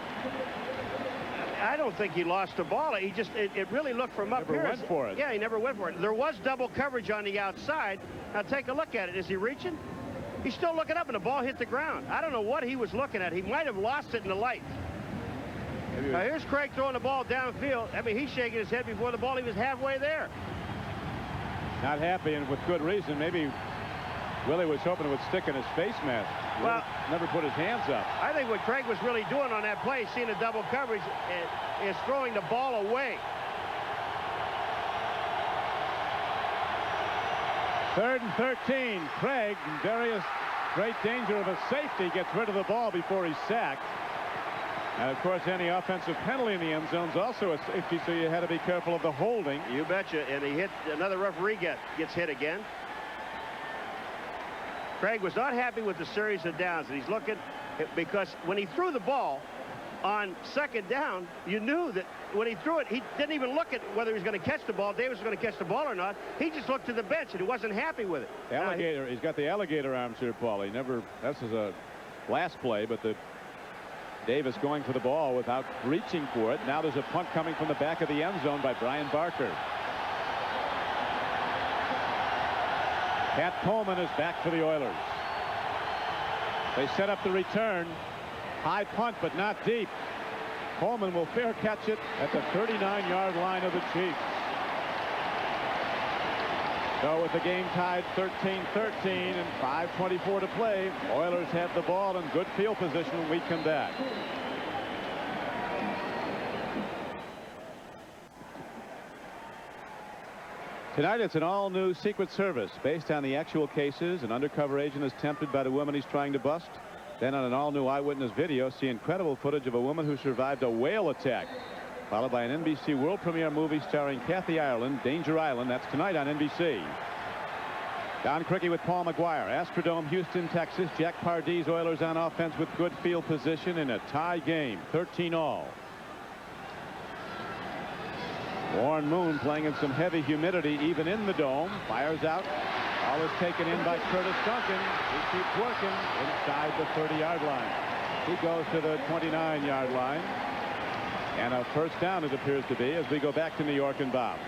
I don't think he lost the ball. He just, it really looked from up here. Never went for it. Yeah, he never went for it. There was double coverage on the outside. Now take a look at it. Is he reaching? He's still looking up, and the ball hit the ground. I don't know what he was looking at. He might have lost it in the light. Now here's Craig throwing the ball downfield. I mean, he's shaking his head before the ball. He was halfway there. Not happy, and with good reason. Maybe Willie was hoping it would stick in his face mask. Well, never put his hands up. I think what Craig was really doing on that play, seeing the double coverage, is throwing the ball away. 3rd and 13. Craig, in great danger of a safety, gets rid of the ball before he's sacked. And, of course, any offensive penalty in the end zone is also a safety, so you had to be careful of the holding. You betcha. And he hit, another referee gets hit again. Craig was not happy with the series of downs, and he's looking, because when he threw the ball on 2nd down, you knew that when he threw it, he didn't even look at whether he was going to catch the ball. Davis was going to catch the ball or not. He just looked to the bench, and he wasn't happy with it. Alligator, he's got the alligator arms here, Paul. He never, this is a last play, but Davis going for the ball without reaching for it. Now there's a punt coming from the back of the end zone by Brian Barker. Pat Coleman is back for the Oilers. They set up the return. High punt, but not deep. Coleman will fair catch it at the 39-yard line of the Chiefs. So with the game tied 13-13 and 5:24 to play, Oilers have the ball in good field position when we come back. Tonight, it's an all-new Secret Service based on the actual cases. An undercover agent is tempted by the woman he's trying to bust. Then on an all-new eyewitness video, see incredible footage of a woman who survived a whale attack. Followed by an NBC world premiere movie starring Kathy Ireland, Danger Island. That's tonight on NBC. Don Criqui with Paul Maguire. Astrodome, Houston, Texas. Jack Pardee's Oilers on offense with good field position in a tie game, 13-all. Warren Moon playing in some heavy humidity even in the dome. Fires out. Ball is taken in by Curtis Duncan. He keeps working inside the 30-yard line. He goes to the 29-yard line. And a first down, it appears to be, as we go back to New York and Bob.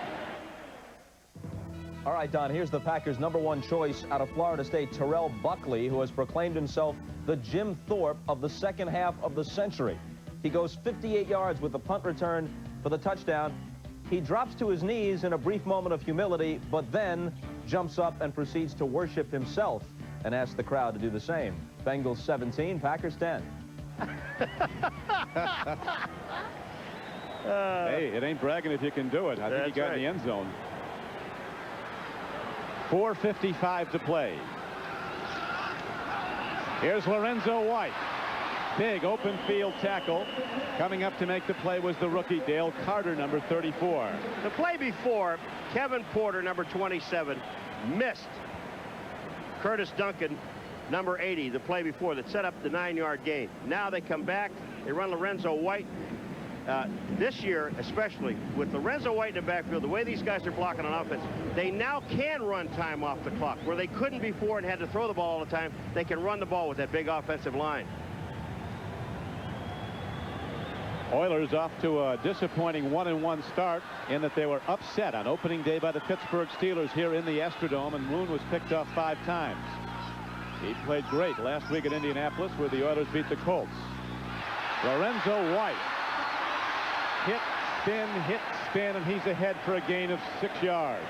All right, Don, here's the Packers' #1 choice out of Florida State, Terrell Buckley, who has proclaimed himself the Jim Thorpe of the second half of the century. He goes 58 yards with the punt return for the touchdown. He drops to his knees in a brief moment of humility, but then jumps up and proceeds to worship himself and asks the crowd to do the same. Bengals 17, Packers 10. Hey, it ain't bragging if you can do it. I think he got in the end zone. 4:55 to play. Here's Lorenzo White. Big open field tackle. Coming up to make the play was the rookie Dale Carter, number 34. The play before, Kevin Porter, number 27, missed Curtis Duncan, number 80, the play before that set up the 9-yard gain. Now they come back. They run Lorenzo White. This year, especially with Lorenzo White in the backfield, the way these guys are blocking on offense, they now can run time off the clock. Where they couldn't before and had to throw the ball all the time, they can run the ball with that big offensive line. Oilers off to a disappointing 1-1 start in that they were upset on opening day by the Pittsburgh Steelers here in the Astrodome, and Moon was picked off 5 times. He played great last week at Indianapolis, where the Oilers beat the Colts. Lorenzo White. Hit, spin, and he's ahead for a gain of 6 yards.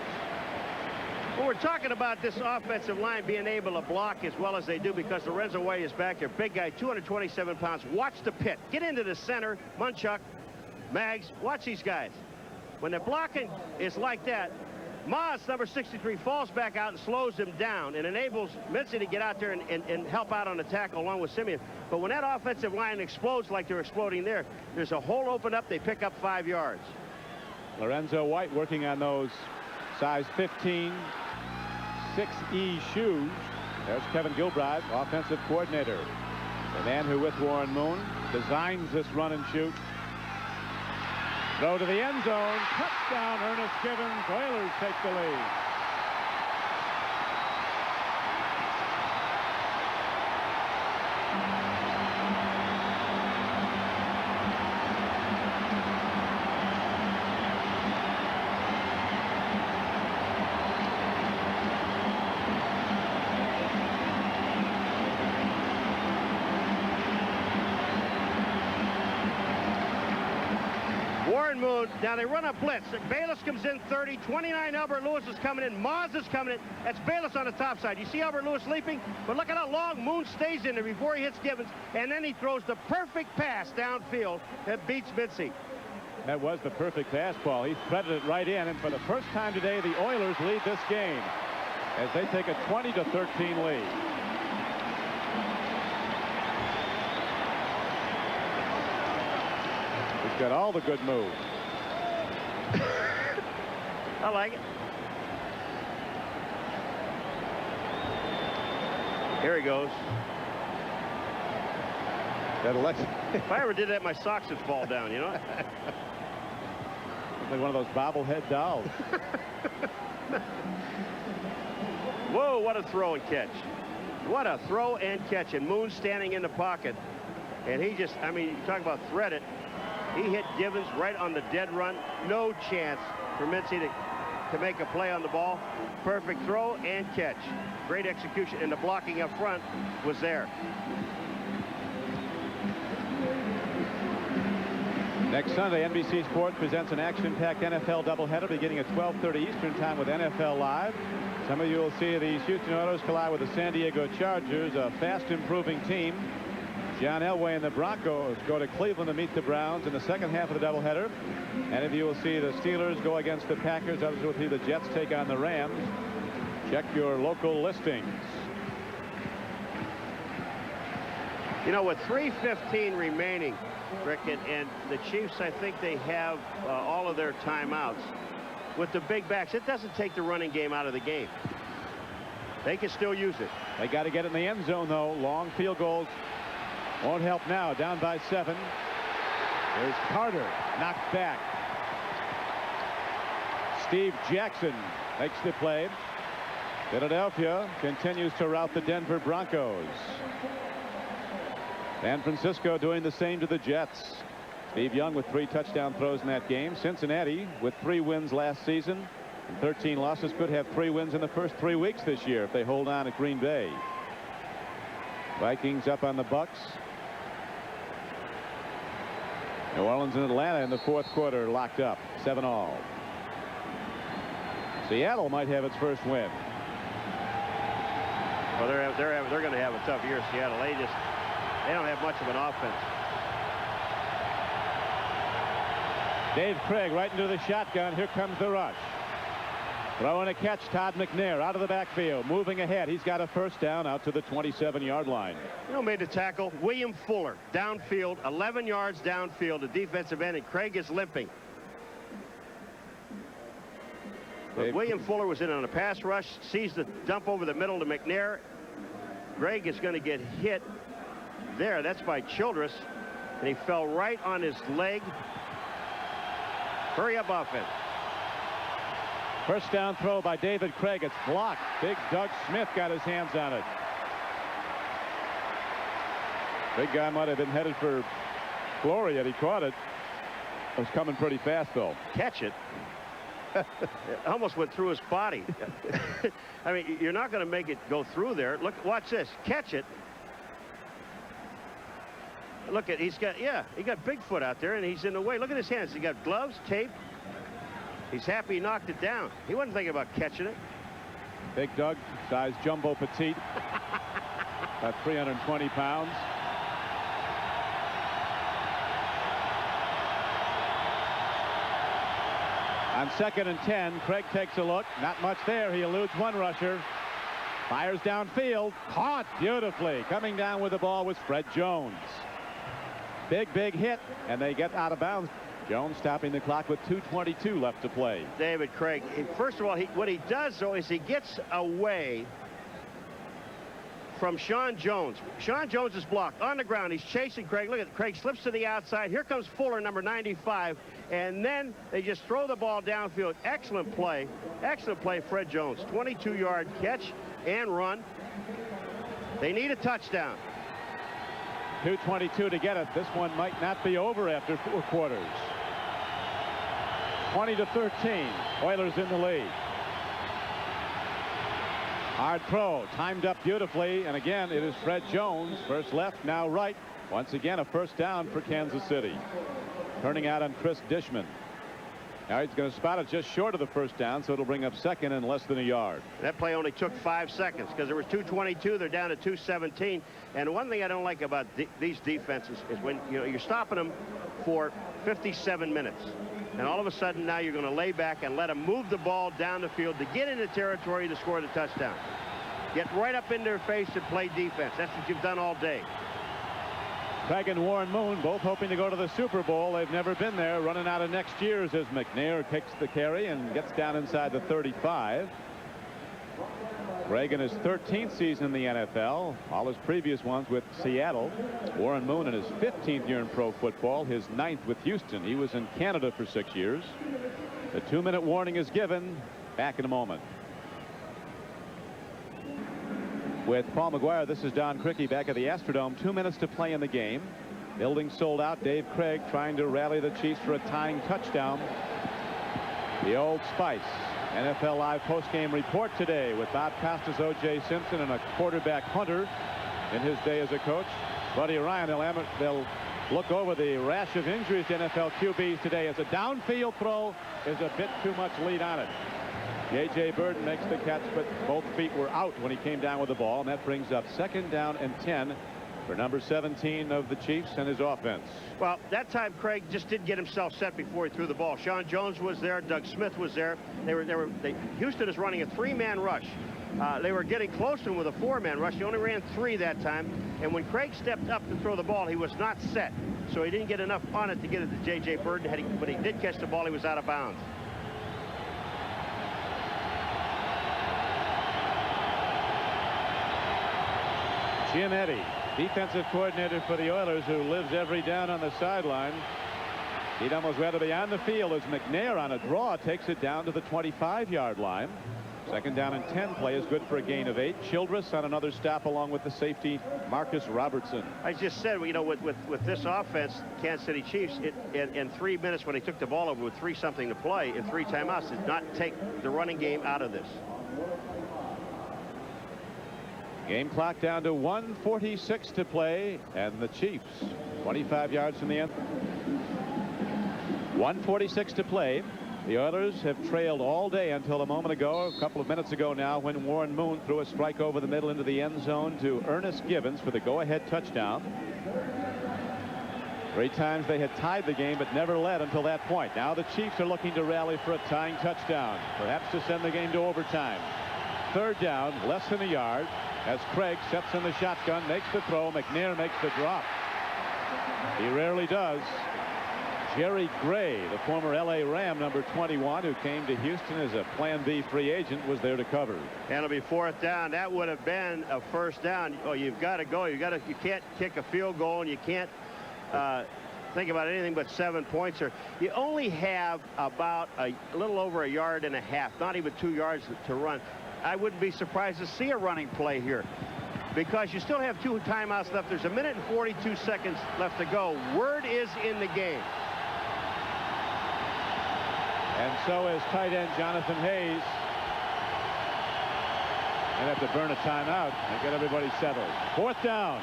Well, we're talking about this offensive line being able to block as well as they do because Lorenzo White is back there. Big guy, 227 pounds. Watch the pit. Get into the center. Munchuk, Mags, watch these guys. When the blocking is like that, Moss, number 63, falls back out and slows him down and enables Mincy to get out there and help out on the tackle along with Simeon. But when that offensive line explodes like they're exploding there, there's a hole opened up. They pick up 5 yards. Lorenzo White working on those size 15, 6E shoes. There's Kevin Gilbride, offensive coordinator. The man who, with Warren Moon, designs this run and shoot. Throw to the end zone. Touchdown, Ernest Givens. Oilers take the lead. Warren Moon, now they run a blitz. Bayless comes in 30, 29 Albert Lewis is coming in, Moz is coming in. That's Bayless on the top side. You see Albert Lewis leaping, but look at how long Moon stays in there before he hits Givens, and then he throws the perfect pass downfield that beats Mitzi. That was the perfect pass, Paul. He threaded it right in, and for the first time today, the Oilers lead this game as they take a 20-13 lead. He's got all the good moves. I like it. Here he goes. If I ever did that, my socks would fall down, you know? Like one of those bobblehead dolls. Whoa, what a throw and catch. What a throw and catch. And Moon standing in the pocket. And he just, I mean, you talk about threaded. He hit Givens right on the dead run. No chance for Mitzi to make a play on the ball. Perfect throw and catch. Great execution. And the blocking up front was there. Next Sunday, NBC Sports presents an action-packed NFL doubleheader beginning at 12:30 Eastern Time with NFL Live. Some of you will see the Houston Oilers collide with the San Diego Chargers, a fast-improving team. John Elway and the Broncos go to Cleveland to meet the Browns in the second half of the doubleheader. And if you will see the Steelers go against the Packers, others will see the Jets take on the Rams. Check your local listings. You know, with 3:15 remaining, Cricket, and the Chiefs, I think they have all of their timeouts. With the big backs, it doesn't take the running game out of the game. They can still use it. They got to get in the end zone, though. Long field goals won't help now. Down by 7. There's Carter, knocked back. Steve Jackson makes the play. Philadelphia continues to rout the Denver Broncos. San Francisco doing the same to the Jets. Steve Young with 3 touchdown throws in that game. Cincinnati with 3 wins last season and 13 losses could have 3 wins in the first 3 weeks this year if they hold on at Green Bay. Vikings up on the Bucks. New Orleans and Atlanta in the fourth quarter locked up 7-all. Seattle might have its first win. Well, they're going to have a tough year, Seattle. They don't have much of an offense. Dave Craig right into the shotgun. Here comes the rush. Throw and a catch. Todd McNair out of the backfield. Moving ahead. He's got a first down out to the 27-yard line. You know, made the tackle. William Fuller downfield, 11 yards downfield, the defensive end, and Craig is limping. But William Fuller was in on a pass rush, sees the dump over the middle to McNair. Craig is going to get hit there. That's by Childress, and he fell right on his leg. Hurry up offense. First down throw by David Craig. It's blocked. Big Doug Smith got his hands on it. Big guy might have been headed for glory yet he caught it. It was coming pretty fast though. Catch it. It almost went through his body. I mean, you're not going to make it go through there. Look, watch this. Catch it. Look at, he got Bigfoot out there and he's in the way. Look at his hands. He got gloves, tape. He's happy he knocked it down. He wasn't thinking about catching it. Big Doug, size jumbo petite. About 320 pounds. On 2nd and 10, Craig takes a look. Not much there. He eludes one rusher. Fires downfield. Caught beautifully. Coming down with the ball was Fred Jones. Big hit, and they get out of bounds. Jones stopping the clock with 2:22 left to play. David Craig, first of all, what he does, though, is he gets away from Sean Jones. Sean Jones is blocked on the ground. He's chasing Craig. Look at Craig slips to the outside. Here comes Fuller, number 95. And then they just throw the ball downfield. Excellent play. Excellent play, Fred Jones. 22-yard catch and run. They need a touchdown. 2:22 to get it. This one might not be over after 4 quarters. 20-13. Oilers in the lead. Hard throw, timed up beautifully, and again it is Fred Jones. First left, now right. Once again a first down for Kansas City. Turning out on Chris Dishman. Now he's going to spot it just short of the first down, so it'll bring up second and less than a yard. That play only took 5 seconds because there was 2:22. They're down to 2:17. And one thing I don't like about these defenses is when you're stopping them for 57 minutes. And all of a sudden now you're going to lay back and let them move the ball down the field to get into territory to score the touchdown. Get right up in their face and play defense. That's what you've done all day. Craig and Warren Moon both hoping to go to the Super Bowl. They've never been there. Running out of next year's as McNair kicks the carry and gets down inside the 35. Craig in his 13th season in the NFL. All his previous ones with Seattle. Warren Moon in his 15th year in pro football. His 9th with Houston. He was in Canada for 6 years. The 2-minute warning is given. Back in a moment. With Paul Maguire, this is Don Criqui back at the Astrodome. 2 minutes to play in the game. Building sold out. Dave Craig trying to rally the Chiefs for a tying touchdown. The Old Spice. NFL Live postgame report today with Bob Costas, O.J. Simpson, and a quarterback hunter in his day as a coach. Buddy Ryan, they'll look over the rash of injuries to NFL QBs today as a downfield throw is a bit too much lead on it. J.J. Burden makes the catch, but both feet were out when he came down with the ball, and that brings up 2nd down and 10 for number 17 of the Chiefs and his offense. Well, that time Craig just didn't get himself set before he threw the ball. Sean Jones was there. Doug Smith was there. Houston is running a 3-man rush. They were getting close to him with a 4-man rush. He only ran 3 that time. And when Craig stepped up to throw the ball, he was not set. So he didn't get enough on it to get it to J.J. Burden. When he did catch the ball, he was out of bounds. Jim Eddy, defensive coordinator for the Oilers, who lives every down on the sideline. He'd almost rather be on the field as McNair on a draw takes it down to the 25-yard line. 2nd down and 10 play is good for a gain of 8. Childress on another stop along with the safety Marcus Robertson. I just said, you know, with this offense, Kansas City Chiefs, in 3 minutes when they took the ball over with 3-something to play in 3 timeouts, did not take the running game out of this. Game clock down to 1:46 to play, and the Chiefs 25 yards from the end. 1:46 to play. The Oilers have trailed all day until a moment ago, a couple of minutes ago now, when Warren Moon threw a strike over the middle into the end zone to Ernest Givens for the go-ahead touchdown. 3 times they had tied the game but never led until that point. Now the Chiefs are looking to rally for a tying touchdown, perhaps to send the game to overtime. 3rd down, less than a yard. As Craig sets in the shotgun, makes the throw. McNair makes the drop. He rarely does. Jerry Gray, the former L.A. Ram, number 21, who came to Houston as a Plan B free agent, was there to cover. And it'll be 4th down. That would have been a first down. Oh, you've got to go. You can't kick a field goal, and you can't think about anything but 7 points. Or you only have about a little over 1.5 yards, not even 2 yards to run. I wouldn't be surprised to see a running play here because you still have 2 timeouts left. There's 1 minute and 42 seconds left to go. Word is in the game. And so is tight end Jonathan Hayes. They have to burn a timeout and get everybody settled. 4th down.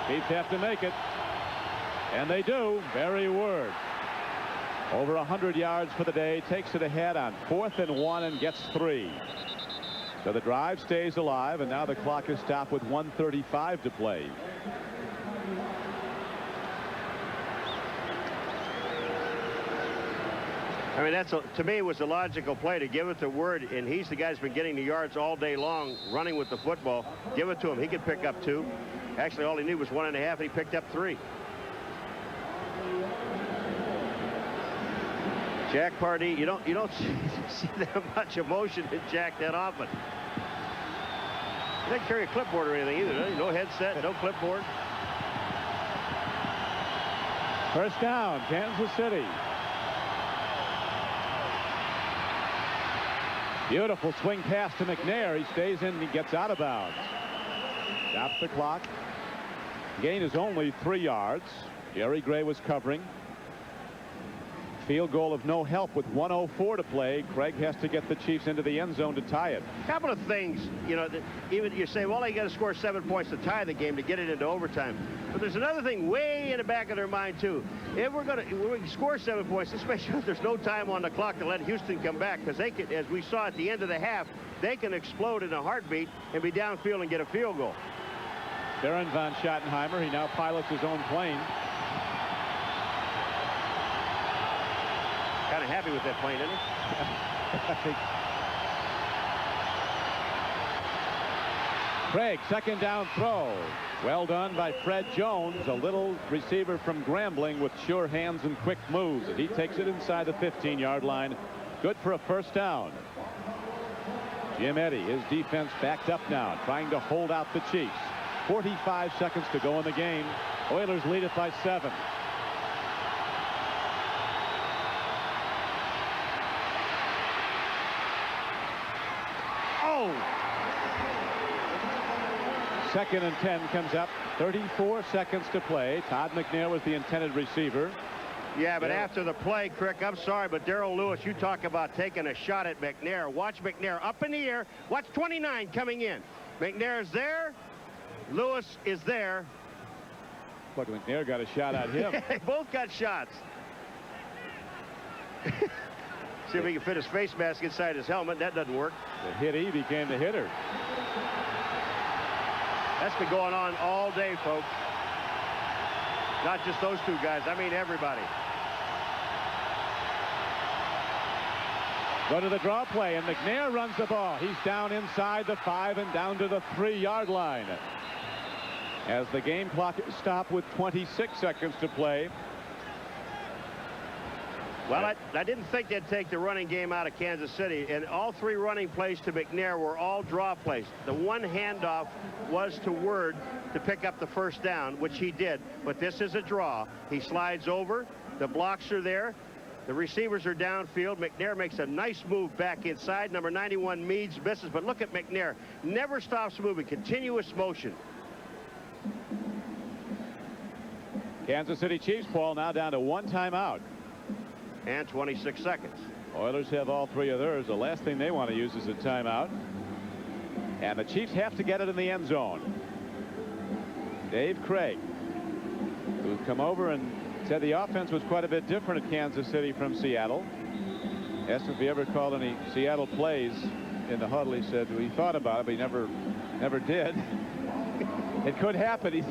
Chiefs have to make it. And they do. Barry Word. Over 100 yards for the day. Takes it ahead on 4th and 1 and gets 3. So the drive stays alive, and now the clock is stopped with 1:35 to play. I mean, to me, it was a logical play to give it to Word, and he's the guy who's been getting the yards all day long, running with the football. Give it to him. He could pick up 2. Actually, all he needed was 1.5, and he picked up 3. Jack Pardee, you don't see that much emotion in Jack that often. He doesn't carry a clipboard or anything either, does he? No headset, no clipboard. First down, Kansas City. Beautiful swing pass to McNair. He stays in and he gets out of bounds. Stops the clock. Gain is only 3 yards. Jerry Gray was covering. Field goal of no help with 1:04 to play. Craig has to get the Chiefs into the end zone to tie it. A couple of things, you know, that even you say, well, you got to score 7 points to tie the game to get it into overtime. But there's another thing way in the back of their mind, too. If we're going to score 7 points, let's make sure there's no time on the clock to let Houston come back, because they could, as we saw at the end of the half, they can explode in a heartbeat and be downfield and get a field goal. Baron von Schottenheimer, he now pilots his own plane. Kind of happy with that plane, isn't he? Craig, second down throw. Well done by Fred Jones, a little receiver from Grambling with sure hands and quick moves. And he takes it inside the 15-yard line. Good for a first down. Jim Eddy, his defense backed up now, trying to hold out the Chiefs. 45 seconds to go in the game. Oilers lead it by 7. Second and 10 comes up. 34 seconds to play. Todd McNair was the intended receiver. Yeah, but after the play, Crick, I'm sorry, but Darrell Lewis, you talk about taking a shot at McNair. Watch McNair up in the air. Watch 29 coming in. McNair is there. Lewis is there. Look, McNair got a shot at him. They both got shots. See if he can fit his face mask inside his helmet. That doesn't work. The hittee became the hitter. That's been going on all day, folks. Not just those two guys. I mean everybody. Go to the draw play, and McNair runs the ball. He's down inside the 5 and down to the 3-yard line. As the game clock stopped with 26 seconds to play. Well, I didn't think they'd take the running game out of Kansas City, and all 3 running plays to McNair were all draw plays. The one handoff was to Word to pick up the first down, which he did, but this is a draw. He slides over, the blocks are there, the receivers are downfield. McNair makes a nice move back inside. Number 91 Meads misses, but look at McNair. Never stops moving, continuous motion. Kansas City Chiefs, Paul, now down to 1 timeout. And 26 seconds. Oilers have all 3 of theirs. The last thing they want to use is a timeout. And the Chiefs have to get it in the end zone. Dave Craig, who's come over and said the offense was quite a bit different at Kansas City from Seattle. Asked if he ever called any Seattle plays in the huddle. He said he thought about it, but he never did. It could happen.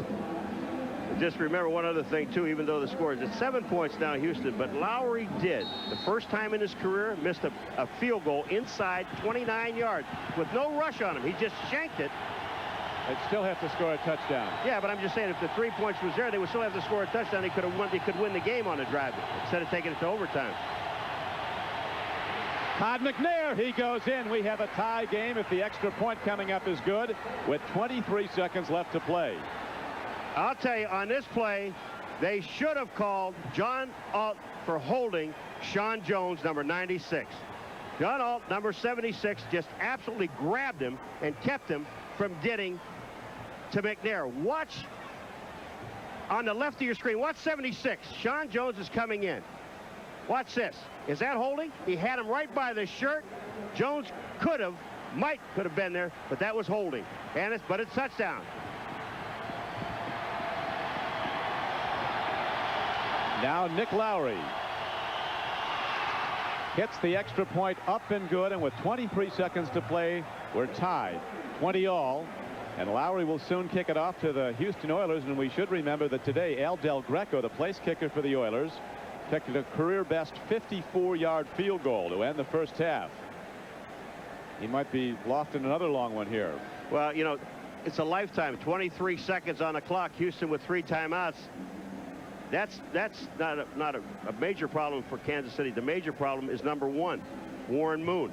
Just remember one other thing, too, even though the score is at 7 points now, Houston, but Lowry did, the first time in his career, missed a field goal inside 29 yards with no rush on him. He just shanked it. They'd still have to score a touchdown. Yeah, but I'm just saying, if the 3 points was there, they would still have to score a touchdown. They could win the game on a drive instead of taking it to overtime. Todd McNair, he goes in. We have a tie game if the extra point coming up is good with 23 seconds left to play. I'll tell you, on this play, they should have called John Alt for holding Sean Jones, number 96. John Alt, number 76, just absolutely grabbed him and kept him from getting to McNair. Watch on the left of your screen. Watch 76. Sean Jones is coming in. Watch this. Is that holding? He had him right by the shirt. Jones could have been there, but that was holding. But it's touchdown. Now Nick Lowry hits the extra point up and good, and with 23 seconds to play, we're tied 20 all, and Lowry will soon kick it off to the Houston Oilers. And we should remember that today Al Del Greco, the place kicker for the Oilers, kicked a career best 54-yard field goal to end the first half. He might be lofting another long one here. Well, you know, it's a lifetime. 23 seconds on the clock. Houston with 3 timeouts. that's not a major problem for Kansas City. The major problem is number 1, Warren Moon.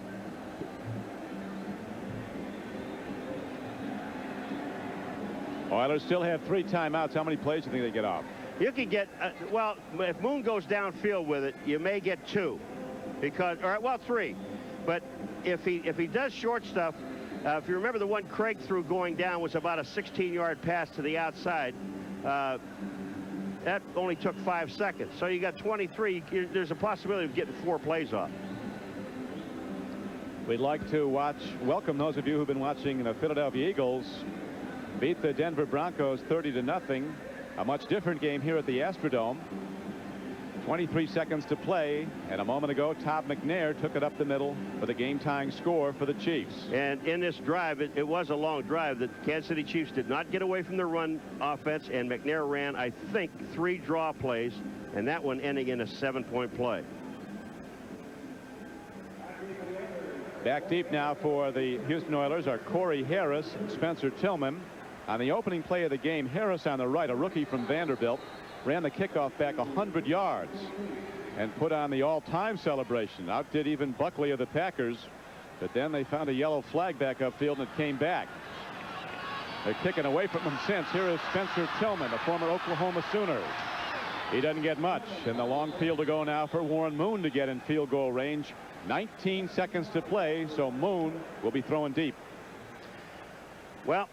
Oilers still have 3 timeouts. How many plays do you think they get off? You can get, well, if Moon goes downfield with it, you may get 2. Because, well, 3. But if he does short stuff, if you remember the one Craig threw going down was about a 16-yard pass to the outside. That only took 5 seconds. So you got 23. There's a possibility of getting 4 plays off. We'd like to welcome those of you who've been watching the Philadelphia Eagles beat the Denver Broncos 30-0. A much different game here at the Astrodome. 23 seconds to play, and a moment ago Todd McNair took it up the middle for the game-tying score for the Chiefs. And in this drive, it was a long drive. The Kansas City Chiefs did not get away from the run offense, and McNair ran, I think, 3 draw plays, and that one ending in a 7-point play. Back deep now for the Houston Oilers are Corey Harris, Spencer Tillman. On the opening play of the game, Harris on the right, a rookie from Vanderbilt, ran the kickoff back 100 yards and put on the all-time celebration. Outdid even Buckley of the Packers, but then they found a yellow flag back upfield and it came back. They're kicking away from him since. Here is Spencer Tillman, a former Oklahoma Sooner. He doesn't get much, and the long field to go now for Warren Moon to get in field goal range. 19 seconds to play, so Moon will be throwing deep. Well,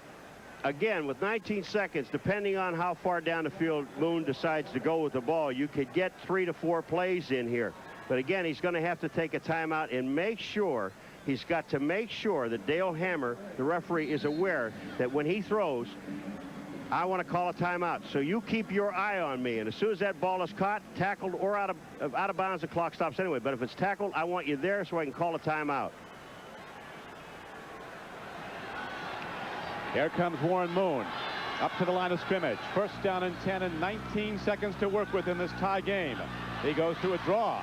again, with 19 seconds, depending on how far down the field Moon decides to go with the ball, you could get 3 to 4 plays in here. But again, he's going to have to take a timeout and make sure, he's got to make sure that Dale Hammer, the referee, is aware that when he throws, I want to call a timeout. So you keep your eye on me, and as soon as that ball is caught, tackled, or out of bounds, the clock stops anyway. But if it's tackled, I want you there so I can call a timeout. Here comes Warren Moon up to the line of scrimmage. First down and 10 and 19 seconds to work with in this tie game. He goes to a draw,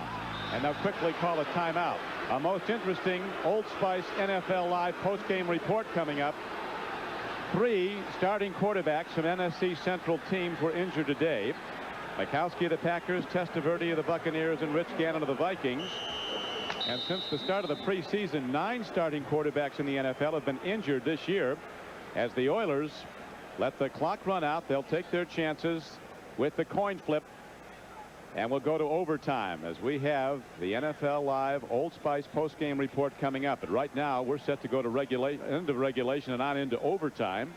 and they'll quickly call a timeout. A most interesting Old Spice NFL Live post-game report coming up. 3 starting quarterbacks from NFC Central teams were injured today. Mikowski of the Packers, Testaverde of the Buccaneers, and Rich Gannon of the Vikings. And since the start of the preseason, 9 starting quarterbacks in the NFL have been injured this year. As the Oilers let the clock run out, they'll take their chances with the coin flip. And we'll go to overtime as we have the NFL Live Old Spice postgame report coming up. But right now, we're set to go to end of regulation and on into overtime.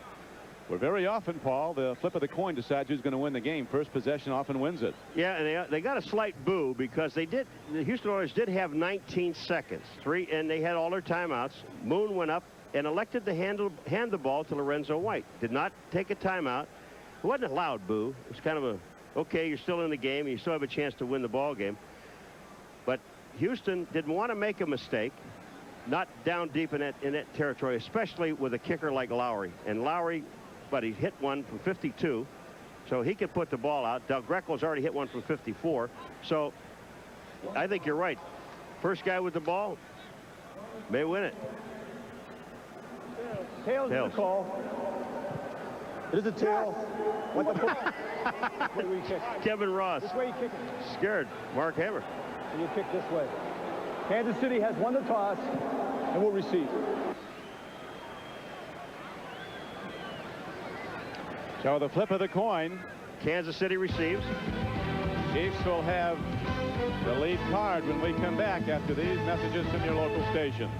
Where very often, Paul, the flip of the coin decides who's going to win the game. First possession often wins it. Yeah, and they got a slight boo because the Houston Oilers did have 19 seconds. And they had all their timeouts. Moon went up and elected to hand the ball to Lorenzo White. Did not take a timeout. It wasn't a loud boo. It was kind of a, okay, you're still in the game, and you still have a chance to win the ball game. But Houston didn't want to make a mistake, not down deep in that territory, especially with a kicker like Lowry. And Lowry, but he hit one from 52, so he can put the ball out. Del Greco's already hit one from 54. So I think you're right. First guy with the ball may win it. Tails is the call. It is a tail. What the way we kick. Kevin Ross. This way you kick it. Scared Mark Hammer. And you kick this way. Kansas City has won the toss and will receive. So the flip of the coin. Kansas City receives. Chiefs will have the lead card when we come back after these messages from your local station.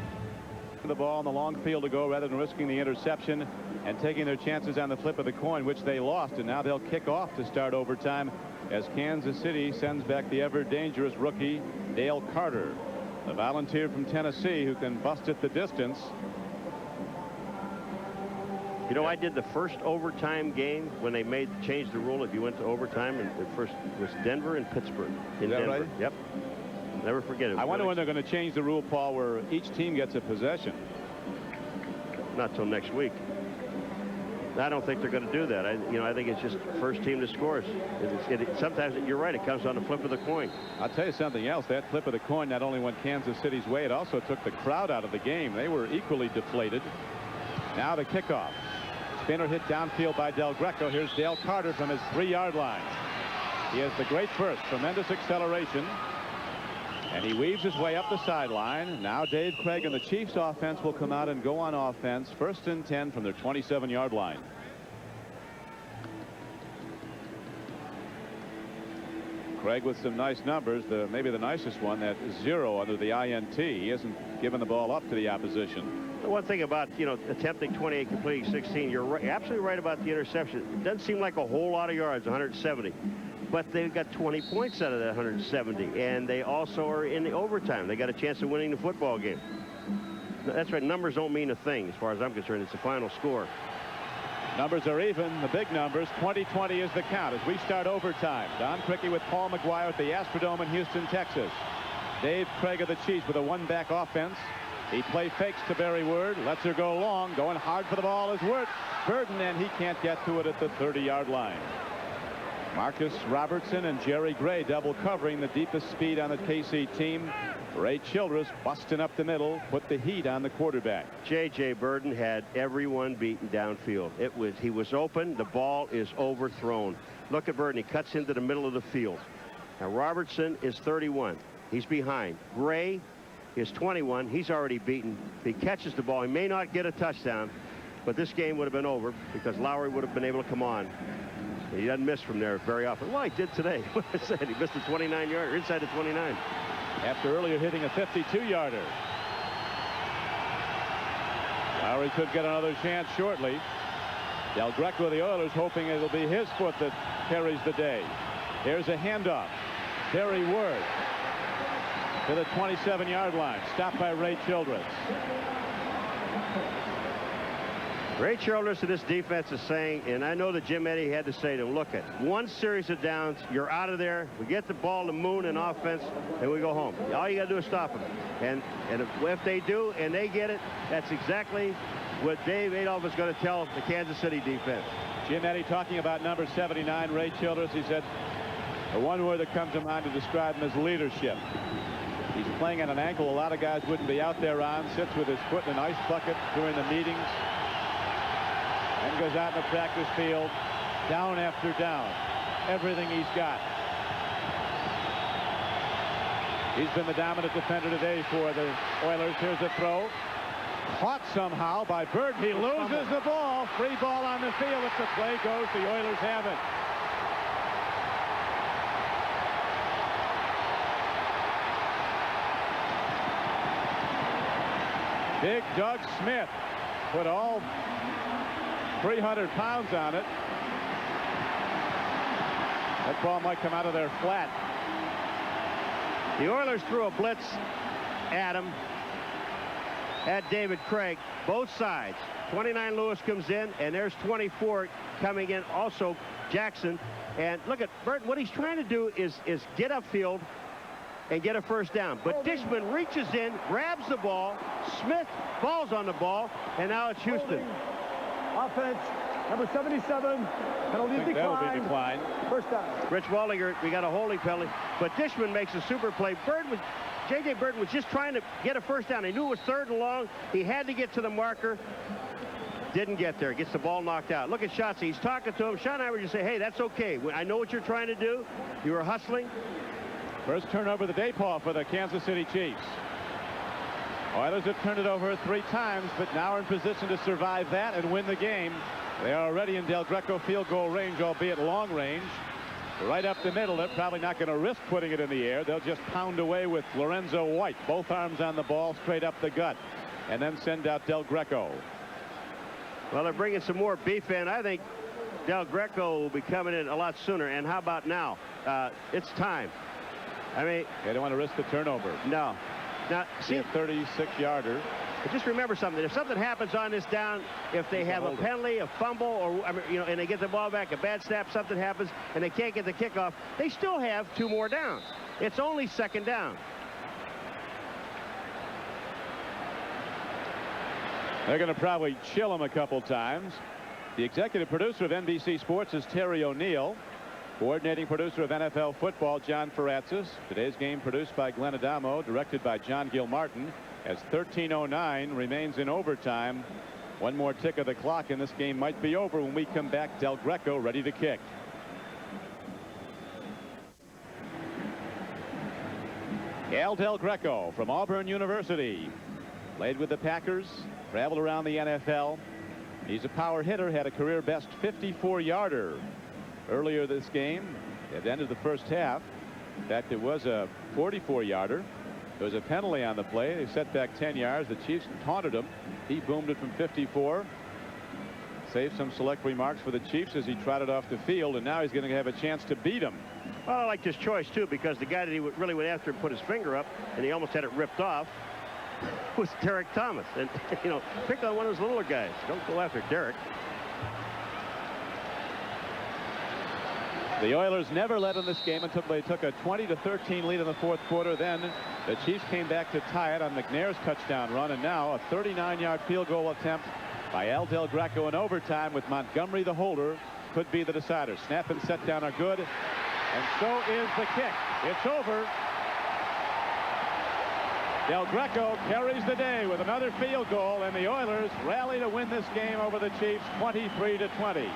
The ball in the long field to go rather than risking the interception and taking their chances on the flip of the coin, which they lost, and now they'll kick off to start overtime as Kansas City sends back the ever dangerous rookie Dale Carter, the volunteer from Tennessee who can bust at the distance. You know, I did the first overtime game when they changed the rule if you went to overtime, and the first was Denver and Pittsburgh in Denver. Right? Yep. Never forget it. I wonder when they're going to change the rule, Paul, where each team gets a possession. Not till next week. I don't think they're going to do that. I think it's just first team that scores. Sometimes you're right. It comes on the flip of the coin. I'll tell you something else. That flip of the coin not only went Kansas City's way, it also took the crowd out of the game. They were equally deflated. Now the kickoff. Spinner hit downfield by Del Greco. Here's Dale Carter from his 3-yard line. He has the great burst, tremendous acceleration. And he weaves his way up the sideline. Now Dave Craig and the Chiefs offense will come out and go on offense. 1st and 10 from their 27-yard line. Craig with some nice numbers. Maybe the nicest one, that 0 under the INT. He hasn't given the ball up to the opposition. The one thing about, attempting 28, completing 16, you're absolutely right about the interception. It doesn't seem like a whole lot of yards, 170. But they've got 20 points out of that 170. And they also are in the overtime. They got a chance of winning the football game. That's right. Numbers don't mean a thing as far as I'm concerned. It's the final score. Numbers are even. The big numbers. 20-20 is the count as we start overtime. Don Criqui with Paul Maguire at the Astrodome in Houston, Texas. Dave Craig of the Chiefs with a one-back offense. He play fakes to Barry Word. Lets her go long. Going hard for the ball is Burden, and he can't get to it at the 30-yard line. Marcus Robertson and Jerry Gray double covering the deepest speed on the KC team. Ray Childress busting up the middle, put the heat on the quarterback. J.J. Burden had everyone beaten downfield. He was open. The ball is overthrown. Look at Burden. He cuts into the middle of the field. Now Robertson is 31. He's behind. Gray is 21. He's already beaten. He catches the ball. He may not get a touchdown, but this game would have been over because Lowry would have been able to come on. He doesn't miss from there very often. Well, he did today. What I said, he missed a 29-yarder inside the 29. After earlier hitting a 52-yarder. Lowry could get another chance shortly. Del Greco of the Oilers hoping it'll be his foot that carries the day. Here's a handoff. Barry Word to the 27-yard line. Stopped by Ray Childress. Ray Childress of this defense is saying, and I know that Jim Eddy had to say to him, look at one series of downs, you're out of there. We get the ball to Moon in offense, and we go home. All you got to do is stop them. And if they do and they get it, that's exactly what Dave Adolph is going to tell the Kansas City defense. Jim Eddy talking about number 79, Ray Childress. He said the one word that comes to mind to describe him is leadership. He's playing on an ankle a lot of guys wouldn't be out there on. Sits with his foot in an ice bucket during the meetings. And goes out in the practice field, down after down. Everything he's got. He's been the dominant defender today for the Oilers. Here's a throw. Caught somehow by Bird. He loses the ball. Free ball on the field. If the play goes, the Oilers have it. Big Doug Smith put all 300 pounds on it. That ball might come out of there flat. The Oilers threw a blitz at him, at David Craig, both sides. 29 Lewis comes in, and there's 24 coming in, also Jackson. And look at Burton. What he's trying to do is get upfield and get a first down. But Dishman reaches in, grabs the ball. Smith falls on the ball, and now it's Houston. Offense, number 77, penalty decline. First down. Rich Waldinger, we got a holding penalty, but Dishman makes a super play. J.J. Burton was just trying to get a first down. He knew it was 3rd and long. He had to get to the marker. Didn't get there. Gets the ball knocked out. Look at Schatz. He's talking to him. Schottenheimer just say, hey, that's okay. I know what you're trying to do. You were hustling. First turnover of the day, Paul, for the Kansas City Chiefs. Oilers have turned it over 3 times, but now are in position to survive that and win the game. They are already in Del Greco field goal range, albeit long range. Right up the middle. They're probably not going to risk putting it in the air. They'll just pound away with Lorenzo White. Both arms on the ball, straight up the gut, and then send out Del Greco. Well, they're bringing some more beef in. I think Del Greco will be coming in a lot sooner. And how about now? It's time. I mean, they don't want to risk the turnover. No. Now, see, a 36-yarder. Just remember something. If something happens on this down, if they have a penalty, a fumble, or and they get the ball back, a bad snap, something happens, and they can't get the kickoff, they still have 2 more downs. It's only 2nd down. They're going to probably chill him a couple times. The executive producer of NBC Sports is Terry O'Neill. Coordinating producer of NFL football, John Ferratzis. Today's game produced by Glenn Adamo, directed by John Gilmartin. As 13:09 remains in overtime. One more tick of the clock, and this game might be over when we come back. Del Greco ready to kick. Al Del Greco from Auburn University. Played with the Packers, traveled around the NFL. He's a power hitter, had a career best 54-yarder earlier this game at the end of the first half. In fact, it was a 44-yarder. There was a penalty on the play. They set back 10 yards. The Chiefs taunted him. He boomed it from 54. Saved some select remarks for the Chiefs as he trotted off the field, and now he's going to have a chance to beat him. Well, I like this choice, too, because the guy that he really went after and put his finger up, and he almost had it ripped off, was Derek Thomas. And, you know, pick on one of those littler guys. Don't go after Derek. The Oilers never led in this game until they took a 20-13 lead in the fourth quarter. Then the Chiefs came back to tie it on McNair's touchdown run, and now a 39-yard field goal attempt by Al Del Greco in overtime with Montgomery the holder could be the decider. Snap and set down are good, and so is the kick. It's over. Del Greco carries the day with another field goal, and the Oilers rally to win this game over the Chiefs 23-20.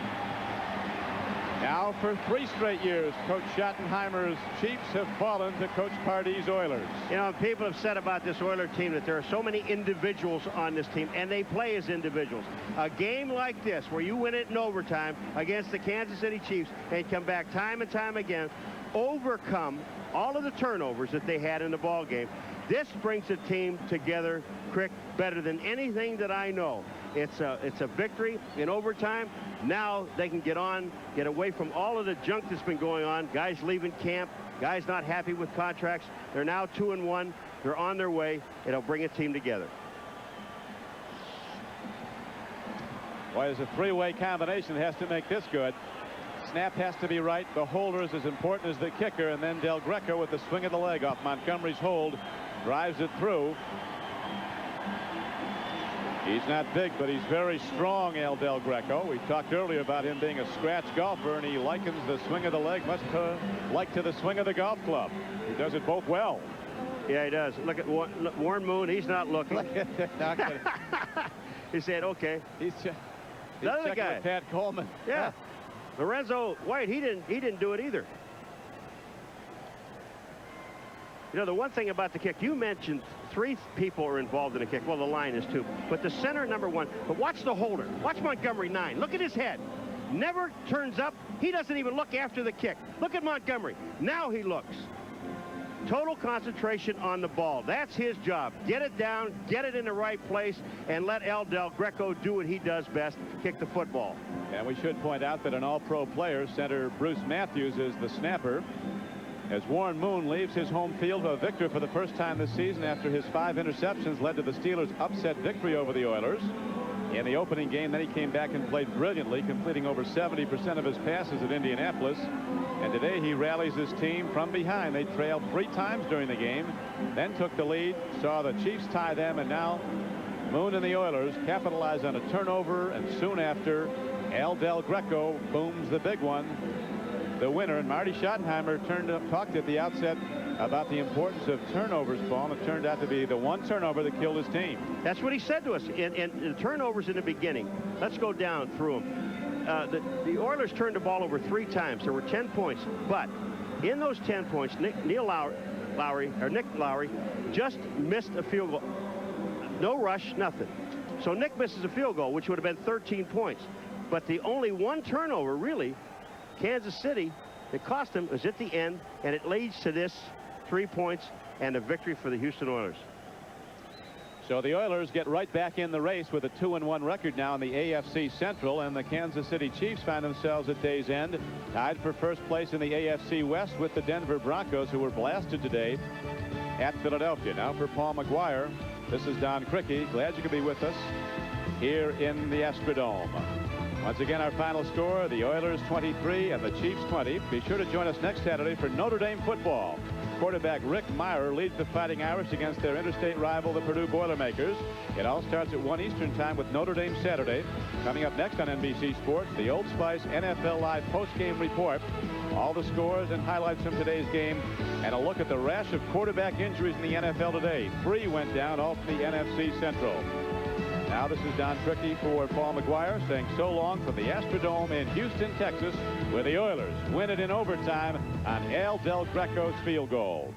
Now for 3 straight years, Coach Schottenheimer's Chiefs have fallen to Coach Pardee's Oilers. You know, people have said about this Oiler team that there are so many individuals on this team, and they play as individuals. A game like this, where you win it in overtime against the Kansas City Chiefs and come back time and time again, overcome all of the turnovers that they had in the ball game. This brings the team together, Crick, better than anything that I know. It's a victory in overtime. Now they can get away from all of the junk that's been going on. Guys leaving camp, guys not happy with contracts. They're now 2-1. They're on their way. It'll bring a team together. Boy, it's a 3-way combination that has to make this good. Snap has to be right. The holder is as important as the kicker, and then Del Greco with the swing of the leg off Montgomery's hold drives it through. He's not big, but he's very strong, Al Del Greco. We talked earlier about him being a scratch golfer, and he likens the swing of the leg much like to the swing of the golf club. He does it both well. Yeah, he does. Look at Warren Moon. He's not looking. He said, okay. He's another guy. With Pat Coleman. Yeah. Lorenzo White, he didn't do it either. You know, the one thing about the kick, you mentioned 3 people are involved in a kick. Well, the line is 2. But the center, number 1. But watch the holder. Watch Montgomery, 9. Look at his head. Never turns up. He doesn't even look after the kick. Look at Montgomery. Now he looks. Total concentration on the ball. That's his job. Get it down, get it in the right place, and let Al Del Greco do what he does best, kick the football. And we should point out that an all-pro player, center Bruce Matthews, is the snapper, as Warren Moon leaves his home field a victor for the first time this season after his 5 interceptions led to the Steelers' upset victory over the Oilers in the opening game. Then he came back and played brilliantly, completing over 70% of his passes at Indianapolis. And today he rallies his team from behind. They trailed 3 times during the game, then took the lead, saw the Chiefs tie them, and now Moon and the Oilers capitalize on a turnover, and soon after, Al Del Greco booms the big one, the winner. And Marty Schottenheimer talked at the outset about the importance of turnovers, Paul, and it turned out to be the one turnover that killed his team. That's what he said to us. In turnovers in the beginning, let's go down through them. The Oilers turned the ball over 3 times. There were 10 points, but in those 10 points, Nick Lowry just missed a field goal. No rush, nothing. So Nick misses a field goal, which would have been 13 points. But the only one turnover, really, Kansas City, that cost him, was at the end, and it leads to this 3 points and a victory for the Houston Oilers. So the Oilers get right back in the race with a 2-1 record now in the AFC Central, and the Kansas City Chiefs find themselves at day's end tied for first place in the AFC West with the Denver Broncos, who were blasted today at Philadelphia. Now for Paul Maguire, this is Don Criqui. Glad you could be with us here in the Astrodome. Once again, our final score, the Oilers 23 and the Chiefs 20. Be sure to join us next Saturday for Notre Dame football. Quarterback Rick Meyer leads the Fighting Irish against their interstate rival, the Purdue Boilermakers. It all starts at 1 Eastern time with Notre Dame Saturday. Coming up next on NBC Sports, the Old Spice NFL Live postgame report. All the scores and highlights from today's game, and a look at the rash of quarterback injuries in the NFL today. 3 went down, all from the NFC Central. Now this is Don Criqui for Paul Maguire saying so long from the Astrodome in Houston, Texas, where the Oilers win it in overtime on Al Del Greco's field goal.